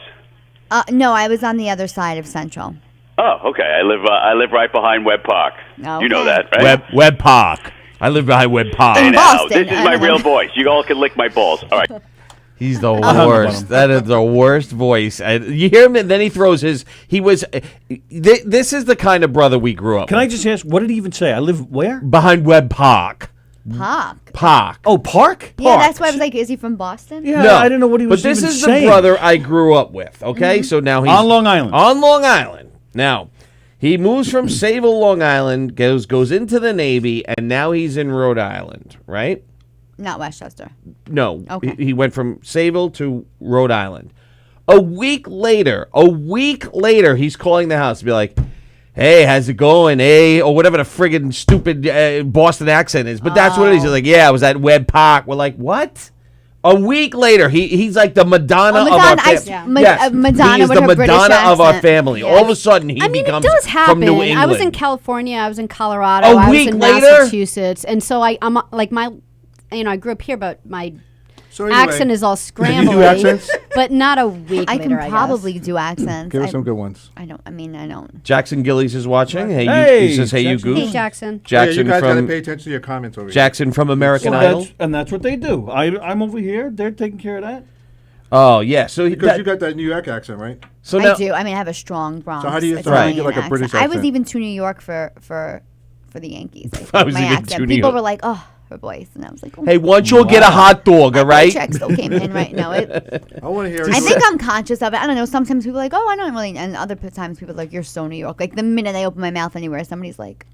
No, I was on the other side of Central. Oh, okay. I live right behind Webb Park. You know Okay. that, right? Webb Park. I live behind Webb Park. In Now, Boston. this is my real voice. You all can lick my balls. All right. He's the worst. That is the worst voice. You hear him, and then he throws his. He was. This is the kind of brother we grew up. Can I with. just ask, what did he even say? I live where? Behind Webb Park. Park. Park. Oh, Park? Yeah, that's why I was like, is he from Boston? Yeah, No, I didn't know what he was But this even is saying. the brother I grew up with. Okay, so now he's On Long Island. On Long Island. Now, he moves from Sayville, Long Island, goes into the Navy, and now he's in Rhode Island. Right? Not Westchester. No. Okay. He went from Sayville to Rhode Island. A week later, he's calling the house to be like, "Hey, how's it going? Hey," or whatever the friggin' stupid Boston accent is. But that's what it is. He's like, "Yeah, I was at Webb Park." We're like, "What?" A week later, he's like the Madonna, Oh, of our Madonna, family. yeah. Madonna he is with the her British Madonna of our accent. family. Yeah. All of a sudden, he I mean, it becomes does happen. from New England. I was in California. I was in Colorado. A I week was in later? Massachusetts, and so I'm like I grew up here, but my So anyway, accent is all scrambled. do accents? But not a week I later, can probably do accents. Give us some good ones. I don't. Jackson Gillies is watching. Hey, Hey, he says, "Hey, you Jackson. goose." Hey, Jackson. Yeah, you Jackson guys got to from pay attention to your comments over Jackson from American Well, Idol. that's what they do. I'm over here. They're taking care of that. Oh yeah, so here. Because you got that New York accent, right? so now I do. I mean, I have a strong Bronx. So how do you Italian get like a accent. British I was accent? even to New York for the Yankees. I was my even accent. to New People York. were like, "Oh, her voice," and I was like, oh, Hey, once you'll get a hot dog, all my right? check still came in right now. I want to hear. I think I'm conscious of it. I don't know. Sometimes people are like, "Oh, I don't really," and other times people are like, "You're so New York." Like the minute I open my mouth anywhere, somebody's like,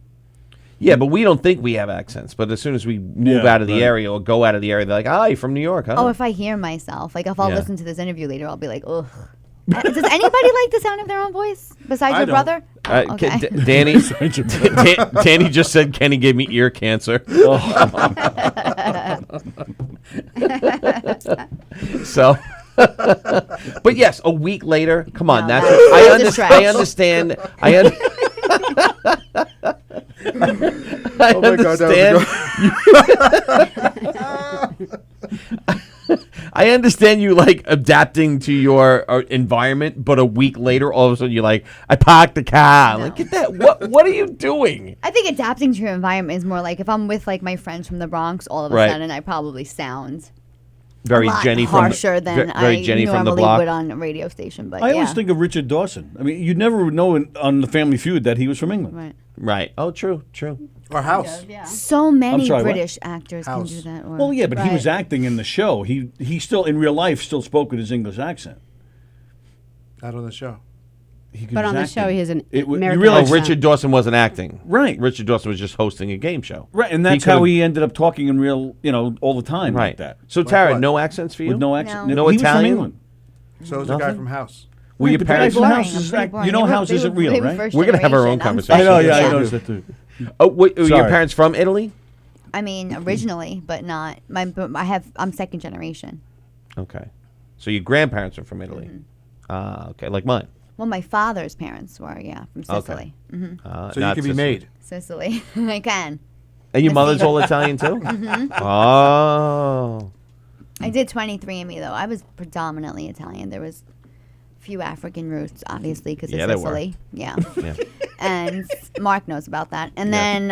Yeah, but we don't think we have accents. But as soon as we move Yeah, out of the right. area or go out of the area, they're like, "Ah, you're from New York, huh?" "Oh, if I hear myself, like if I'll Yeah. listen to this interview later, I'll be like, ugh." Does anybody like the sound of their own voice besides I your don't. brother? K- Okay. Danny, Danny just said Kenny gave me ear cancer. So, but yes, a week later. Come on, No, that's that's- I, that's a under, stretch. I understand. I Oh my God, that understand. I understand you like adapting to your environment, but a week later, all of a sudden you're like, "I parked the car." Like, get that. What are you doing? I think adapting to your environment is more like if I'm with like my friends from the Bronx, all of a Right. sudden I probably sound Very a lot Jenny harsher from than very I Jenny from the normally block. would on a radio station. But I yeah, always think of Richard Dawson. I mean, you never would know on the Family Feud that he was from England. right. Right. Oh, true. Or House. So many sorry, what? British actors House. can do that. Or, Well, yeah, but he was Right. acting in the show. He still, in real life, still spoke with his English accent. Not on the show. He But was on the show, acting. he has an It w- you American realize- Oh, Richard Dawson wasn't acting. Right. Richard Dawson was just hosting a game show. Right, and that's could've- how he ended up talking in real, all the time Right. like that. So, Tara, what? no accents for you? With no accent. No. No he was from Italian? England. So is the guy Nothing? from House. Were your But the guy parents? from Boring. House I'm is pretty act- boring. you know They were- House they isn't were- real, they were right? first We're gonna have our own generation. I'm conversation. I know, sorry. yeah, I Yeah. noticed that too. Oh, wait, were your Sorry. parents from Italy? I mean, originally, but not. I'm second generation. Okay. So your grandparents are from Italy. Okay, like mine. Well, my father's parents were, yeah, from Sicily. So you can be made. Sicily. I can. And your mother's all Italian too? Oh. I did 23andMe, though. I was predominantly Italian. There was a few African roots, obviously, because Yeah, of there were. Sicily. Yeah. Yeah. And Mark knows about that. And Yeah. then,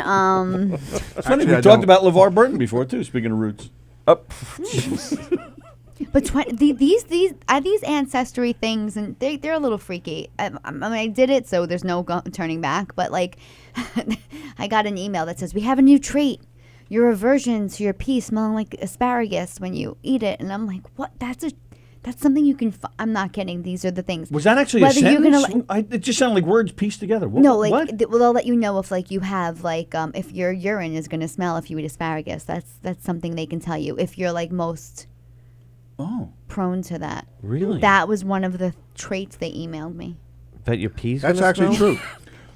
It's funny, Actually, we I talked don't. about LeVar Burton before, too, speaking of roots. but these ancestry things, and they're a little freaky. I mean, I did it, so there's no turning back. But like, I got an email that says we have a new trait. Your aversion to your pea smelling like asparagus when you eat it, and I'm like, what? That's something you can. I'm not kidding. These are the things. Was that actually Whether a you're sentence? gonna It just sounded like words pieced together. What, No, like what? well, they'll let you know if like you have like if your urine is going to smell if you eat asparagus. That's something they can tell you if you're like most prone to that. Really? That was one of the traits they emailed me. That your peas. That's gonna actually smell? true.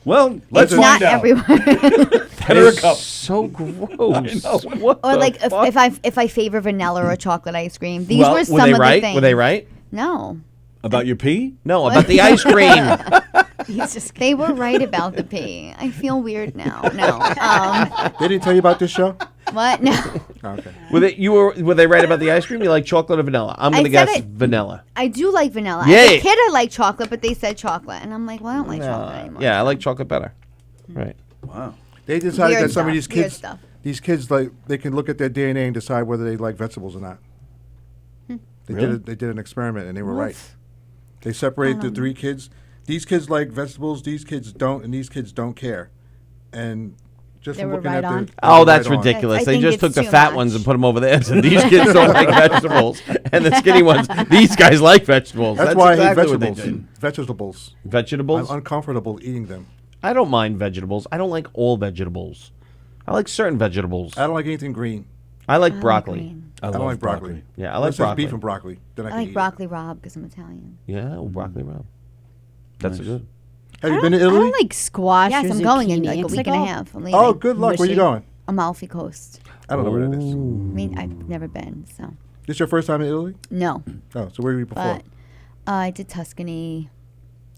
Well, let's It's not find out. everywhere. Better a cup. So gross. What Or the like fuck? if I favor vanilla or chocolate ice cream. These Well, were some they of right? the things. Were they right? No. About your pee? No, about the ice cream. They were right about the pee. I feel weird now. No. They didn't tell you about this show? What? No. Okay. Were they right about the ice cream? You like chocolate or vanilla? I'm I gonna said guess it- vanilla. I do like vanilla. Yeah. As a kid, I liked chocolate, but they said chocolate, and I'm like, well, I don't like chocolate anymore. Yeah, I like chocolate better. Right. Wow. They decided Weird that some of stuff, these weird kids, stuff. like they can look at their DNA and decide whether they like vegetables or not. They Really? they did an experiment and they were right. They separated the 3 kids. These kids like vegetables. These kids don't, and these kids don't care. And just They from were looking right at on. the Oh, that's right on. ridiculous. I They think just it's took the too fat much. ones and put them over there. So these kids don't like vegetables, and the skinny ones. These guys like vegetables. That's why exactly I hate what they vegetables. did. Vegetables. Vegetables. I'm uncomfortable eating them. I don't mind vegetables. I don't like all vegetables. I like certain vegetables. I don't like anything green. I like I broccoli. like green. I I love don't like broccoli. Yeah, I like Unless there's broccoli. beef and broccoli. Then I I can like eat broccoli rabe because I'm Italian. Yeah, well, broccoli rabe. That's Nice. good. it. Have you been to I Italy? don't like squash. Yes, or I'm going in zucchini. like a It's week like and a all- half. I'm leaving. Oh, good luck. Where you mushy. going? Amalfi Coast. I don't know where that is. I mean, I've never been, so This your first time in Italy? no. Oh, so where were you before? But I did Tuscany.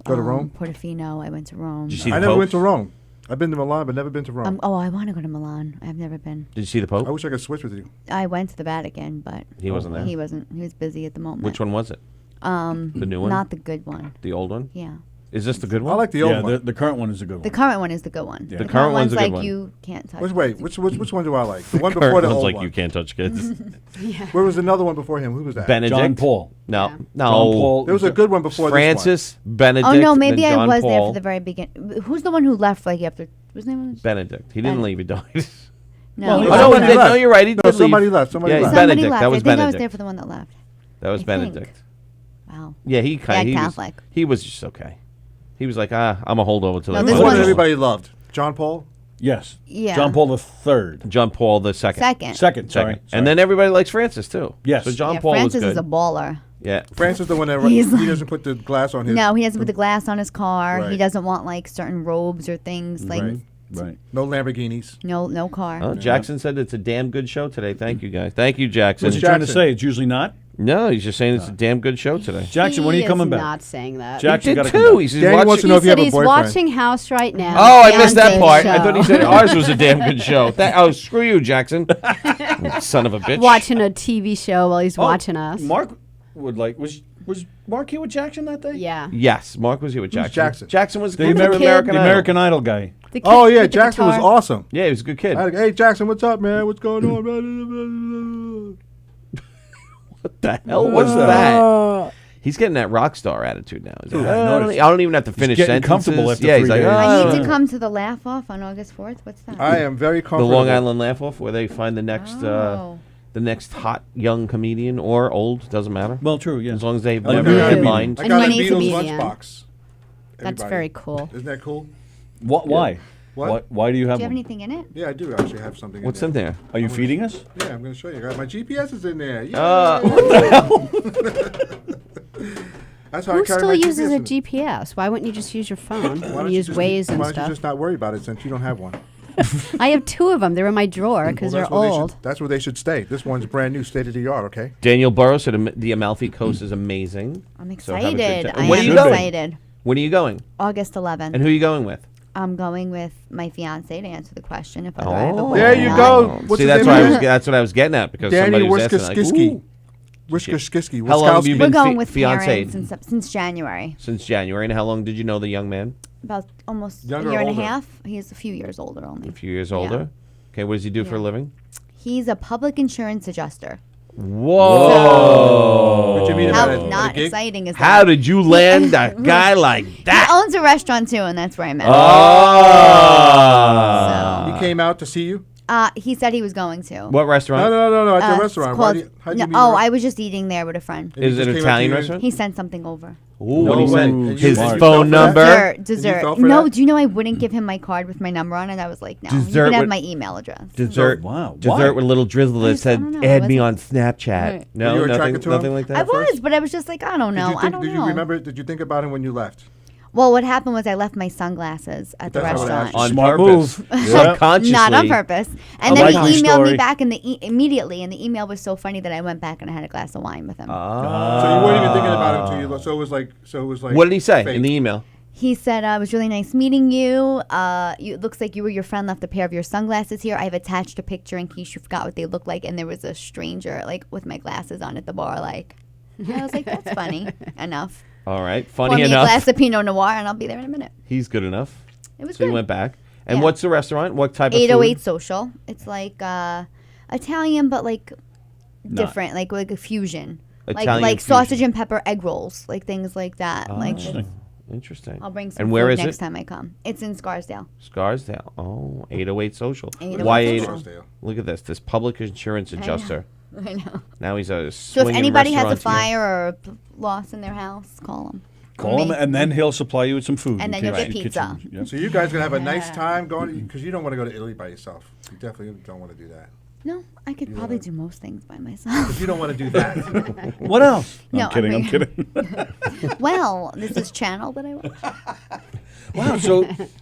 Go to Rome? Portofino. I went to Rome. Did you see I the never Pope? went to Rome. I've been to Milan, but never been to Rome. I want to go to Milan. I've never been. Did you see the Pope? I wish I could switch with you. I went to the Vatican, but He wasn't there. He wasn't. He was busy at the moment. Which one was it? The new one? Not the good one. The old one? Yeah. Is this the good I one? like the old Yeah, one. the current one is a good one. The current one is the good one. Yeah. The current one's a good like one. you can't touch. Which one do I like? The one Current before the one's old like one. you can't touch kids. Where was another one before him? Who was that? Benedict. John Paul. No, Yeah. no. John Paul. There was a good one before Francis, Benedict. Oh no, maybe then I John was there Paul. for the very beginning. Who's the one who left like after? Whose name was? Benedict. He didn't leave. He died. No. Well, he Oh, Oh, was no, somebody he there. did. left. No, you're right. He No, did somebody leave. left. Somebody yeah, left. Somebody Benedict. left. That was I think I was Benedict. there for the one that left. That was I think. Benedict. Wow. Yeah, he Bad kind. Catholic. He was just okay. He was like, I'm a holdover to No, the this Who's the one one's- that everybody loved? John Paul? Yes. Yeah. John Paul the Third. John Paul the second. Second. Second. Sorry. Second. And then everybody likes Francis too. Yes. So John Yeah, Paul Francis was good. is a baller. Yeah. Francis is the one that He's he like- doesn't put the glass on his. No, he doesn't put the glass on his car. He Right. doesn't want like certain robes or things. Like Right. Right. No Lamborghinis. no car. Oh, Jackson said it's a damn good show today. Thank you guys. Thank you, Jackson. What's he trying to Jackson. say? It's usually not. No, he's just saying it's a damn good show today. Jackson, when are He you coming is back? not saying that. Jackson, He gotta did come too. back. He said, Danny watch wants to it. know He if you said have a he's boyfriend. watching House right now. Oh, I missed that Beyonce's part. show. I thought he said ours was a damn good show. Oh, screw you, Jackson. Son of a bitch. Watching a TV show while he's Oh, watching us. Mark would like was Mark here with Jackson that day? Yeah. Yes, Mark was here with Jackson. Jackson? Jackson was The good. American Idol guy. The kid Oh yeah, with the Jackson was guitar. awesome. Yeah, he was a good kid. Hey Jackson, what's up, man? What's going on? What the hell was that? He's getting that rock star attitude now. He's like, Yeah, I noticed. I don't even have to finish getting sentences. comfortable after yeah, he's 3 like, days. I need "Oh." to come to the laugh off on August 4th. What's that? I am very The comfortable. Long Island Laugh Off, where they find the next Oh. hot young comedian or old, doesn't matter. Well, true. Yeah. As long as they've I never knew- headlined. I And got a when he's a Beatles comedian. lunchbox. That's Everybody. very cool. Isn't that cool? Why? What? Why do you have Do you have one? anything in it? Yeah, I do actually have something. What's in in there? there? Are you feeding us? Yeah, I'm going to show you. My GPS is in there. Yay. That's how I Who carry still my uses a in. GPS? Why wouldn't you just use your phone Why and don't you use just- Waze and Why don't you stuff? just not worry about it since you don't have one? I have two of them. They're in my drawer because Well, they're where they old. should- that's where they should stay. This one's brand new, state of the art. Okay. Daniel Burrow said the Amalfi Coast is amazing. I'm So have a good excited. time. I When are am you going? excited. When are you going? August 11th. And who are you going with? I'm going with my fiance to answer the question if whether I have a Oh, There boyfriend you or go. not. What's See, his that's name what I again? was. That's what I was getting at because Danny somebody was asking. Like, Wiskaskiski. "Ooh." Wiskaskiski. How long have you Wiskowski. We're been going with fiancéed? parents since January. Since January. And how long did you know the young man? About almost Younger a year or and a older? half. He's a few years older only. A few years older. Okay, what does he do for a Yeah. living? He's a public insurance adjuster. Whoa! Did you meet him How at a not gig? exciting is that? How did you land a guy like He that? owns a restaurant too, and that's where I met him. Oh! He came out to see you. He said he was going to. What restaurant? No. At the It's restaurant. called- How'd no, you meet oh, her? I was just eating there with a friend. And he Is it just an came up to Italian you? restaurant? He sent something over. Ooh, what do you way. send? And you- His and you phone fell for that? number? Dessert. And you fell for No, that? do you know I wouldn't give him my card with my number on it? I was like, no, you Dessert can have with- my email address. Dessert. Wow. Dessert Why? with a little drizzle that I said, don't know, add me on wasn't- Snapchat. Right. No, You were nothing, attracted to him? nothing like that I at first? was, but I was just like, I don't know. I don't Did know. you remember? Did you think about him when you left? Well, what happened was I left my sunglasses at the That's what I restaurant. asked On Smart purpose. move. Subconsciously. Not on purpose. And I then like he your emailed me story. back immediately, and the email was so funny that I went back and I had a glass of wine with him. So you weren't even thinking about him until you left. So it was like. What did he say fake. in the email? He said, it was really nice meeting you. It looks like you or your friend left a pair of your sunglasses here. I've attached a picture in case you forgot what they look like. And there was a stranger, like, with my glasses on at the bar, like. I was like, that's funny enough. All right. Pour Funny me a enough. glass of Pinot Noir, and I'll be there in a minute. He's good enough. It was So good. you went back. And Yeah. what's the restaurant? What type of 808 food? Social. It's like Italian, but like different, like a fusion. Italian like fusion. sausage and pepper egg rolls, like things like that. Like Interesting. I'll bring some And where food is next it? time I come. It's in Scarsdale. Scarsdale. Oh, 808 Social. 808 Why Social. 808? Look at this public insurance adjuster. I know. Now he's a So if swinging anybody has a restaurateur. fire or a loss in their house, call him. Call him, and then he'll supply you with some food. And in then you'll case get the pizza. kitchen- yep. So you guys gonna have a nice time going because you don't want to go to Italy by yourself. You definitely don't want to do that. No, I could probably do most things by Because myself. you don't want to do that. What else? No, I'm kidding. I'm I'm kidding. well, this is channel that I watch. Wow.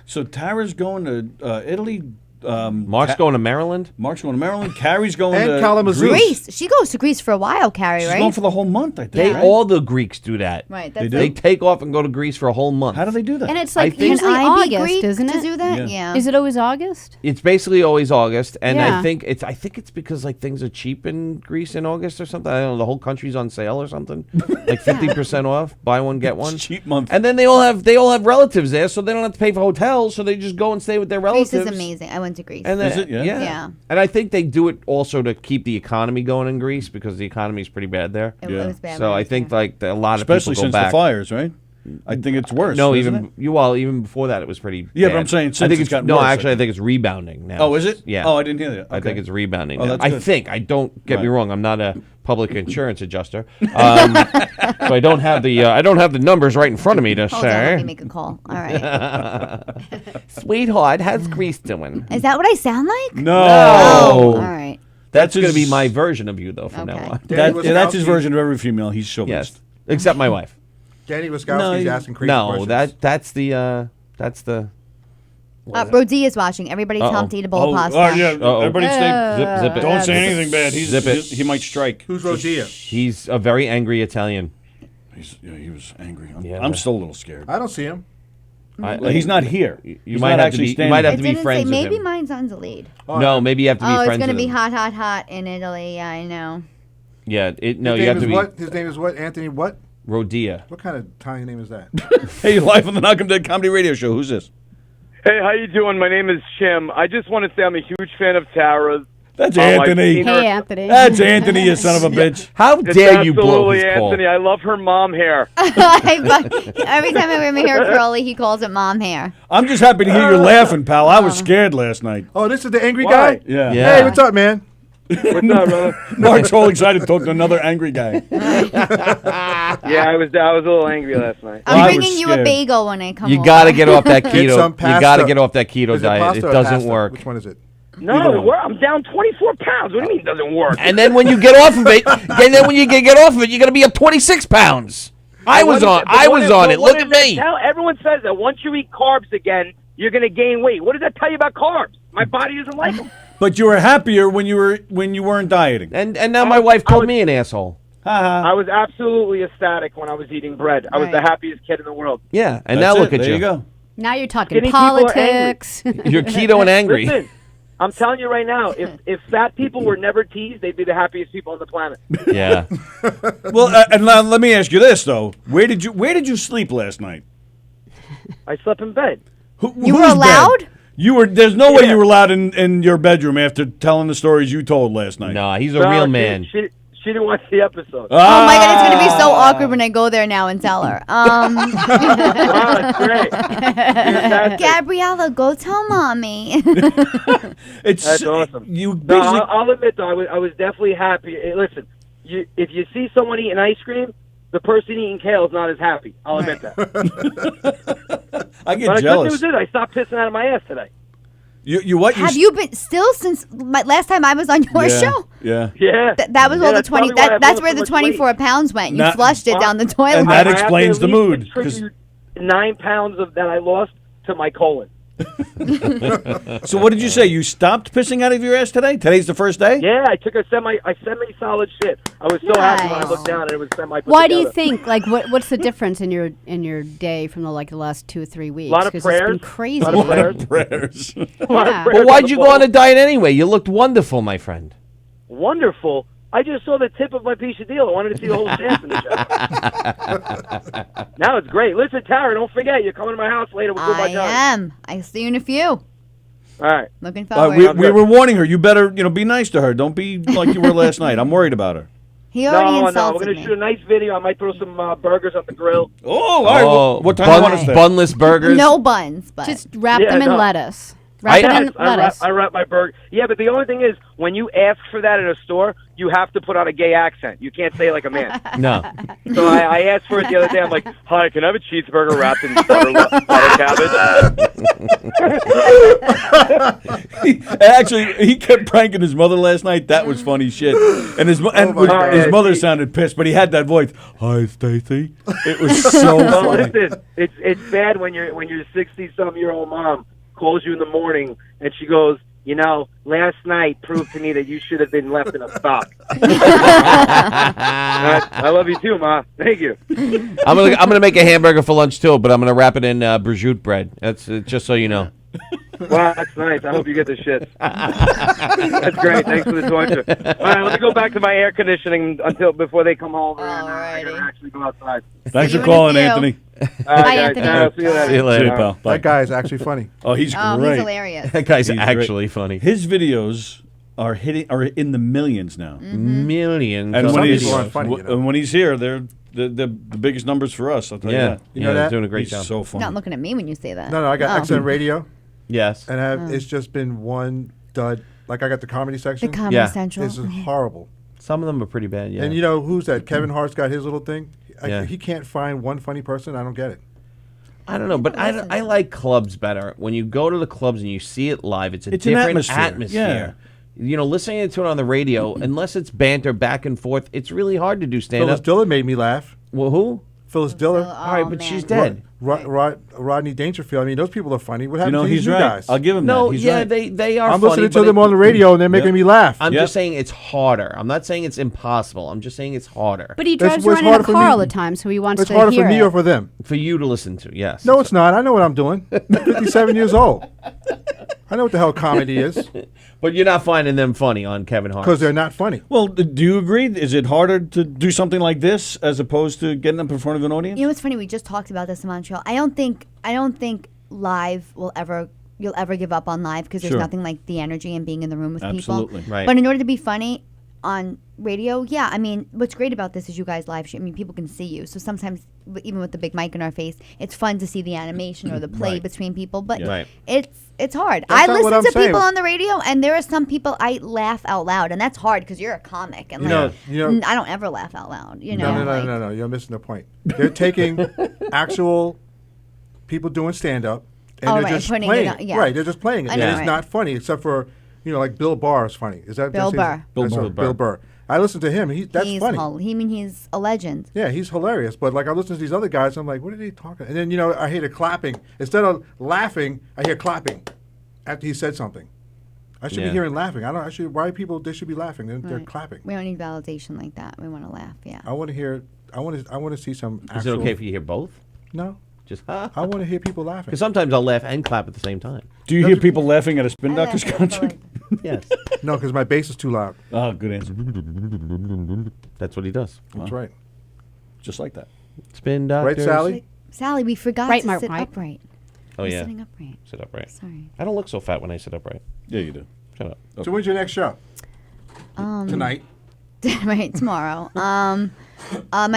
So Tara's going to Italy. Mark's going to Maryland? Mark's going to Maryland. Carrie's going And to Kalamazoo. Greece. She goes to Greece for a while, Carrie, She's right? going for the whole month, I think. They right? all the Greeks do that. Right. They That's do? They like, take off and go to Greece for a whole month. How do they do that? And it's I like think- usually Can I be August, Greek isn't to it? do that? Yeah. Yeah. Is it always August? It's basically always August, and Yeah. I think it's because like things are cheap in Greece in August or something. I don't know. The whole country's on sale or something, like 50% off, buy one get one. Cheap month. And then they all have relatives there, so they don't have to pay for hotels, so they just go and stay with their relatives. Greece is amazing. I went to Greece. And then, Is it? Yeah. Yeah. And I think they do it also to keep the economy going in Greece because the economy is pretty bad there. It Yeah. was bad. So when I was think there. like a lot of Especially people go since back. the fires, right? I think it's worse. No, isn't even it? even before that, it was pretty. Yeah, bad. but I'm saying I since think it's gotten no. worse, I Actually, I think. think it's rebounding now. Oh, is it? Yeah. Oh, I didn't hear that. I Okay. think it's rebounding. Oh, now. that's I good. think. I don't get me Right. wrong. I'm not a public insurance adjuster, so I don't have the numbers right in front of me to Hold on, let me say. make a call. All right. Sweetheart, how's Greece doing? Is that what I sound like? No. Oh, all right. That's going to his- be my version of you, though, from now Okay. on. That's his Wiskowski- version of every female. He's Yes, chauvinist. except my wife. Danny Wiskowski's asking crazy no, questions. that's the. Brody is watching. Everybody tell him Uh-oh. to eat a bowl of pasta. yeah. Uh-oh. Everybody stay. Zip it. Don't say anything bad. Zip it. He might strike. Who's Rodia? He's a very angry Italian. He was angry. Yeah. I'm still a little scared. I don't see him. Well, he's not here. You He's might not have to actually be. You standing. might have It to be didn't say. friends with Maybe him. mine's on the lead. No, maybe you have to be Oh, it's friends gonna with be him. hot, hot, hot in Italy. Yeah, I know. Yeah, no, His you name have is to be what? His name is what? Anthony what? Rodia. What kind of Italian name is that? Hey, live on the Knock 'em Dead Comedy Radio Show. Who's this? Hey, how you doing? My name is Jim. I just want to say I'm a huge fan of Tara's. That's I've Anthony. seen her- Hey, Anthony. That's Anthony, you son of a bitch. How It's dare you blow absolutely his call? Anthony. I love her mom hair. Every time I wear my hair curly, he calls it mom hair. I'm just happy to hear you laughing, pal. I was scared last night. Oh, this is the angry Why? guy? Yeah. Yeah. Hey, what's up, man? What's up, brother? Mark's all excited to talk to another angry guy. Yeah, I was a little angry last night. I'm I was bringing you a scared. bagel when I come You over. got to get off that Get keto. some You pasta. got to get off that keto Is it diet. pasta It or doesn't pasta? work. Which one is it? No, I'm down 24 pounds. What do you mean it doesn't work? And then when you get off of it, and then when you get off of it, you're gonna be up 26 pounds. I was on it. Look at me. Everyone says that once you eat carbs again, you're going to gain weight. What does that tell you about carbs? My body doesn't like them. But you were happier when you weren't dieting. And now my wife called me an asshole. I was absolutely ecstatic when I was eating bread. I was the Right. happiest kid in the world. Yeah, and That's now look it. at There you. you go. Now you're talking Skinny people are politics. You're keto and angry. Listen, I'm telling you right now, if fat people were never teased, they'd be the happiest people on the planet. Yeah. Well, and now let me ask you this though: Where did you sleep last night? I slept in bed. You were Whose bed? allowed? You were. There's no way Yeah. you were allowed in your bedroom after telling the stories you told last night. No, he's a No, real she- man. She She didn't watch the episode. Oh my God, it's gonna be so awkward when I go there now and tell her. That's great. Fantastic. Gabriella, go tell mommy. It's That's awesome. You No, basically I'll admit though, I was definitely happy. Hey, listen, if you see someone eating ice cream, the person eating kale is not as happy. I'll admit that. I get But the good jealous. news is I stopped pissing out of my ass today. You what? Have you been still since last time I was on your Yeah, show? Yeah. Yeah. That was Yeah, all the that's 20. probably why I've That's lost where so the much 24 pounds went. You Not- flushed it down the toilet. And that I have to explains the at least mood, 'cause- contribute 9 pounds of that I lost to my colon. So what did you say? You stopped pissing out of your ass today? Today's the first day? Yeah, I took a semi-solid shit. I was so happy when I Nice. looked down and it was semi. Why do you think? Like, what's the difference in your day from the last 2 or 3 weeks? Lot of 'Cause prayers. It's been crazy. Lot of prayers. Prayers. Yeah. Well, why'd you go on a diet anyway? You looked wonderful, my friend. Wonderful. I just saw the tip of my piece of deal. I wanted to see the whole shaft in the show. Now it's great. Listen, Tara, don't forget, you're coming to my house later with Goodbye I Johnny. am. I see you in a few. All right. Looking forward. We were warning her. You better, be nice to her. Don't be like you were last night. I'm worried about her. He already No, insulted we're going me. to shoot a nice video. I might throw some burgers on the grill. Oh, all right. What time do you want us there? Bunless burgers? No buns, but Just wrap Yeah, them in no. lettuce. Wrap them in lettuce. I wrap my burger. Yeah, but the only thing is, when you ask for that at a store, you have to put on a gay accent. You can't say it like a man. No. So I asked for it the other day. I'm like, hi, can I have a cheeseburger wrapped in butter cabbage? Actually, he kept pranking his mother last night. That was funny shit. And his mother sounded pissed, but he had that voice. Hi, Stacy. It was so Well, funny. listen, it's bad when your 60-some-year-old mom calls you in the morning and she goes, last night proved to me that you should have been left in a sock. I love you too, Ma. Thank you. I'm gonna make a hamburger for lunch too, but I'm gonna wrap it in prosciutto bread. That's just so you know. Wow, that's nice. I hope you get the shit. That's great. Thanks for the torture. All right, let me go back to my air conditioning before they come over and I can actually go outside. Thanks for calling, Anthony. All right, guys. Anthony. See you later. See you later. See you, pal. Bye. That guy is actually funny. Oh, he's oh, great. he's hilarious. That guy's He's actually funny. His videos are in the millions now. Millions. And of when he's people aren't funny, and when he's here, they're the biggest numbers for us. I'll tell you Yeah, that. You know they're that? doing a great He's job. so funny. Not looking at me when you say that. No, I got Oh. Accent Radio, Yes. and it's just been one dud. Like I got the comedy The section. Comedy Yeah. Central. This is horrible. Some of them are pretty bad. Yeah. And you know who's that? Kevin Hart's got his little thing. Yeah. He can't find one funny person. I don't get it. I don't know, but I like clubs better. When you go to the clubs and you see it live, it's a It's an different atmosphere. Listening to it on the radio, unless it's banter back and forth, it's really hard to do stand Phyllis up. Diller made me laugh. Well, who? Phyllis Diller. All right, but man. she's dead. Rodney Dangerfield. I mean, those people are funny. What happened to he's these new right. guys? I'll give him No, that. He's yeah, right. they are I'm funny. listening but to them on the radio, and they're making me laugh. I'm Yep. just saying it's harder. I'm not saying it's impossible. I'm just saying it's harder. But he It's- drives it's around in a harder for car me. all the time, so he wants It's to harder hear for me it. or for them. For you to listen to, yes. No, it's not. I know what I'm doing. I'm 57 years old. I know what the hell comedy is But you're not finding them funny on Kevin Hart. because they're not funny. Well, do you agree? Is it harder to do something like this as opposed to getting up in front of an audience? You know what's funny? We just talked about this in Montreal. I don't think live you'll ever give up on live because there's Sure. nothing like the energy and being in the room with Absolutely. people. Right. But in order to be funny on radio, yeah, I mean, what's great about this is you guys live stream. I mean, people can see you. So sometimes, even with the big mic in our face, it's fun to see the animation or the play Right. between people. But Yeah. Right. it's hard. That's I not what listen I'm to saying. people on the radio, and there are some people I laugh out loud, and that's hard because you're a comic, and You like, know- I don't ever laugh out loud. You know, No. You're missing the point. They're taking actual people doing stand up and Oh, they're right, just putting it playing on- it. yeah. Right, they're just playing it. I And know, it's right. not funny except for, like Bill Barr is funny. Is that Bill that's his- Burr. that's Bill right, Burr. Bill Burr. I listen to him. That's he's funny. he's a legend. Yeah, he's hilarious. But like I listen to these other guys, I'm like, what are they talking? And then I hear the clapping. Instead of laughing, I hear clapping after he said something. I should Yeah. be hearing laughing. I should. Why people? They should be laughing. They're Right. clapping. We don't need validation like that. We want to laugh. Yeah. I want to hear. I want to see some. Is it okay if you hear both? No, Just I want to hear people laughing. because sometimes I'll laugh and clap at the same time. Do you hear people laughing at a Spin I Doctors laugh at concert? Yes. No, because my bass is too loud. Oh, good answer. That's what he does. That's right. Just like that. Spin doctors. Right, Sally? Sally, we forgot Right, to Mark, sit right. upright. Oh We're yeah. Sitting upright. Sit upright. Sorry. I don't look so fat when I sit upright. Yeah, you do. Shut up. So when's your next show? Tonight. right, tomorrow. My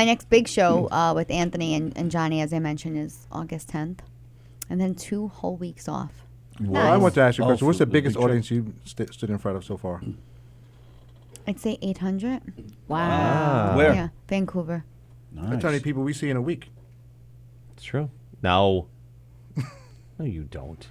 next big show with Anthony and Johnny, as I mentioned, is August 10th. And then 2 whole weeks off. Well, I want to ask you a Oh, question. What's for the the biggest big show. audience you stood in front of so far? I'd say 800. Wow. Where? Yeah, Vancouver. Nice. That's how many people we see in a week. It's true. No. No, you don't.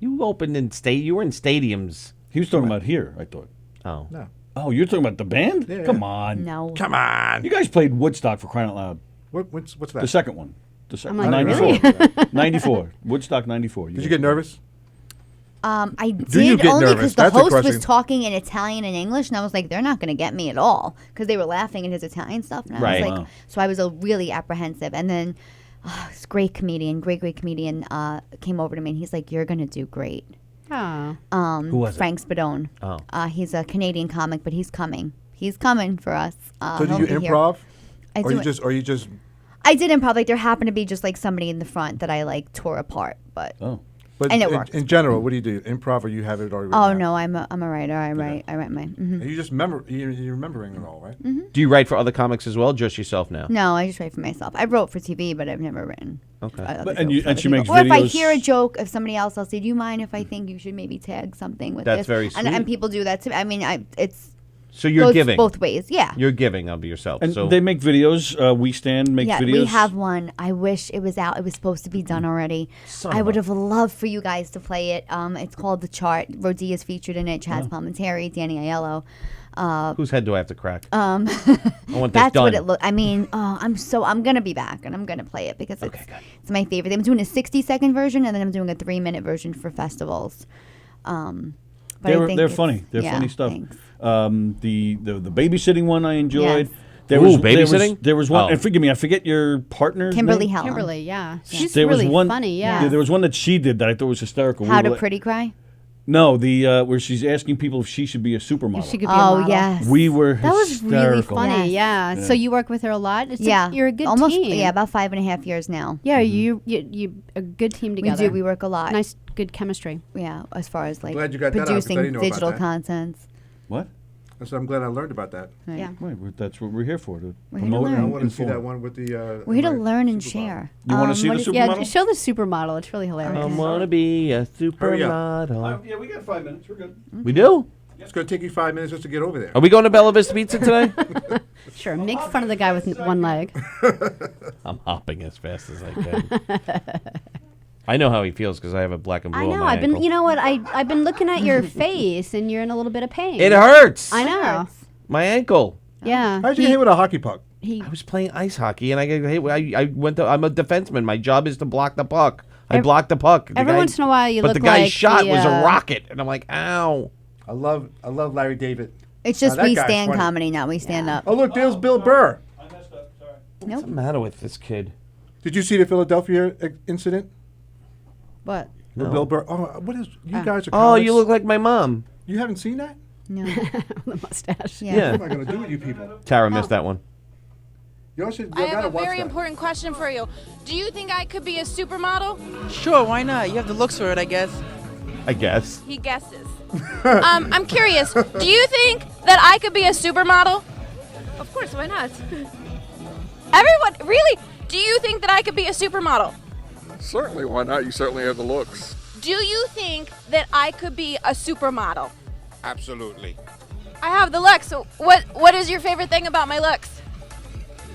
You opened in you were in stadiums. He was talking about here, I thought. Oh. No. Oh, you're talking about the band? Yeah. Come on. No. Come on. You guys played Woodstock for crying out loud. What's that? The second one. The second I'm like, 94. really? 94. Woodstock 94. Did you get nervous? I Do you did get only nervous? because the That's the host question. was talking in Italian and English, and I was like, they're not going to get me at all because they were laughing at his Italian stuff. And I Right. was like, Wow. so I was really apprehensive. And then this great comedian came over to me, and he's like, "You're going to do great." Oh. Who was it? Frank Spadone. Oh. He's a Canadian comic, but he's coming. He's coming for us. So he'll did you be here. improv? I Or do you it- just I did improv. Like there happened to be just like somebody in the front that I like tore apart, but Oh. but And it in, worked. in general, what do you do? Improv or you have it already written oh down? no, I'm a writer. I write my. And you just you're remembering it all, right? Do you write for other comics as well, just yourself now? No, I just write for myself. I wrote for TV, but I've never written. Okay. other But- and jokes you- for and other she makes people. Or if I videos- hear a joke of somebody else, I'll say, "Do you mind if I think you should maybe tag something with That's this?" very And sweet. people do that too. I mean, it's So you're goes giving. both ways. Yeah. You're giving of yourself. And so they make videos. We Stand makes Yeah, videos. we have one. I wish it was out. It was supposed to be done already. I would have loved for you guys to play it. It's called The Chart. Rodea is featured in it. Chaz Palminteri, Danny Aiello. whose head do I have to crack? I want this That's done. what it looked. I mean, I'm gonna be back and I'm gonna play it because it's my favorite. I'm doing a 60-second version and then I'm doing a 3-minute version for festivals. But I think They're it's- funny. They're yeah, funny stuff. thanks. The babysitting one I enjoyed. Yes. Babysitting? There was one. Oh. And forgive me, I forget your partner's Kimberly name. Hallam. Kimberly, yeah. She's There was really one- funny, yeah. Yeah, there was one that she did that I thought was hysterical. How We to were- Pretty Cry? No, the where she's asking people if she should be a supermodel. She could be a Oh model. yes. We were That was really hysterical. funny, Yes. yeah. So you work with her a lot? It's Yeah, you're a good almost. team. Yeah, about 5.5 years now. Yeah, you a good team We together. do. We work a lot. Nice, good chemistry. Yeah, as far as like Glad you got that out, 'cause I producing didn't know about digital that. contents. What? So I'm glad I learned about that. Right. Yeah. Right, that's what we're here for, to We're here to promote learn. I and want to see inform. that one with the. We're here to my learn and supermodel. share. You wanna see what the is- Yeah, Supermodel? show the supermodel. It's really hilarious. I want to be a Hurry up. supermodel. Yeah, we got 5 minutes. We're good. We do? It's going to take you 5 minutes just to get over there. Are we going to Bella Vista Pizza today? Sure, make fun of the guy with one leg. I'm hopping as fast as I can. I know how he feels because I have a black and blue I on know. my I've been, ankle. you know what? I've been looking at your face, and you're in a little bit of pain. It hurts. I know. My ankle. Yeah. How'd you get hit with a hockey puck? I was playing ice hockey and I got hit. I went to. I'm a defenseman. My job is to block the puck. I blocked the puck. The every guy- once in a while you but look the guy's like shot the, was a rocket, and I'm like, ow. I love Larry David. It's just Now, that we guy's stand funny. comedy now. We stand up. Oh, look, there's Bill Burr. What's the matter with this kid? Did you see the Philadelphia incident? What? With No. Bill Burr. Oh, what is? You guys are. Oh, comics. you look like my mom. You haven't seen that? No. the mustache. Yeah. What am I going to do with you people? Tara missed that one. You should. I You have gotta a watch very that. important question for you. Do you think I could be a supermodel? Sure, why not? You have the looks for it, I guess. I guess. He guesses. I'm curious. Do you think that I could be a supermodel? Of course, why not? Everyone, really? Do you think that I could be a supermodel? Certainly, why not? You certainly have the looks. Do you think that I could be a supermodel? Absolutely. I have the looks. So what is your favorite thing about my looks?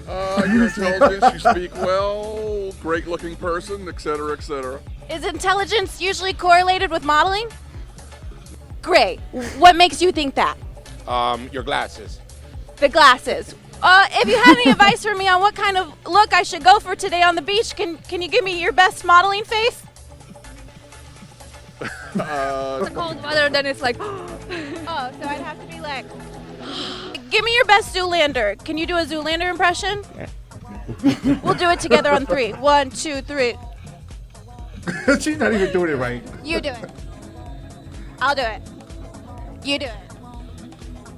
Your intelligence, you speak well, great looking person, etc., etc. Is intelligence usually correlated with modeling? Great. What makes you think that? Your glasses. The glasses. If you had any advice for me on what kind of look I should go for today on the beach, can you give me your best modeling face? It's a cold weather, then it's like, oh, so I'd have to be like, give me your best Zoolander. Can you do a Zoolander impression? We'll do it together on 3. 1, 2, 3. She's not even doing it right. You do it. I'll do it. You do it.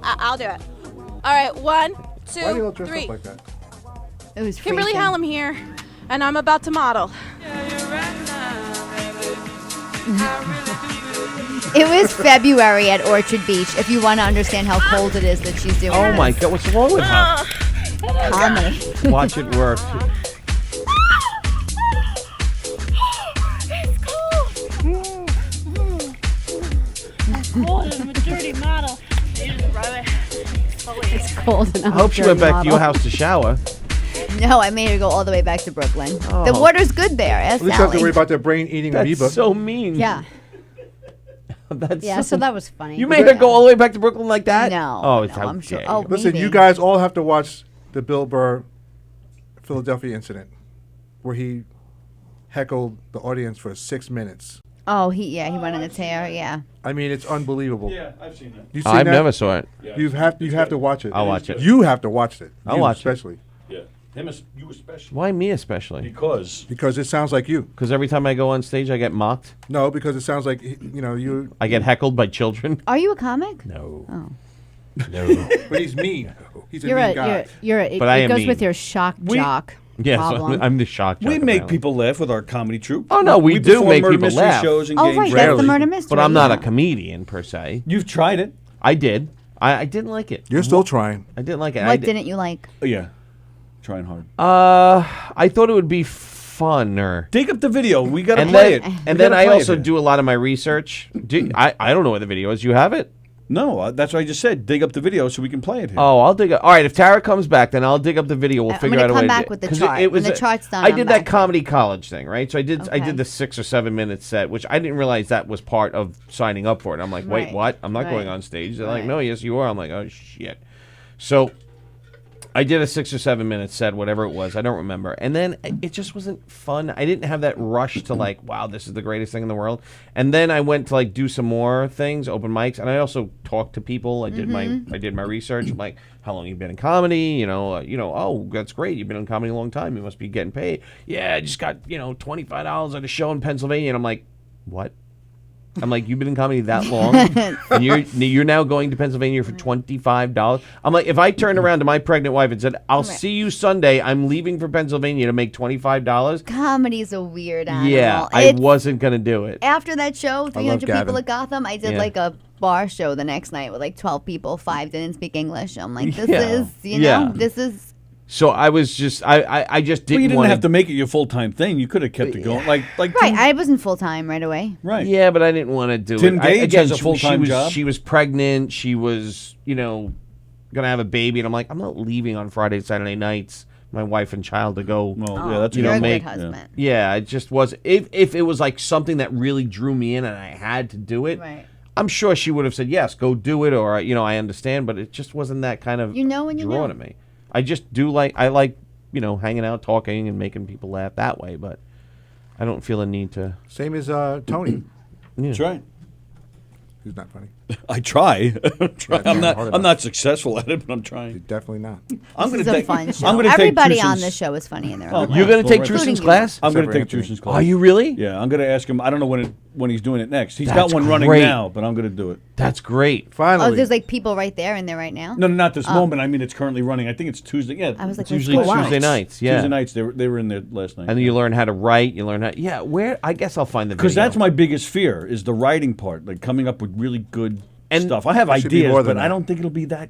I'll do it. All right, 1, Why do you 2, all dress 3. up like that? It was Kimberly freezing. Hallam here, and I'm about to model. It was February at Orchard Beach. If you want to understand how cold it is that she's doing. Oh my God, what's wrong with her? Comedy. Watch it work. Cold and I'm a dirty model. You just rub it. It's cold. And I hope she went back to your house to shower. No, I made her go all the way back to Brooklyn. The Oh. water's good there. Ask At least I have to Sally. worry about their brain eating That's amoeba. so mean. Yeah. That's Yeah, so that was funny. You made her go all the way back to Brooklyn like that? No, Oh, it's no, how I'm sure. dare Oh, you. Listen, you guys all have to watch the Bill Burr Philadelphia incident where he heckled the audience for 6 minutes. Oh, he went on a tear. Yeah. I mean, it's unbelievable. Yeah, I've seen that. You seen I've that? never saw it. Yeah. You have to watch it. I'll watch it. You have to watch it. I'll You watch it. especially. Yeah. You especially. Why me especially? Because it sounds like you. Because every time I go on stage, I get mocked. No, because it sounds like you. I get heckled by children. Are you a comic? No. Oh. No. But he's mean. He's a You're mean a, guy. it, But I it am goes mean. with your shock jock Yes, problem. I'm the shock jock. We make apparently. people laugh with our comedy troupe. Oh no, we do perform make murder people mystery laugh. shows and Oh, games right, that's the regularly. murder mystery. But I'm not yeah. a comedian per se. You've tried it. I did. I didn't like it. You're still trying. I didn't like it. What didn't you like? Oh, yeah. Trying hard. I thought it would be funner. Dig up the video. We got to And play then, it. and then I also do a lot of my research. I don't know what the video is. You have it? No, that's what I just said. Dig up the video so we can play it here. Oh, I'll dig up. All right, if Tara comes back, then I'll dig up the video. We'll I'm figure gonna out a come way back to with the 'cause chart. When the a- chart's done, I I'm did that back. comedy college thing, right? So I did Okay. the 6 or 7 minute set, which I didn't realize that was part of signing up for it. I'm like, wait, Right. what? I'm not Right. going on stage. They're like, Right. no, yes, you are. I'm like, oh shit. So I did a 6 or 7 minute set, whatever it was. I don't remember. And then it just wasn't fun. I didn't have that rush to like, wow, this is the greatest thing in the world. And then I went to like do some more things, open mics, and I also talked to people. I did my research. I'm like, how long you been in comedy? Oh, that's great. You've been in comedy a long time. You must be getting paid. Yeah, I just got $25 at a show in Pennsylvania. And I'm like, what? I'm like, you've been in comedy that long, and you're now going to Pennsylvania for $25. I'm like, if I turned around to my pregnant wife and said, "I'll see you Sunday. I'm leaving for Pennsylvania to make $25." Comedy's a weird animal. Yeah, I It's- wasn't gonna do it. After that show, 300 people Gavin. at Gotham, I did Yeah. like a bar show the next night with like 12 people. 5 didn't speak English. I'm like, this Yeah. is, Yeah. this is. So I was just, I just Well, didn't you didn't want have to make it your full-time thing. You could have kept it going. Like Right, Tim- I wasn't full time right away. right. Yeah, but I didn't want to do Tim it. Gage Again, has a she full-time was- job. She was pregnant. She was, gonna have a baby, and I'm like, I'm not leaving on Friday, Saturday nights. My wife and child to go. Well, yeah, that's You're a make good husband. Yeah, it just was. If it was like something that really drew me in and I had to do it, Right. I'm sure she would have said yes, go do it, or I understand. But it just wasn't that kind of You know when you draw know. to me. I just do like hanging out, talking, and making people laugh that way. But I don't feel a need to. Same as Tony. That's right. Who's not funny. I try. I'm hard enough. not successful at it, but I'm trying. Definitely not. I'm This gonna is a take. fun show. I'm gonna Everybody take on Trucin's- this show is funny in their Oh, own You're way. gonna take Including Trucin's you. class? I'm going Except to for take Anthony. Trucin's class. Are you really? Yeah, I'm going to ask him. I don't know when he's doing it next. He's That's got one running great. now, but I'm going to do it. That's great. Finally. Oh, there's like people right there in there right now? No, not this Oh. moment. I mean, it's currently running. I think it's Tuesday. Yeah, I was like, it's let's usually go watch. Tuesday nights. Yeah. Tuesday nights. They were in there last night. And then you learn how to write. You learn how. Yeah, where? I guess I'll find the video. Because that's my biggest fear is the writing part, like coming up with really good stuff. I have It should be ideas, more but than I that. don't think it'll be that.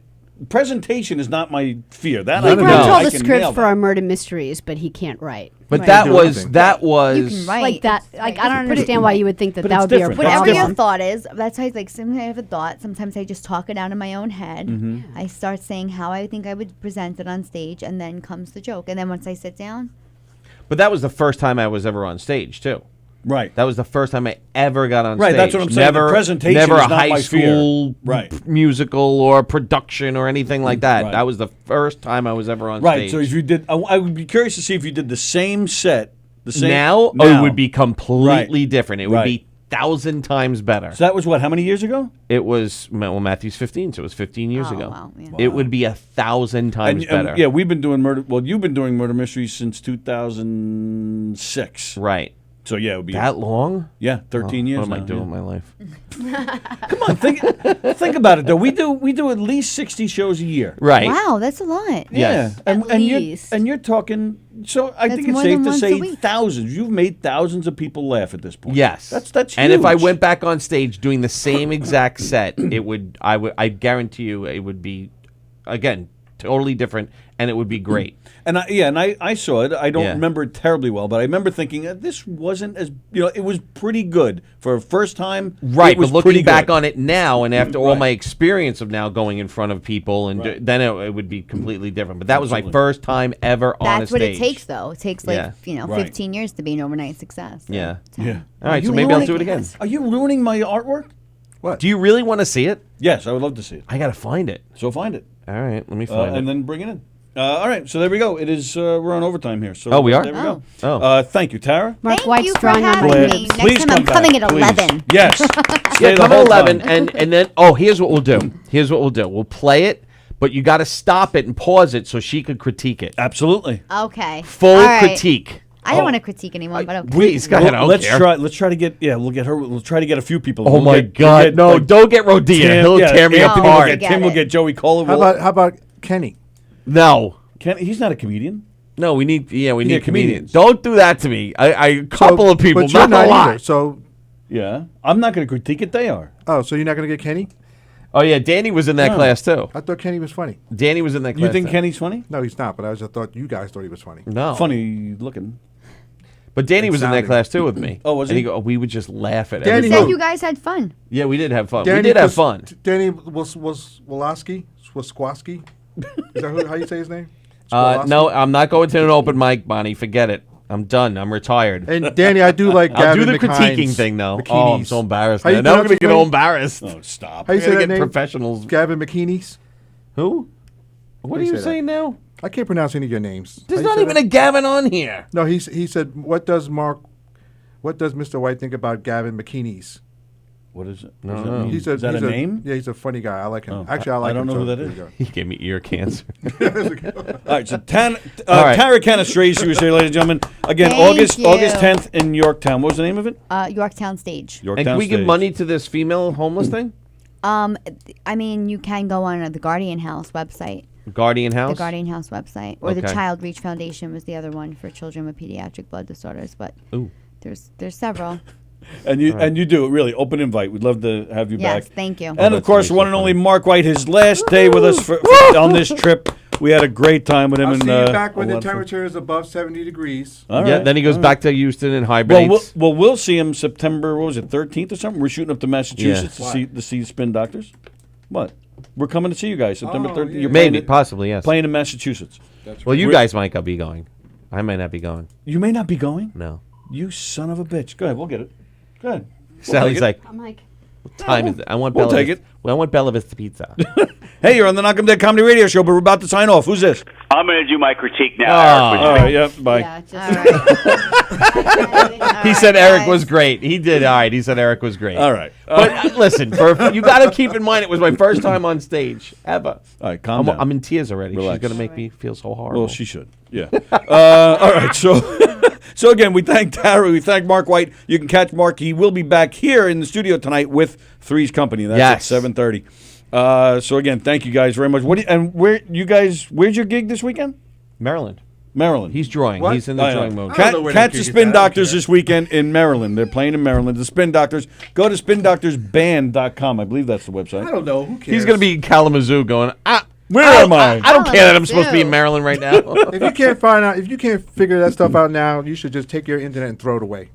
Presentation is not my fear. That He I wrote know. all I the can scripts nail for that. our murder mysteries, but he can't write. But Right. that Do was anything. that was. You can write. Like that. Like I don't understand why you would think that but that it's would be different. a That's Whatever problem. your different. thought is, that's how like sometimes I have a thought. Sometimes I just talk it out in my own head. Mm-hmm. I start saying how I think I would present it on stage, and then comes the joke. And then once I sit down, But that was the first time I was ever on stage too. Right. That was the first time I ever got on Right, stage. that's what I'm saying. The Never, presentation never is a not high my fear. school Right. musical or production or anything like that. Right. That was the first time I was ever on Right. stage. So if you did, I would be curious to see if you did the same set. The same now, it would be completely different. It would Right. be 1,000 times better. So that was what? How many years ago? It was Matthew's 15, so it was 15 years Oh, ago. wow, yeah. It would be 1,000 times better. Yeah, we've been doing murder. Well, you've been doing murder mysteries since 2006. Right. So yeah, it would be That long? Yeah, 13 years. What am I now, doing yeah. with my life? Come on, think about it though. We do at least 60 shows a year. Right. Wow, that's a lot. Yeah, and you're talking. So I That's think it's more safe than to once a say week. thousands. You've made thousands of people laugh at this point. Yes, that's And if I huge. went back on stage doing the same exact set, I guarantee you it would be, again, totally different, and it would be great. And I saw it. I don't Yeah. remember it terribly well, but I remember thinking this wasn't as it was pretty good for a first time. Right, it was but pretty looking back good. on it now, and after all Right. my experience of now going in front of people, and Right. then it would be completely different. But that was my Absolutely. first time ever on a That's what stage. it takes, though. It takes like Yeah. Right. 15 years to be an overnight success. So. Yeah. Yeah. All right, Are so you maybe I'll ruining- do it again. Are you ruining my artwork? Do you really want to see it? Yes, I would love to see it. I got to find it. So find it. All right, let me find it. And then bring it in. All right, so there we go. It is we're on overtime here. So Oh, we are? There we go. Oh. Thank you, Tara. Mark Thank White's you for drawing on having my me. lips. Next Please time come I'm back, coming at please. 11. Yes. Stay Yeah, the come whole at 11, time. and then here's what we'll do. We'll play it, but you got to stop it and pause it so she could critique it. Absolutely. Okay. Full All right. critique. I don't want to critique anyone, but okay. Please, go ahead. I don't Let's care. try. Let's try to get. Yeah, we'll get her. We'll try to get a few people. Oh We'll my get- God! we'll get, No, like, don't get Rodea. He'll tear me Anthony will apart. get- Tim will get Joey Cola. How about Kenny? No. He's not a comedian. No, we need. Yeah, we Yeah, need comedians. comedians. Don't do that to me. A couple of people, but you're not not a lot. either. So, Yeah, I'm not going to critique it. They are. oh, so you're not going to get Kenny? Oh yeah, Danny was in that No. class too. I thought Kenny was funny. Danny was in that class. You think too. Kenny's funny? No, he's not. But I just thought you guys thought he was funny. No. Funny looking. But Danny It was in that sounded- class too with me. Oh, was and he? we would just laugh at Danny You everything. said who? you guys had fun. Yeah, we did have fun. Danny we did have was- fun. Danny was Woloski? Swasky? Is that how you say his name? No, I'm not going to an open mic, Bonnie. Forget it. I'm done. I'm retired. And Danny, I do like I'll do Gavin the critiquing McHine's thing though. bikinis. Oh, I'm so embarrassed. How you Now I'm pronounce going to his get all name? embarrassed. Oh, stop. How you I say gotta that get name? professionals. Gavin McKinney's. Who? What are you you say that? saying now? I can't pronounce any of your names. There's How you not say even that? a Gavin on here. No, he said, What does Mr. White think about Gavin McKinney's? What is it? No, What does that no. mean? He's is that a name? Yeah, he's a funny guy. I like him. Oh, Actually, I like I don't him. know who so that there is. you go. He gave me ear cancer. All right, so All right. Tara Canastrese, she was here, ladies and gentlemen. Again, Thank August you. 10th in Yorktown. What was the name of it? Yorktown Stage. And Yorktown can we give Stage. money to this female homeless thing? I mean, you can go on the Guardian House website. Guardian House? The Guardian House website. Or the Okay. Child Reach Foundation was the other one for children with pediatric blood disorders. But Ooh. there's several. And you do it really open invite. We'd love to have you Yes, back. thank you. And that's of course, gonna be one so and only funny. Mark White, his last day with us on this trip. We had a great time with him. I'll and see you back when a the lot of fun. temperature is above 70 degrees. All Yeah, right, then he goes all back to Houston and Well, hibernates. we'll see him September. What was it, 13th or something? We're shooting up to Massachusetts Yeah. to see Spin Doctors. What? We're coming to see you guys September Oh, 13th. yeah. You're Maybe, playing, possibly, yes. playing in Massachusetts. Well, you We're- guys might be going. I might not be going. You may not be going. No. You son of a bitch. Go ahead. We'll get it. Go ahead. Sally's like, I'm like, what time is it? I want We'll Bella take Vista. it. Well, I want Bella Vista pizza. Hey, you're on the Knock 'em Dead Comedy Radio Show, but we're about to sign off. Who's this? I'm going to do my critique now. Oh. Eric, All right. Yeah. Bye. yeah, just He said Eric was great. He did all right. He said Eric was great. All right. But listen, you got to keep in mind it was my first time on stage ever. All right. Calm down. I'm in tears already. Relax. She's gonna make me feel so horrible. Well, she should. Yeah. All right. So again, we thank Tara. We thank Mark White. You can catch Mark. He will be back here in the studio tonight with Three's Company. That's Yes. at 7:30. So again, thank you guys very much. Where's your gig this weekend? Maryland. Maryland. He's drawing. What? He's in the I know. drawing mode. I don't know where that Catch the gig is Spin at. I don't Doctors care. this weekend in Maryland. They're playing in Maryland. The Spin Doctors. Go to spindoctorsband.com. I believe that's the website. I don't know. Who cares? He's gonna be in Kalamazoo going. Where am I? I don't care that I'm supposed to be in Maryland right now. If you can't figure that stuff out now, you should just take your internet and throw it away.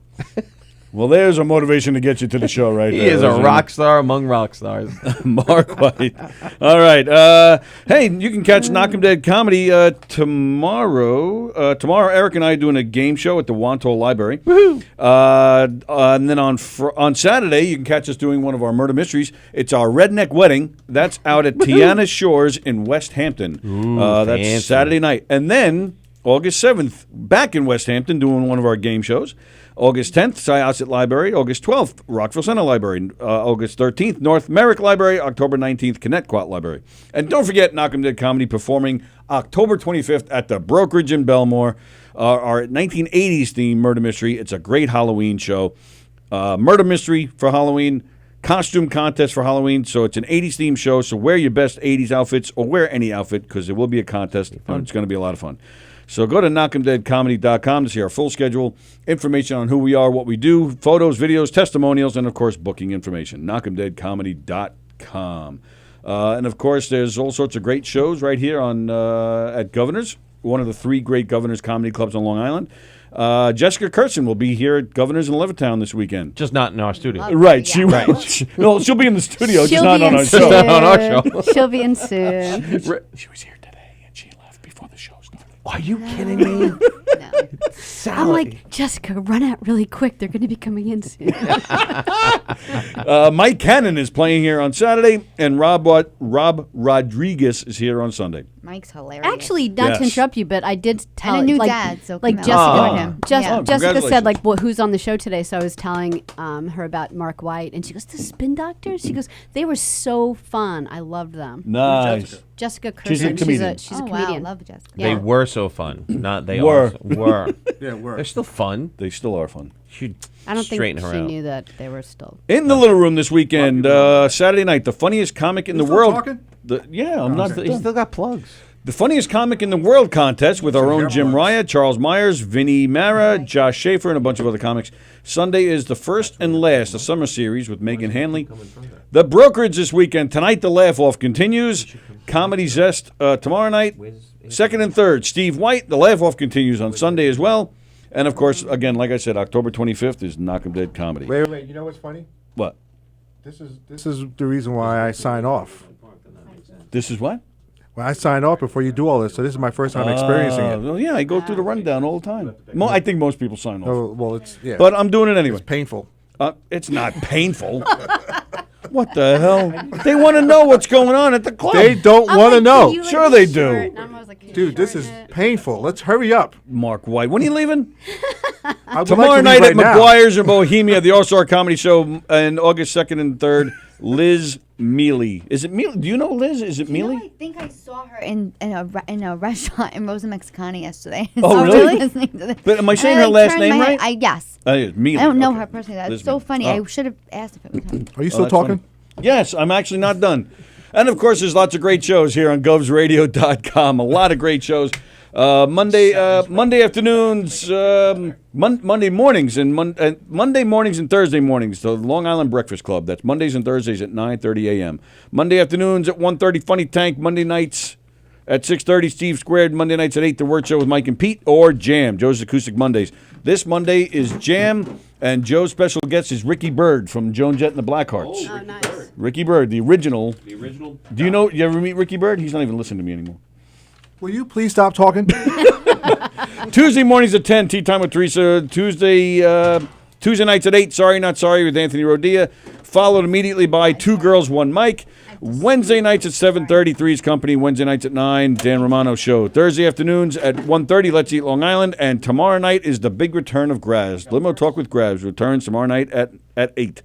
Well, there's a motivation to get you to the show right He there. is a rock star among rock stars. Mark White. All right. Hey, you can catch Knock 'em Dead Comedy tomorrow. Tomorrow, Eric and I are doing a game show at the Wantagh Library. Woohoo! And then on Saturday, you can catch us doing one of our murder mysteries. It's our Redneck Wedding. That's out at Tiana Shores in West Hampton. That's fancy. Saturday night. And then August 7th, back in West Hampton doing one of our game shows. August 10th, Syosset Library. August 12th, Rockville Center Library. August 13th, North Merrick Library. October 19th, Connecticut Library. And don't forget Knock 'em Dead Comedy performing October 25th at the Brokerage in Belmore. Our 1980s themed murder mystery. It's a great Halloween show. Murder mystery for Halloween. costume contest for Halloween. So it's an 80s themed show. So wear your best 80s outfits or wear any outfit because there will be a contest. And it's going to be a lot of fun. So go to knockemdeadcomedy.com to see our full schedule, information on who we are, what we do, photos, videos, testimonials, and, of course, booking information. knockemdeadcomedy.com. And, of course, there's all sorts of great shows right here on at Governor's, one of the 3 great Governor's comedy clubs on Long Island. Jessica Kurtzen will be here at Governor's in Levittown this weekend. Just not in our studio. Right. She'll be in the studio, just not on our show. Just not on our show. She'll be in soon. She was here today, and she left before the show started. Are you kidding me? I'm like, Jessica, run out really quick. They're going to be coming in soon. Mike Cannon is playing here on Saturday, and Rob Rodriguez is here on Sunday. Mike's hilarious. Actually, not to interrupt you, but I did tell And a new like, dad, so like congrats. Jessica, Oh, Jessica said like, well, who's on the show today? So I was telling her about Mark White, and she goes, the Spin Doctors. She goes, they were so fun. I loved them. Nice. Jessica Kirsten. She's a comedian. She's a Oh, wow, comedian. love Jessica. They were so fun. Not they Were. were. Yeah, were. They're still fun. They still are fun. Should I don't think straighten she her out. knew that they were still. In the Little Room this weekend, Saturday night, the funniest comic in the still world. talking? I'm not. He's still got plugs. The funniest comic in the world contest with our own Jim Raya, Charles Myers, Vinnie Mara, Josh Schaefer, and a bunch of other comics. Sunday is the first and last, a summer series with Megan Hanley. The Brokerage this weekend. Tonight, the Laugh Off continues. Comedy Zest tomorrow night. Second and third, Steve White. The Laugh Off continues on Sunday as well. And, of course, again, like I said, October 25th is Knock 'em Dead Comedy. Wait. You know what's funny? What? This is the reason why I sign off. This is what? Well, I sign off before you do all this, so this is my first time experiencing it. Well, yeah, I go through the rundown all the time. I think most people sign off. Oh, well, it's But I'm doing it anyway. It's painful. It's not painful. What the hell? They want to know what's going on at the club. They don't want to know. Sure they do. Dude, this is painful. Let's hurry up. Mark White. When are you leaving? I would Tomorrow like to night leave at right now. McGuire's in Bohemia, the All-Star Comedy Show, and August 2nd and 3rd, Liz Mealy. Is it Mealy? Do you know Liz? Is it Mealy? I think I saw her in a restaurant in Rosa Mexicana yesterday. Oh, So I was really? listening to this. But am I saying And her last turned name my head- right? Yes. Mealy. I don't know Okay. her personally. That's Liz so Mealy. funny. Oh. I should have asked if it was her. Are you still that's talking? funny. Yes, I'm actually not done. And, of course, there's lots of great shows here on govsradio.com. A lot of great shows. Monday afternoons, Monday mornings, and Monday mornings and Thursday mornings. The Long Island Breakfast Club. That's Mondays and Thursdays at 9:30 a.m. Monday afternoons at 1:30, Funny Tank. Monday nights at 6:30, Steve Squared. Monday nights at 8, The Word Show with Mike and Pete, or Jam, Joe's Acoustic Mondays. This Monday is Jam, and Joe's special guest is Ricky Byrd from Joan Jett and the Blackhearts. Oh, nice. Ricky Byrd, the original. Do you know? You ever meet Ricky Byrd? He's not even listening to me anymore. Will you please stop talking? Tuesday mornings at 10, Tea Time with Teresa. Tuesday nights at 8, Sorry Not Sorry with Anthony Rodia. Followed immediately by Two Girls, One Mic. Wednesday nights at 7:30, Three's Company. Wednesday nights at 9, Dan Romano Show. Thursday afternoons at 1:30, Let's Eat Long Island. And tomorrow night is the big return of Graz. Limo Talk with Graz returns tomorrow night at 8.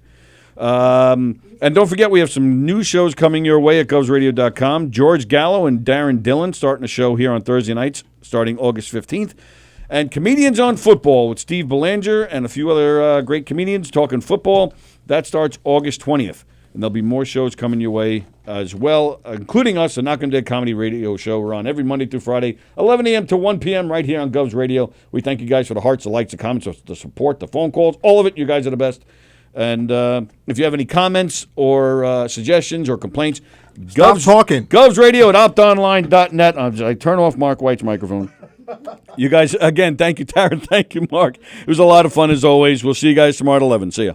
And don't forget, we have some new shows coming your way at govsradio.com. George Gallo and Darren Dillon starting a show here on Thursday nights, starting August 15th. And Comedians on Football with Steve Belanger and a few other great comedians talking football. That starts August 20th. And there'll be more shows coming your way as well, including us, the Knock 'em Dead Comedy Radio Show. We're on every Monday through Friday, 11 a.m. to 1 p.m. right here on Govs Radio. We thank you guys for the hearts, the likes, the comments, the support, the phone calls, all of it. You guys are the best. And if you have any comments or suggestions or complaints, Stop talking. GovsRadio at optonline.net. I turn off Mark White's microphone. You guys, again, thank you, Taryn. Thank you, Mark. It was a lot of fun as always. We'll see you guys tomorrow at 11. See ya.